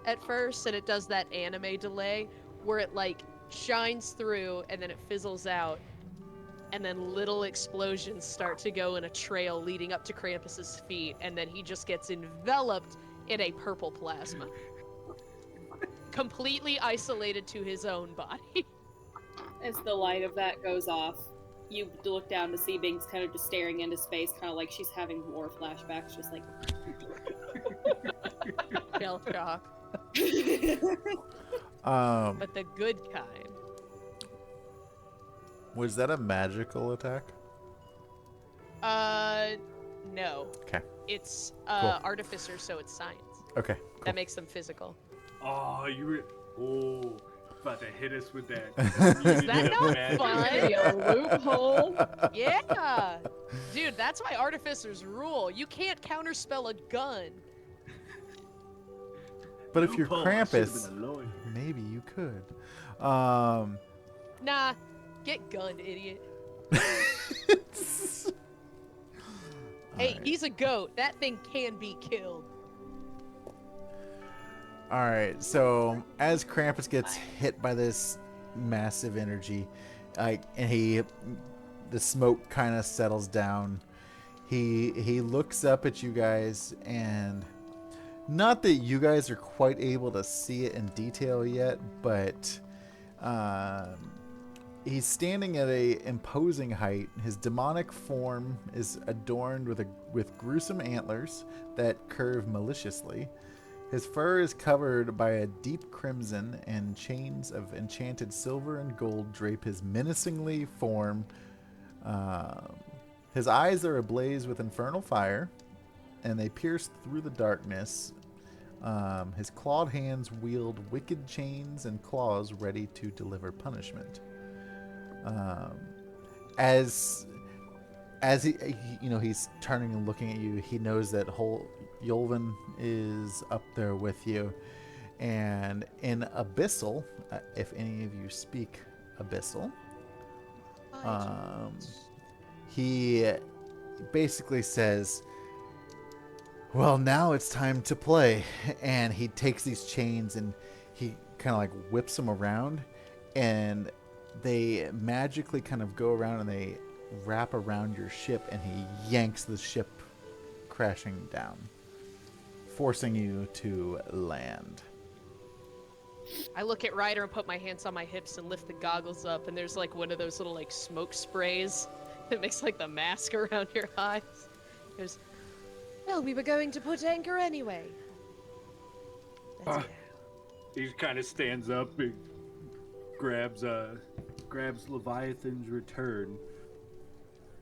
at first, and it does that anime delay where it like shines through and then it fizzles out, and then little explosions start to go in a trail leading up to Krampus's feet, and then he just gets enveloped in a purple plasma. Completely isolated to his own body. As the light of that goes off, you look down to see Binks kind of just staring into space, kind of like she's having war flashbacks, just like. Shell shock. But the good kind. Was that a magical attack? No. Okay. It's Cool. artificer, so it's science. Okay. That makes them physical. Oh, about to hit us with that. Is that not Maybe fun? a loophole. Yeah. Dude, that's why artificers rule. You can't counterspell a gun. But if you're Loophole, I should've Krampus, been a lawyer. maybe you could. Nah, get gunned, idiot. Hey, Alright. he's a goat. That thing can be killed. All right, so as Krampus gets hit by this massive energy, and the smoke kind of settles down, he looks up at you guys, and not that you guys are quite able to see it in detail yet, but he's standing at a imposing height. His demonic form is adorned with gruesome antlers that curve maliciously. His fur is covered by a deep crimson, and chains of enchanted silver and gold drape his menacingly form. His eyes are ablaze with infernal fire, and they pierce through the darkness. His clawed hands wield wicked chains and claws ready to deliver punishment. As he's turning and looking at you, he knows that Yulvin is up there with you. And in Abyssal, if any of you speak Abyssal, he basically says, well, now it's time to play. And he takes these chains and he kind of like whips them around, and they magically kind of go around and they wrap around your ship, and he yanks the ship crashing down, forcing you to land. I look at Ryder and put my hands on my hips and lift the goggles up, and there's like one of those little like smoke sprays that makes like the mask around your eyes. He goes, Well, we were going to put anchor anyway. Let's go. He kind of stands up and grabs Leviathan's return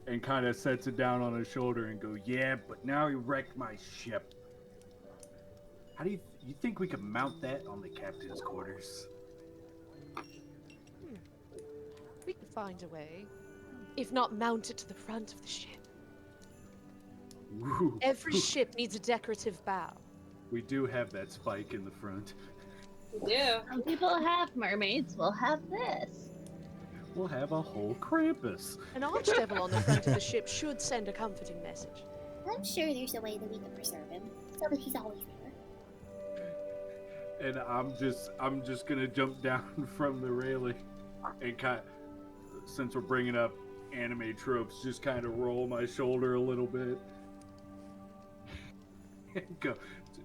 and kind of sets it down on his shoulder and go, yeah, but now he wrecked my ship. How do you think we could mount that on the captain's quarters? We can find a way. If not, mount it to the front of the ship. Woo. Every ship needs a decorative bow. We do have that spike in the front. Yeah. Some people have mermaids. We'll have this. We'll have a whole Krampus. An archdevil on the front of the ship should send a comforting message. I'm sure there's a way that we can preserve him so that he's always there. And I'm just gonna jump down from the railing and since we're bringing up anime tropes, just kind of roll my shoulder a little bit. And go,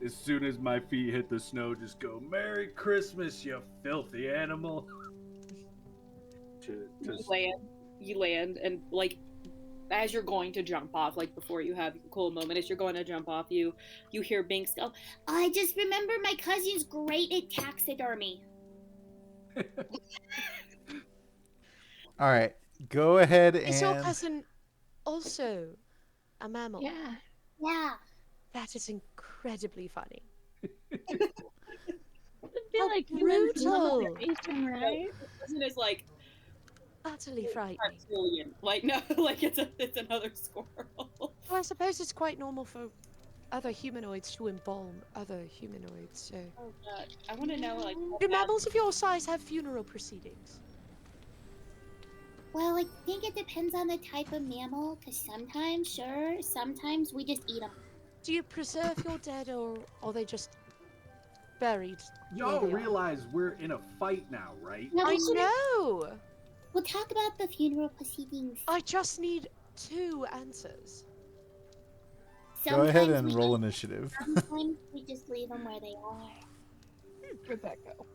as soon as my feet hit the snow, just go, Merry Christmas, you filthy animal. You land, and like as you're going to jump off, like before you have your cool moment, as you're going to jump off, you hear Binks go, I just remember my cousin's great at taxidermy. All right, go ahead Is your and cousin also a mammal? Yeah. Yeah. That is incredibly funny. I feel like humans love information, right? cousin is like Utterly frightening. reptilian. Like no, like it's another squirrel. Well, I suppose it's quite normal for other humanoids to embalm other humanoids, so... Oh god, I want to know like. Do mammals of your size have funeral proceedings? Well, I think it depends on the type of mammal, because sometimes, sure, sometimes we just eat them. Do you preserve your dead, or are they just buried? Y'all where they are? realize we're in a fight now, right? No, I know! We'll talk about the funeral proceedings. I just need 2 answers. go ahead Sometimes and we roll just- initiative. Sometimes we just leave them where they are. Where'd that go?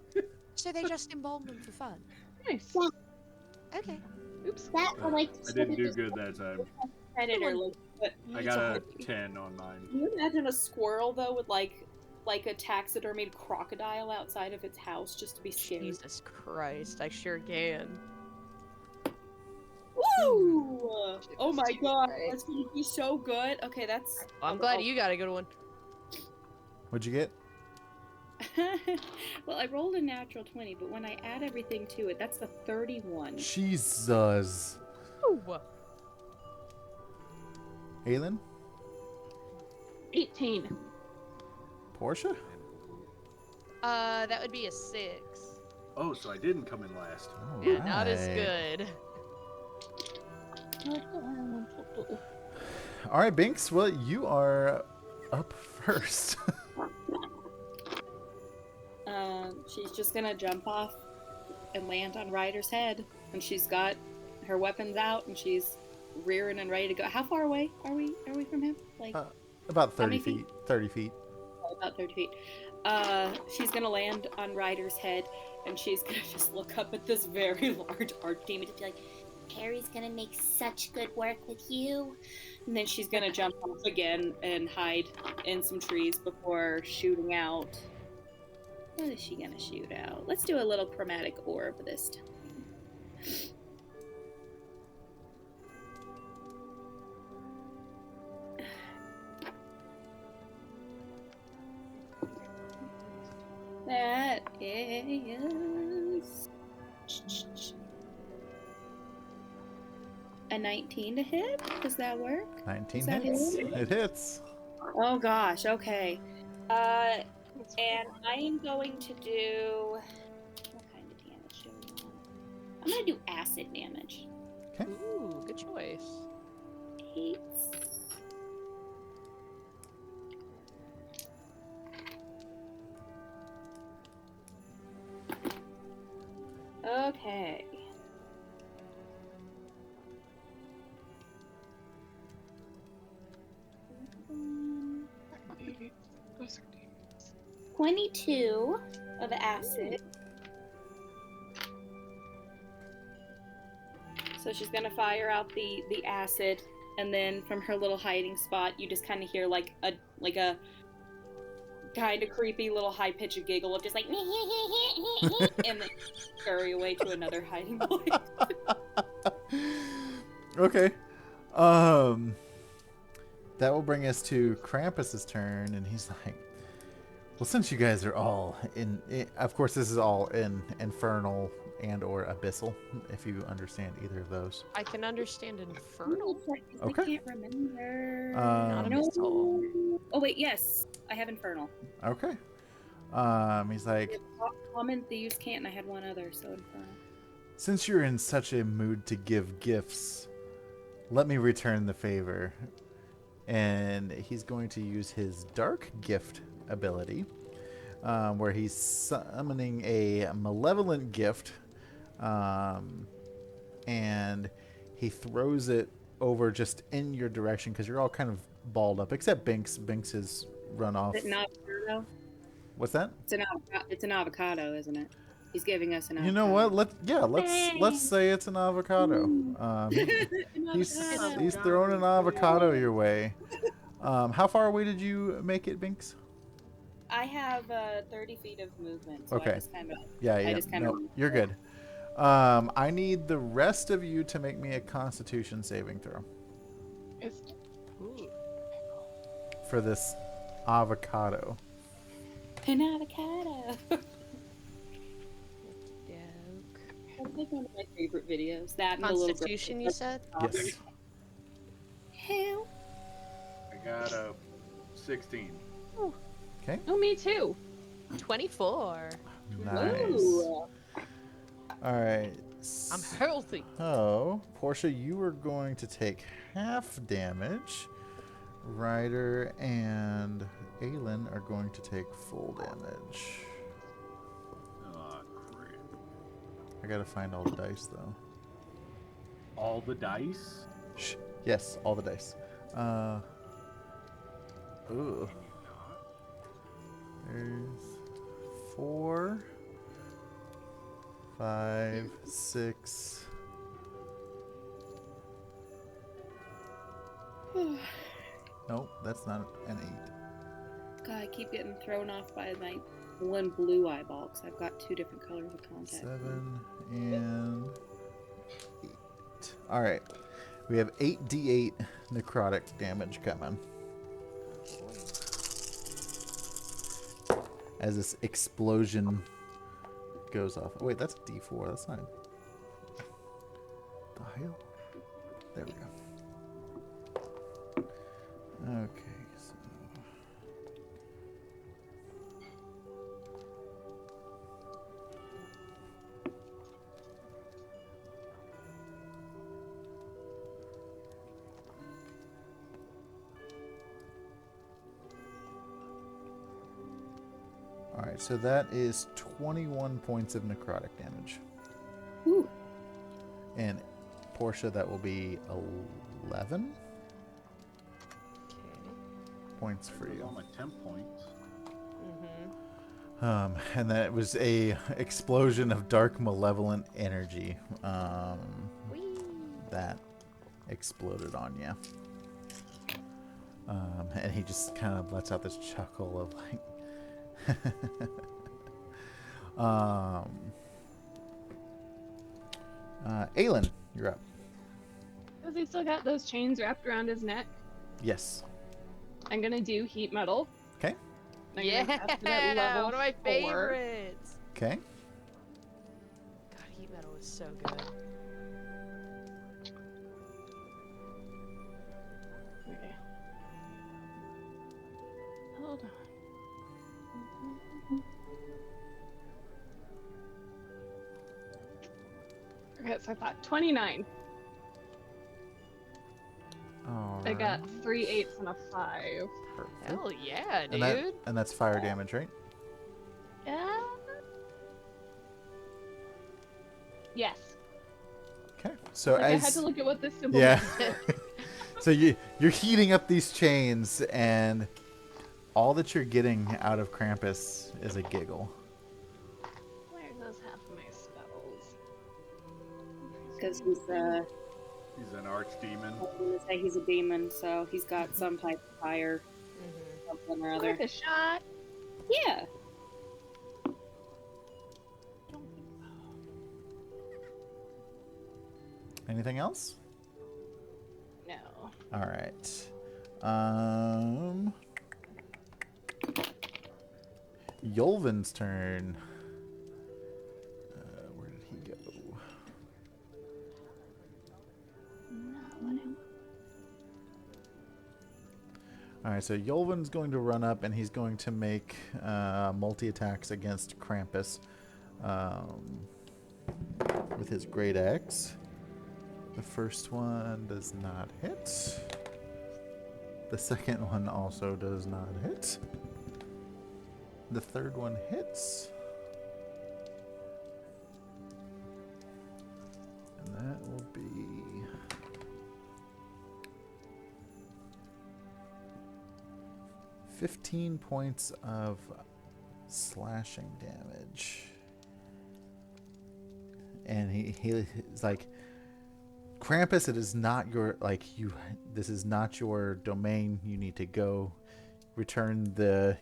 So they just embalm them for fun? Nice. Yeah. Okay. Oops. That or like I didn't do good that time. Predator. Like, but I It's got a hobby. 10 on mine. can you imagine a squirrel though with like a taxidermied crocodile outside of its house just to be scared? Jesus Christ, I sure can. Woo! Oh my god, that's gonna be so good. Okay, that's. Well, I'm glad you got a good one. What'd you get? Well, I rolled a natural 20, but when I add everything to it, that's the 31. Jesus. Ooh. Aelin? 18. Portia? That would be a 6. Oh, so I didn't come in last. All Not as right. good. All right, Binks. Well, you are up first. She's just gonna jump off and land on Ryder's head, and she's got her weapons out, and she's rearing and ready to go. How far away are we from him? Like About How 30 many feet. 30 feet. about 30 feet. She's gonna land on Ryder's head, and she's gonna just look up at this very large archdemon. Be like, Harry's gonna make such good work with you. And then she's gonna jump off again and hide in some trees before shooting out. What is she gonna shoot out? Let's do a little chromatic orb this time. That is a 19 to hit. Does that work? 19 Is that hits. it? It hits. Oh gosh. Okay. And I am going to do. What kind of damage do we want? I'm gonna do acid damage. Ooh, good choice. 8. Okay. Those are demons. 22 of acid. So she's gonna fire out the acid, and then from her little hiding spot, you just kind of hear like a kind of creepy little high pitched giggle of just like, and then scurry away to another hiding place. Okay. That will bring us to Krampus's turn, and he's like, well, since you guys are all of course, this is all in infernal and or abyssal, if you understand either of those. I can understand infernal. Okay. I can't remember. Not No. abyssal. Oh wait, yes, I have infernal. Okay. He's like, Common, thieves can't, and I had one other, so infernal. since you're in such a mood to give gifts, let me return the favor. And he's going to use his dark gift ability, where he's summoning a malevolent gift, and he throws it over just in your direction because you're all kind of balled up, except Binks. Binks has run off. Is it an avocado? What's that? It's an avocado, isn't it? He's giving us an avocado. You know what? Let's say it's an avocado. He's throwing an avocado your way. How far away did you make it, Binks? I have 30 feet of movement, so Okay. I just kind of... Yeah. just kinda- No, you're good. I need the rest of you to make me a Constitution saving throw It's Ooh. for this avocado. An avocado! Doke. That's like one of my favorite videos. That and the little girl- Constitution, you said? Yes. Who? I got a 16. Okay. oh, me too. 24. Nice. Ooh. All right. I'm healthy. So, Portia, you are going to take half damage. Ryder and Aelin are going to take full damage. Oh, crap. I gotta find all the dice though. All the dice? Shh. Yes, all the dice. Ooh. There's 4, 5, 6. Nope, that's not an 8. God, I keep getting thrown off by my one blue eyeball because I've got 2 different colors of contact. 7 and 8. All right, we have 8d8 necrotic damage coming as this explosion goes off. Oh, wait, that's d4. That's not. The hell? There we go. Okay, so. Alright, so that is 21 points of necrotic damage. Ooh. And Portia, that will be 11 Okay. points for That was you. all my 10 points. Mm-hmm. And that was a explosion of dark malevolent energy Whee! that exploded on you. And he just kind of lets out this chuckle of like, Aelin, you're up. Has he still got those chains wrapped around his neck? Yes. I'm gonna do heat metal. Okay. I'm Yeah, gonna cast it at level one of my 4. favorites. Okay. God, heat metal is so good. Okay. Hold on. Okay, so I thought 29. I got 3 8s and a 5. Perfect. Hell yeah, dude. And that's fire damage, right? Yeah. Yes. Okay. So Like I had as to look at what this symbol yeah, meant. so you're heating up these chains, and all that you're getting out of Krampus is a giggle. Where does half of my spells? Because He's an archdemon. I was gonna say he's a demon, so he's got some type of fire, something or other. Quick a shot. Yeah. Don't think Anything else? No. All right. Yolvin's turn. Where did he go? All right, so Yolvin's going to run up and he's going to make multi-attacks against Krampus with his great axe. The first one does not hit. The second one also does not hit. The third one hits. And that will be 15 points of slashing damage. And he's like, Krampus, it is not your, this is not your domain. You need to go return the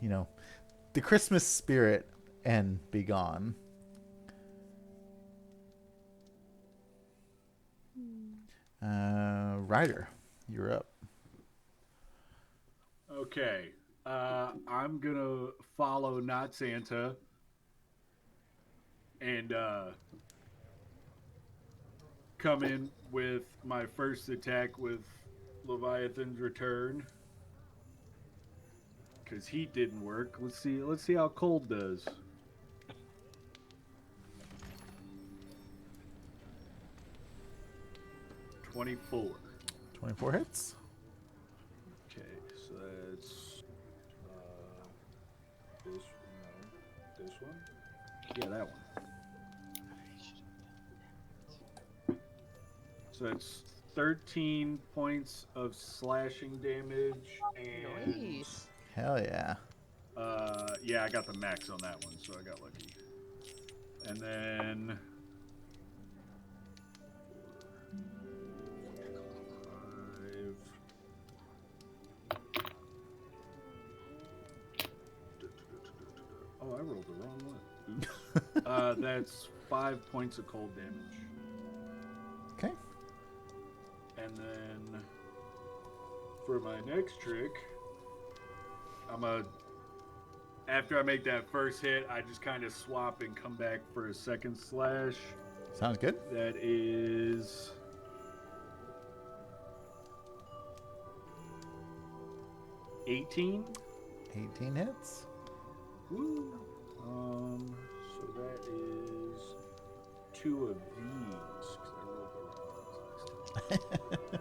Christmas spirit and be gone. Ryder, you're up. Okay. I'm gonna follow Not Santa and come in with my first attack with Leviathan's Return. Cause he didn't work. Let's see how Cold does. $24. 24 hits. Okay, so that's this one. Yeah, that one. So that's 13 points of slashing damage, and Nice. Hell yeah. yeah, I got the max on that one, so I got lucky. And then oh, I rolled the wrong one. Oops. That's 5 points of cold damage. Okay. And then for my next trick, after I make that first hit, I just kind of swap and come back for a second slash. Sounds good. That is 18. 18 hits. Woo. So that is 2 of these, 'cause I rolled the wrong ones last time.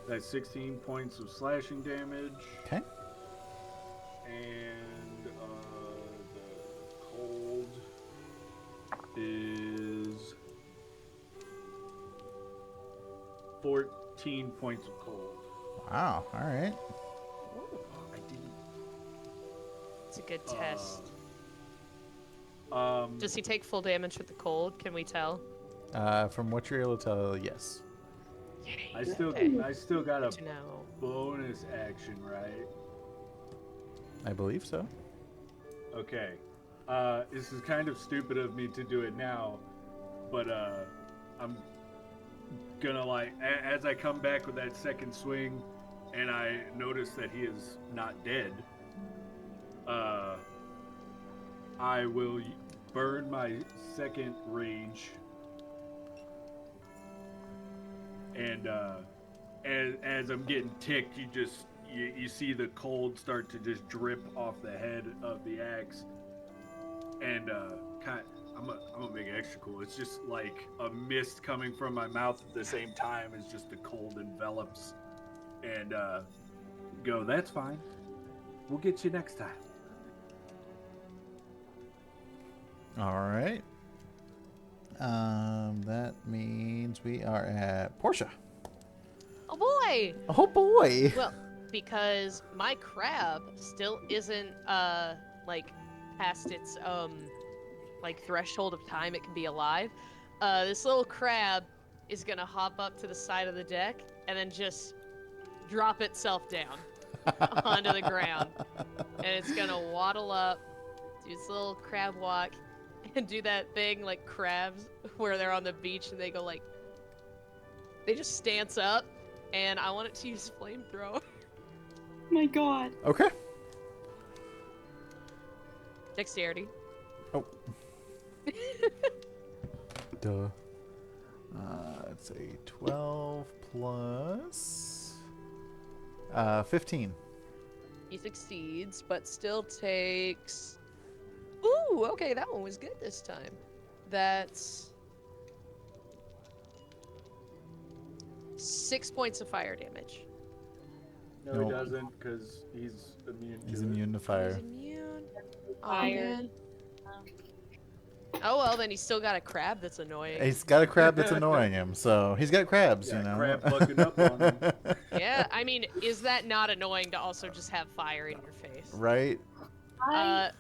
That's 16 points of slashing damage. Okay. And the cold is 14 points of cold. Wow. All right. I didn't. It's a good test. Um, Does he take full damage with the cold? Can we tell? From what you're able to tell, yes. I still got Good to a know. bonus action, right? I believe so. Okay. This is kind of stupid of me to do it now, but I'm gonna as I come back with that second swing, and I notice that he is not dead. I will burn my second rage And as I'm getting ticked, you see the cold start to just drip off the head of the axe, and I'm gonna make it extra cool. It's just like a mist coming from my mouth at the same time as just the cold envelops, and go. That's fine. We'll get you next time. All right. That means we are at Portia. Oh boy! Oh boy. Well, because my crab still isn't like past its like threshold of time it can be alive. This little crab is gonna hop up to the side of the deck and then just drop itself down onto the ground, and it's gonna waddle up, do its little crab walk, and do that thing like crabs where they're on the beach and they go like, they just stance up, and I want it to use flamethrower. My God. Okay. Dexterity. Oh. Duh. It's a 12 plus 15. He succeeds, but still takes. Ooh, okay, that one was good this time. That's 6 points of fire damage. No, No. he doesn't, because he's immune. He's to it. immune to He's fire. immune. Oh, Fire. man. Oh well, then he's still got a crab that's annoying. He's got a crab that's annoying him, so he's got crabs, Yeah, you know. crab bucking up on him. Yeah, I mean, is that not annoying to also just have fire in your face? Right? I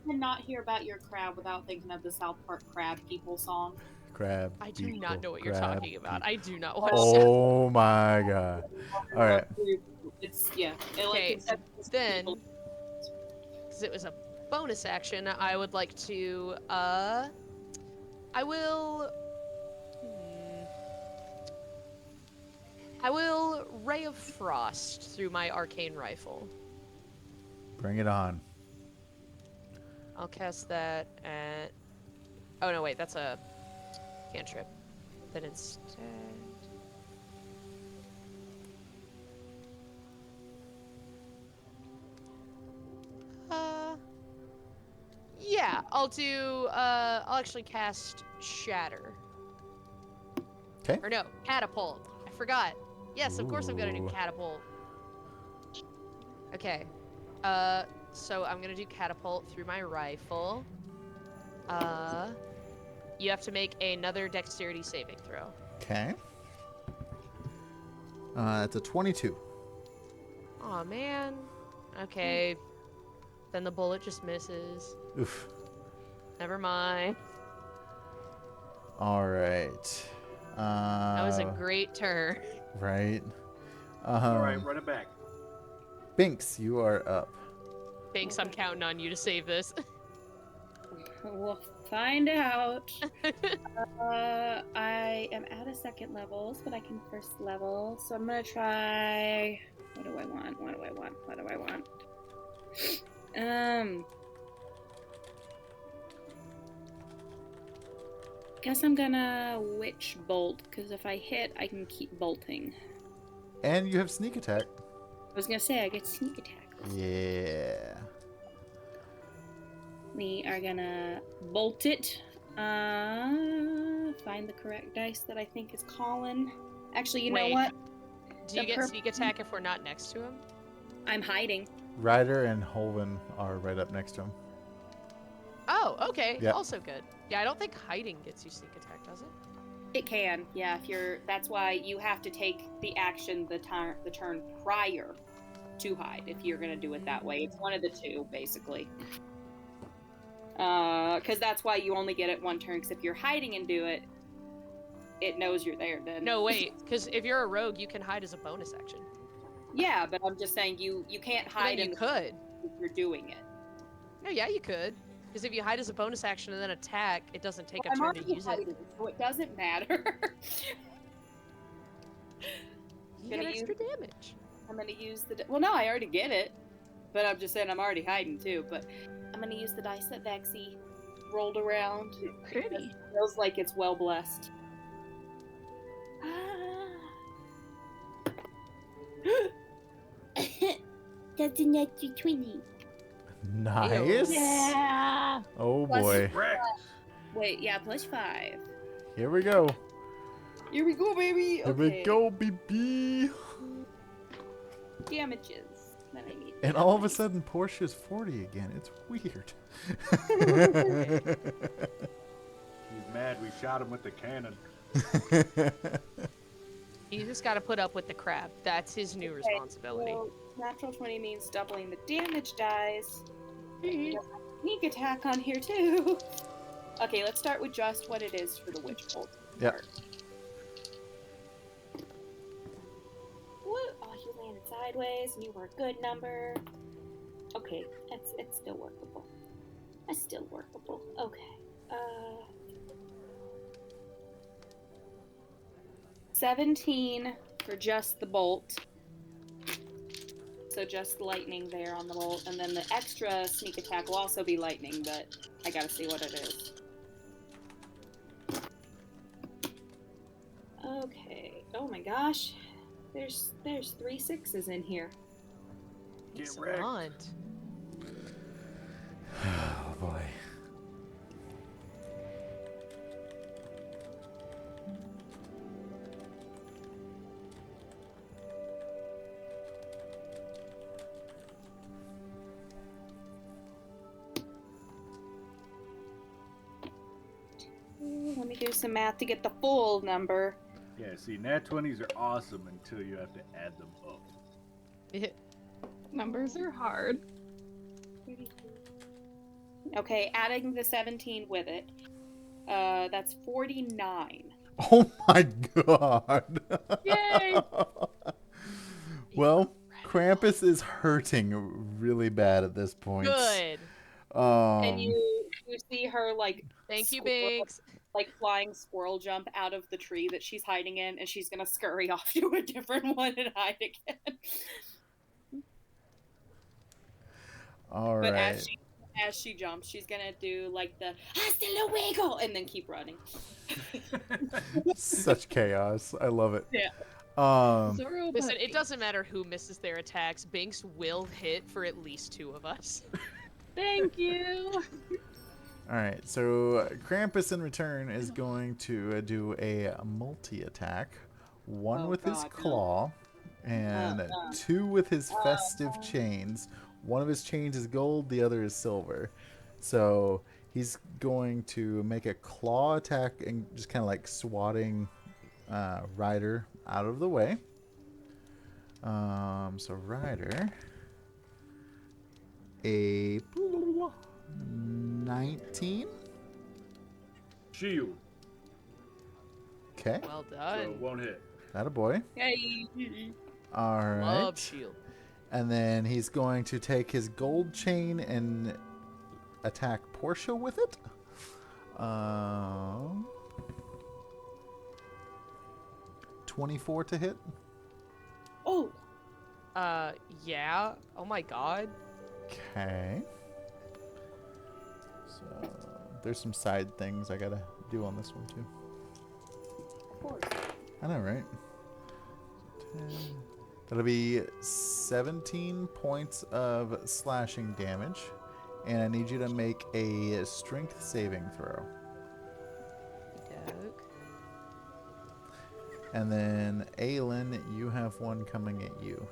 cannot hear about your crab without thinking of the South Park Crab People song. Crab. I do not people, know what you're crab talking about. people. I do not watch South Oh my god. All right. It's yeah. It, like, Okay, it's then, because it was a bonus action, I would like to, I will Ray of Frost through my arcane rifle. Bring it on. I'll cast that at, oh no, wait, that's a cantrip. Then instead, yeah, I'll actually cast Shatter. Okay. Or no, Catapult. I forgot. Yes, of course I'm gonna do Ooh. Catapult. Okay. So I'm gonna do Catapult through my rifle. You have to make another Dexterity saving throw. Okay. It's a 22. Aw, man. Okay. Then the bullet just misses. Oof. Never mind. All right. That was a great turn. Right. All right, run it back. Binks, you are up. Thanks, I'm counting on you to save this. We'll find out. I am at a second level, but I can first level. So I'm gonna try. What do I want? What do I want? What do I want? Guess I'm gonna Witch Bolt, because if I hit, I can keep bolting. And you have sneak attack. I was gonna say I get sneak attack. Yeah. We are gonna bolt it. Find the correct dice that I think is Colin. Actually, you know Wait. what? Do you The get perp- sneak attack if we're not next to him? I'm hiding. Ryder and Holven are right up next to him. Oh, okay. Yeah. Also good. Yeah, I don't think hiding gets you sneak attack, does it? It can, yeah. If you're, that's why you have to take the action the turn prior to hide. If you're gonna do it that way, it's one of the two, basically. Because that's why you only get it one turn. Because if you're hiding and do it, it knows you're there. Then No, wait. Because if you're a rogue, you can hide as a bonus action. yeah, but I'm just saying you can't But hide then in you the could. if you're doing it. No, yeah, you could. Because if you hide as a bonus action and then attack, it doesn't take a I'm turn to already use it. hiding, so it doesn't matter. You Gonna get extra use- damage. I'm gonna use the. Well, no, I already get it, but I'm just saying I'm already hiding too. But I'm gonna use the dice that Vexy rolled around. Pretty. Feels like it's well blessed. That's a natural 20. Nice. Yeah. Oh Plus- boy. Rex. Wait, yeah, +5. Here we go. Here we go, baby. Here we go, baby. Damages that I need. And all of a sudden, Portia's 40 again. It's weird. He's mad we shot him with the cannon. You just got to put up with the crap. That's his new responsibility. So, natural 20 means doubling the damage dice. Sneak attack on here too. Okay, let's start with just what it is for the witch bolt. Yep. What? Oh, you landed sideways, and you were a good number. Okay, it's still workable. That's still workable. Okay. 17 for just the bolt. So just lightning there on the bolt, and then the extra sneak attack will also be lightning, but I gotta see what it is. Okay. Oh my gosh. There's 3 6s in here. Get wrecked. Excellent. Oh boy. Let me do some math to get the full number. Yeah, see, nat 20s are awesome until you have to add them up. Numbers are hard. Okay, adding the 17 with it. That's 49. Oh my god. Yay! Well, Krampus is hurting really bad at this point. Good. And you see her like Thank you, squirrel- Binks. like flying squirrel jump out of the tree that she's hiding in, and she's gonna scurry off to a different one and hide again. All But right. as she jumps, she's gonna do like the hasta luego and then keep running. Such chaos. I love it. Yeah. Zoro Listen, puppy. it doesn't matter who misses their attacks. Binks will hit for at least 2 of us. Thank you. All right. So Krampus in return is going to do a multi-attack. One Oh, with his God, no. claw and 2 with his festive chains. One of his chains is gold, the other is silver. So he's going to make a claw attack and just kind of like swatting Ryder out of the way. So Ryder, a 19. Shield. Okay, Well So done. it won't hit. attaboy. Hey. All right. Love shield. And then he's going to take his gold chain and attack Portia with it. 24 to hit. Oh, Yeah. Oh my god. Okay. So there's some side things I gotta do on this one too. of course. I know, right? 10. That'll be 17 points of slashing damage. And I need you to make a strength saving throw. Doke. And then, Aelin, you have one coming at you.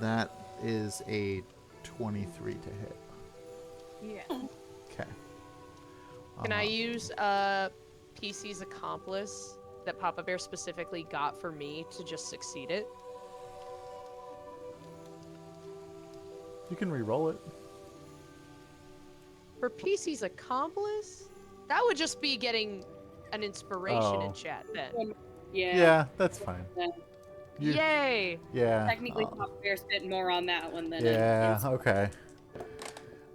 That is a 23 to hit. Yeah. Okay. Can I use PC's accomplice that Papa Bear specifically got for me to just succeed it? You can re-roll it. For PC's accomplice? That would just be getting an inspiration Oh. in chat then. Yeah, that's fine. You- Yay! Yeah. Technically, Papa Bear spent more on that one than Yeah, okay.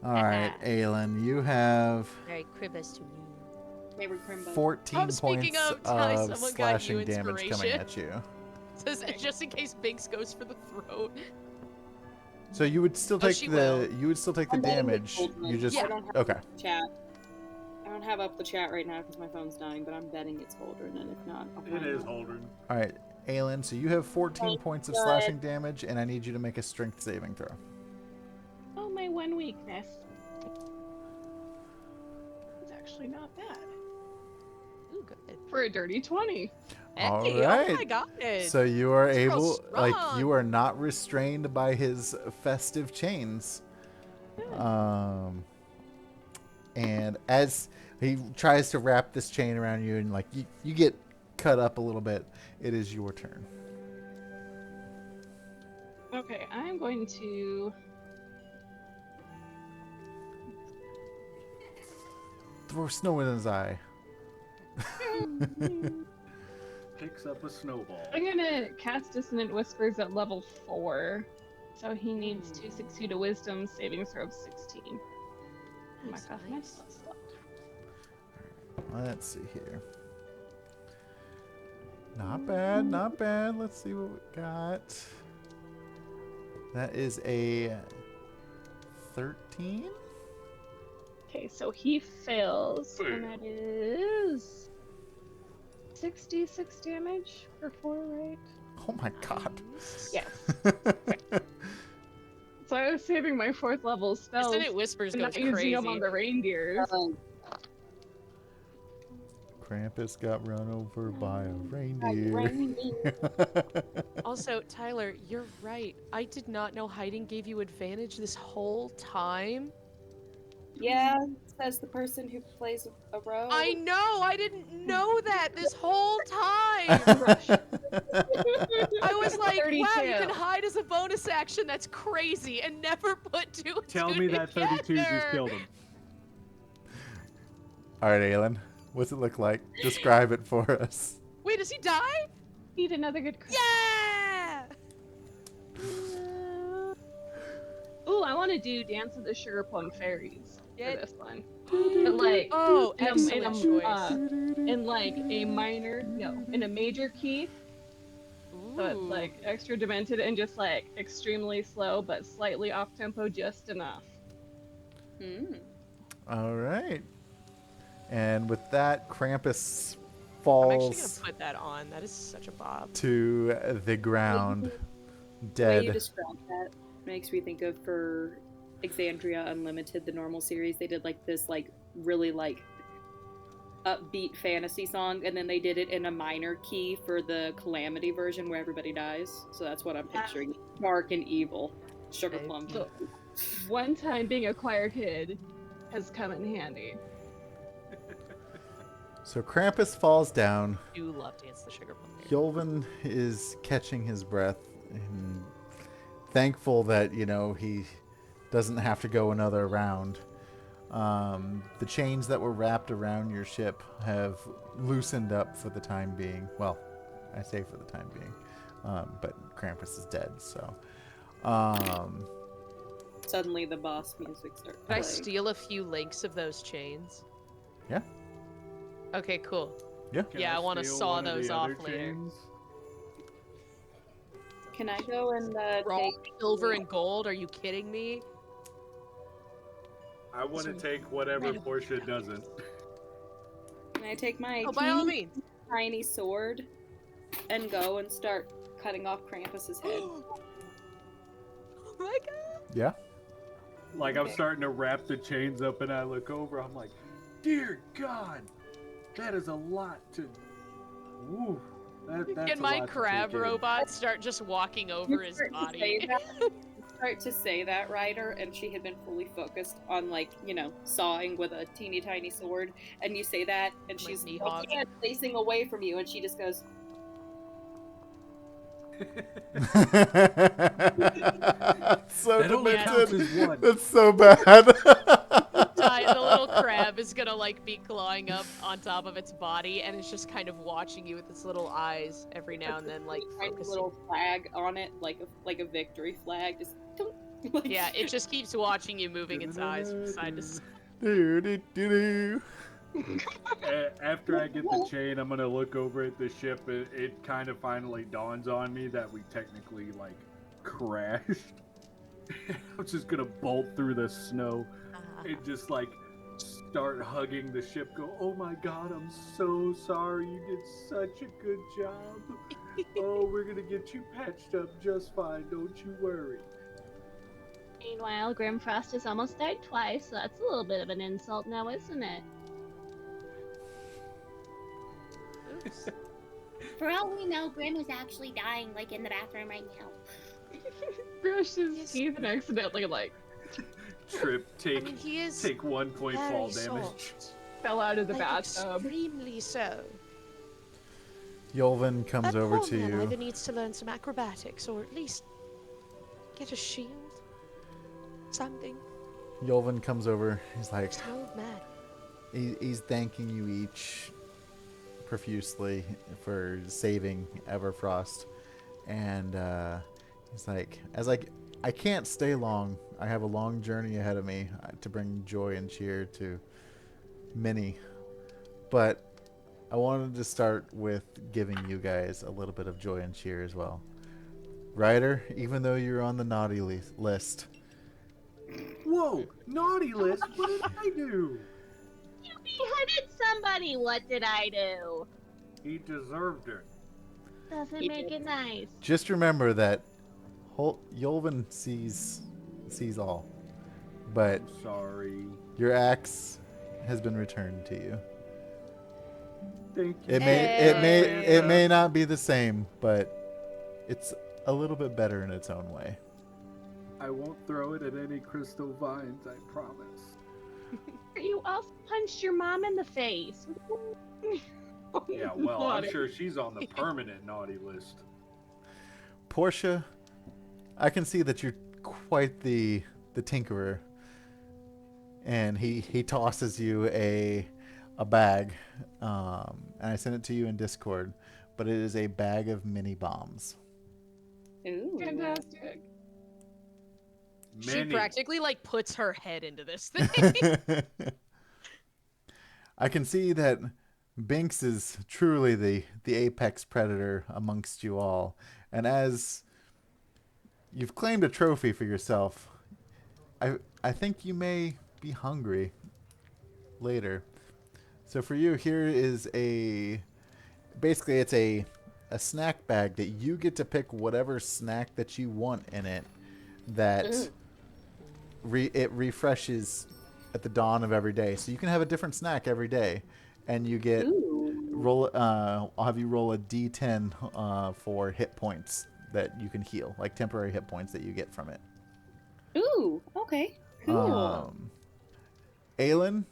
Alright, Aelin, you have Very cribbers to me. Favorite Crimbo. 14 I'm speaking points of time of someone got you slashing damage coming inspiration. at you. Says just in case Binks goes for the throat. So you would still Oh, take she the will. you would still take the I'm betting with damage. Goldman. You just I don't have okay. chat. I don't have up the chat right now because my phone's dying, but I'm betting it's Holdren, and if not, I'll It find is out. Holdren. All right. Aelin, so you have 14 points of good. slashing damage, and I need you to make a strength saving throw. Oh, my one weakness. It's actually not bad. Ooh, good. For a dirty 20. Hey, All oh my right. god. So you are This girl's able, like, you strong. are not restrained by his festive chains. And as he tries to wrap this chain around you, and like you get cut up a little bit, it is your turn. Okay, I'm going to. Throw snow in his eye. Picks up a snowball. I'm gonna cast Dissonant Whispers at level 4. So he needs to succeed a Wisdom saving throw of 16. Nice, Mark off my nice. spell slot. Let's see here. Not bad, not bad. Let's see what we got. That is a 13. Okay, so he fails, and that is 66 damage for 4, right? Oh my god. Yes. So I was saving my 4th level spells Dissonant Whispers and goes not using crazy. them on the reindeers. Krampus got run over by a reindeer. Also, Tyler, you're right. I did not know hiding gave you advantage this whole time. Yeah, says the person who plays a rogue. I know. I didn't know that this whole time. I was like, wow, you can hide as a bonus action. That's crazy, and never put two and Tell two me that 32 just together. killed him. All right, Aelin. What's it look like? Describe it for us. Wait, does he die? Need another good crit. Yeah. Ooh, I want to do Dance of the Sugar Plum Fairies Yeah. for this one. But like, Oh, in a, excellent choice. in like a minor, no, in a major key. So it's Ooh. like extra demented and just like extremely slow, but slightly off tempo, just enough. All right. And with that, Krampus I'm actually gonna falls put that on. That is such a bob. to the ground, The way you dead. describe that makes me think of for Exandria Unlimited, the normal series. They did like this really upbeat fantasy song, and then they did it in a minor key for the Calamity version where everybody dies. So that's what I'm picturing. Dark and evil. Sugar Okay. plum. So, one time being a choir kid has come in handy. So Krampus falls down. I do love Dance the Sugar Plum Fairy. Hylvin is catching his breath and thankful that, he doesn't have to go another round. The chains that were wrapped around your ship have loosened up for the time being. Well, I say for the time being. But Krampus is dead, so. Suddenly the boss music starts Could I playing. steal a few links of those chains? Yeah. Okay, cool. Can Yeah, I wanna steal saw one of those the off other later. chains? Can I go and Raw take silver and gold? Are you kidding me? I want to take whatever Portia doesn't. Can I take my Oh, by all teeny means. tiny sword and go and start cutting off Krampus's head? Oh my god. Yeah. Like, I'm starting to wrap the chains up, and I look over. I'm like, dear God, that is a lot to. Woo. That's Can a my lot to crab take in. robot start just walking over his start to body? say that- start to say that, Ryder, and she had been fully focused on sawing with a teeny tiny sword, and you say that, and Like she's Mihawk. facing away from you, and she just goes, So That only counts demented. as one. That's so bad. The little crab is gonna be clawing up on top of its body, and it's just kind of watching you with its little eyes every now and then, tiny focusing. little flag on it, like a victory flag, just Yeah, it just keeps watching you, moving its eyes from side to side. Do-do-do-do. After I get the chain, I'm gonna look over at the ship. It kind of finally dawns on me that we technically crashed. I'm just gonna bolt through the snow and just start hugging the ship, go, "Oh my god, I'm so sorry. You did such a good job. Oh, we're gonna get you patched up just fine. Don't you worry." Meanwhile, Grimfrost has almost died twice, so that's a little bit of an insult now, isn't it? Oops. For all we know, Grim is actually dying, like in the bathroom right now. Brush his Yes. teeth and accidentally, like, Trip, I mean, he is take 1 point very fall damage. soft. fell out of the Like, bathtub. extremely so. Yolvin comes That over poor to man you. either needs to learn some acrobatics or at least get a shield. Something. Yolvin comes over. He's like, Just an old man. he's thanking you each profusely for saving Everfrost, and he's like, I can't stay long. I have a long journey ahead of me to bring joy and cheer to many, but I wanted to start with giving you guys a little bit of joy and cheer as well. Ryder, even though you're on the naughty list, Whoa, naughty list? What did I do? You beheaded somebody! What did I do? He deserved it. Doesn't He make did. it nice. just remember that Yolvin sees all, but I'm sorry. your axe has been returned to you. Thank you. It may not be the same, but it's a little bit better in its own way. I won't throw it at any crystal vines, I promise. You also punched your mom in the face. Yeah, well, I'm sure she's on the permanent naughty list. Portia, I can see that you're quite the tinkerer, and he tosses you a bag, and I sent it to you in Discord, but it is a bag of mini bombs. Ooh. Fantastic. She Many. practically like puts her head into this thing. I can see that Binks is truly the apex predator amongst you all, and as you've claimed a trophy for yourself, I think you may be hungry later. So for you, here is basically it's a snack bag that you get to pick whatever snack that you want in it, that it refreshes at the dawn of every day. So you can have a different snack every day, and you get Ooh. I'll have you roll a d10 for hit points that you can heal, like temporary hit points that you get from it. Ooh. Okay. Cool. Aelin,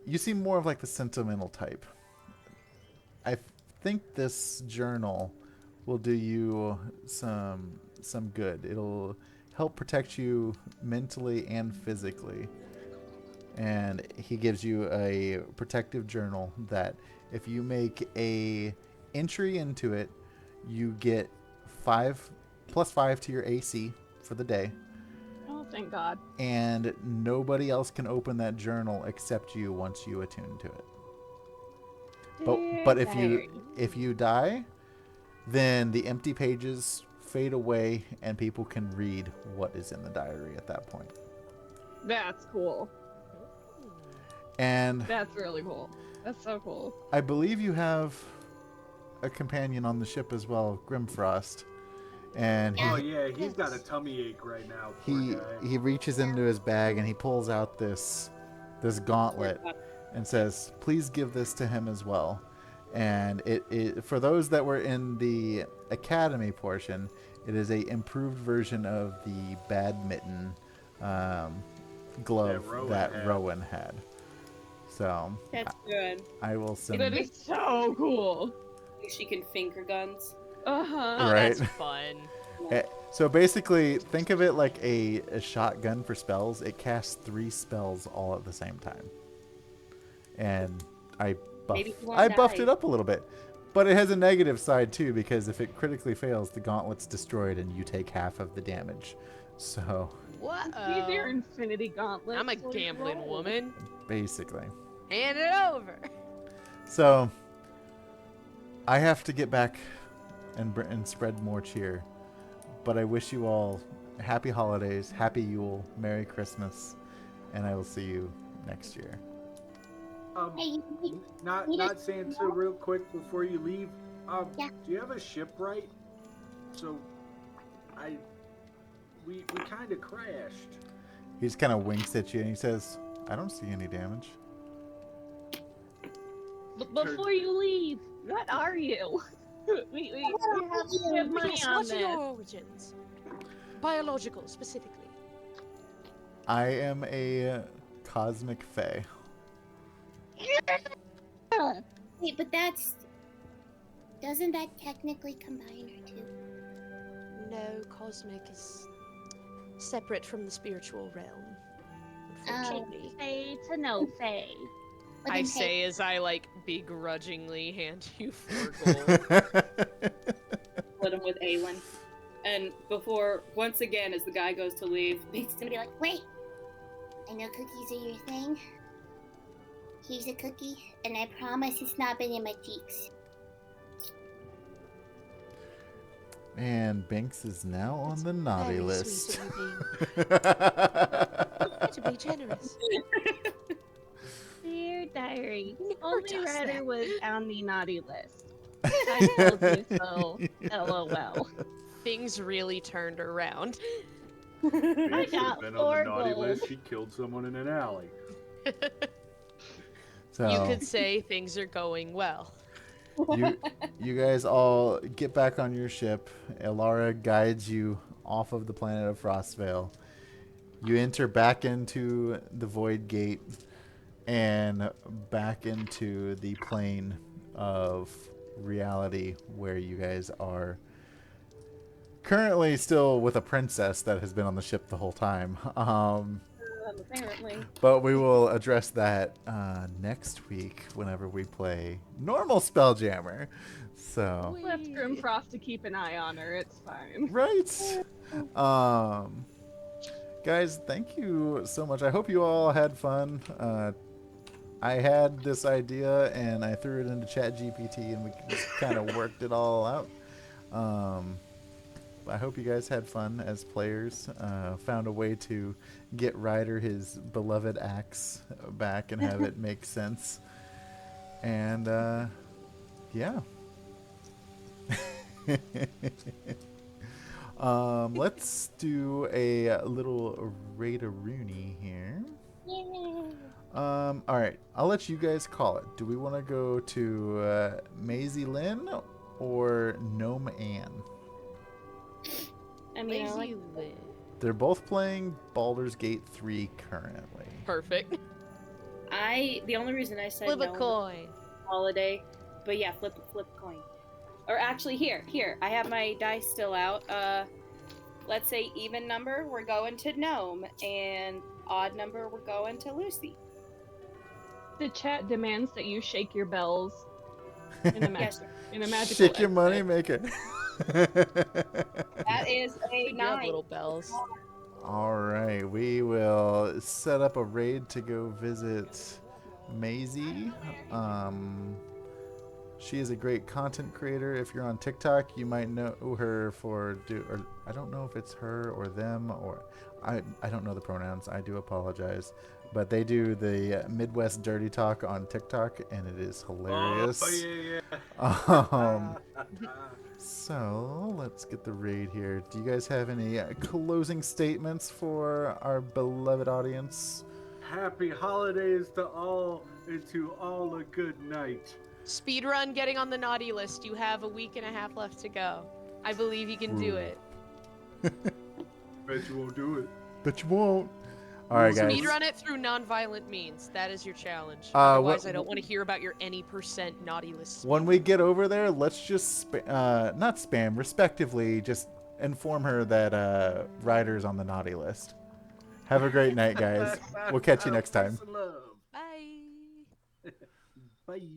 you seem more of like the sentimental type. I think this journal will do you some good. It'll help protect you mentally and physically. And he gives you a protective journal that if you make a entry into it, you get +5 to your AC for the day. Oh, thank God. And nobody else can open that journal except you once you attune to it. But if you die, then the empty pages fade away and people can read what is in the diary at that point. That's cool. And That's really cool. That's so cool. I believe you have a companion on the ship as well, Grimfrost. And Oh yeah, he's got a tummy ache right now. Poor guy. he reaches into his bag and he pulls out this gauntlet and says, "Please give this to him as well." And it for those that were in the academy portion, it is a improved version of the badminton glove that Rowan had. So That's good. I will send. That is so cool. She can finger guns. Uh-huh. Oh, Right. that's fun. So basically, think of it like a shotgun for spells. It casts 3 spells all at the same time. And I Maybe you won't buffed die. it up a little bit. But it has a negative side too, because if it critically fails, the gauntlet's destroyed and you take half of the damage. So What? These are Infinity Gauntlets. I'm a so gambling roll. woman. basically. Hand it over. So I have to get back and spread more cheer. But I wish you all happy holidays, happy Yule, Merry Christmas, and I will see you next year. Hey, Not you not just- Santa, real quick before you leave. Yeah. Do you have a shipwright? So, we kind of crashed. He just kind of winks at you and he says, "I don't see any damage." Before you leave, what are you? we have money Yes, on what are this. your origins? Biological, specifically. I am a cosmic fae. wait, but doesn't that technically combine her too? No, cosmic is separate from the spiritual realm. Oh. Unfortunately. Say to no Faye. Well, I then, say as I like begrudgingly hand you 4 gold. Split him with Aelin. And before, once again, as the guy goes to leave, He's gonna be like, wait, I know cookies are your thing. Here's a cookie, and I promise it's not been in my cheeks. And Binks is now on That's the naughty very list. sweet of you, to be generous. Dear diary, Never only does Ryder that. was on the naughty list. I told you so. LOL. Things really turned around. I Should have got been 4 on the naughty gold. list. She killed someone in an alley. So You could say things are going well. you guys all get back on your ship. Elara guides you off of the planet of Frostvale. You enter back into the Void Gate and back into the plane of reality where you guys are currently still with a princess that has been on the ship the whole time. apparently. But we will address that next week whenever we play normal Spelljammer. So, Left Grimfrost to keep an eye on her. It's fine. right. Guys, thank you so much. I hope you all had fun. I had this idea and I threw it into ChatGPT and we just kind of worked it all out. I hope you guys had fun as players. Found a way to get Ryder his beloved axe back and have it make sense. And yeah. Let's do a little Raid-a-Rooney here. All right, I'll let you guys call it. Do we want to go to Maisie Lynn or Gnome Ann? I mean, I like Lazy Lynn. They're both playing Baldur's Gate 3 currently. Perfect. the only reason I said Flip a no coin. holiday, but yeah, flip a coin. Or actually, here, I have my dice still out. Let's say even number, we're going to Gnome, and odd number, we're going to Lucy. The chat demands that you shake your bells in a, Yes, in a magical Shake your exit. money maker. that is a You have 9. little bells. All right, we will set up a raid to go visit Maisie. She is a great content creator. If you're on TikTok, you might know her or I don't know if it's her or them or I don't know the pronouns. I do apologize, but they do the Midwest Dirty Talk on TikTok, and it is hilarious. Oh, yeah. So let's get the raid here. Do you guys have any closing statements for our beloved audience? Happy holidays to all, and to all a good night. Speedrun getting on the naughty list. You have a week and a half left to go. I believe you can do Ooh. it. Bet you won't do it. But you won't. All right, guys. Speedrun it through non-violent means. That is your challenge. what- Otherwise, I don't want to hear about your any % naughty list. When we get over there, let's just not spam, respectively, just inform her that Ryder's on the naughty list. Have a great night, guys. We'll catch you next time. Peace and love. Bye. Bye.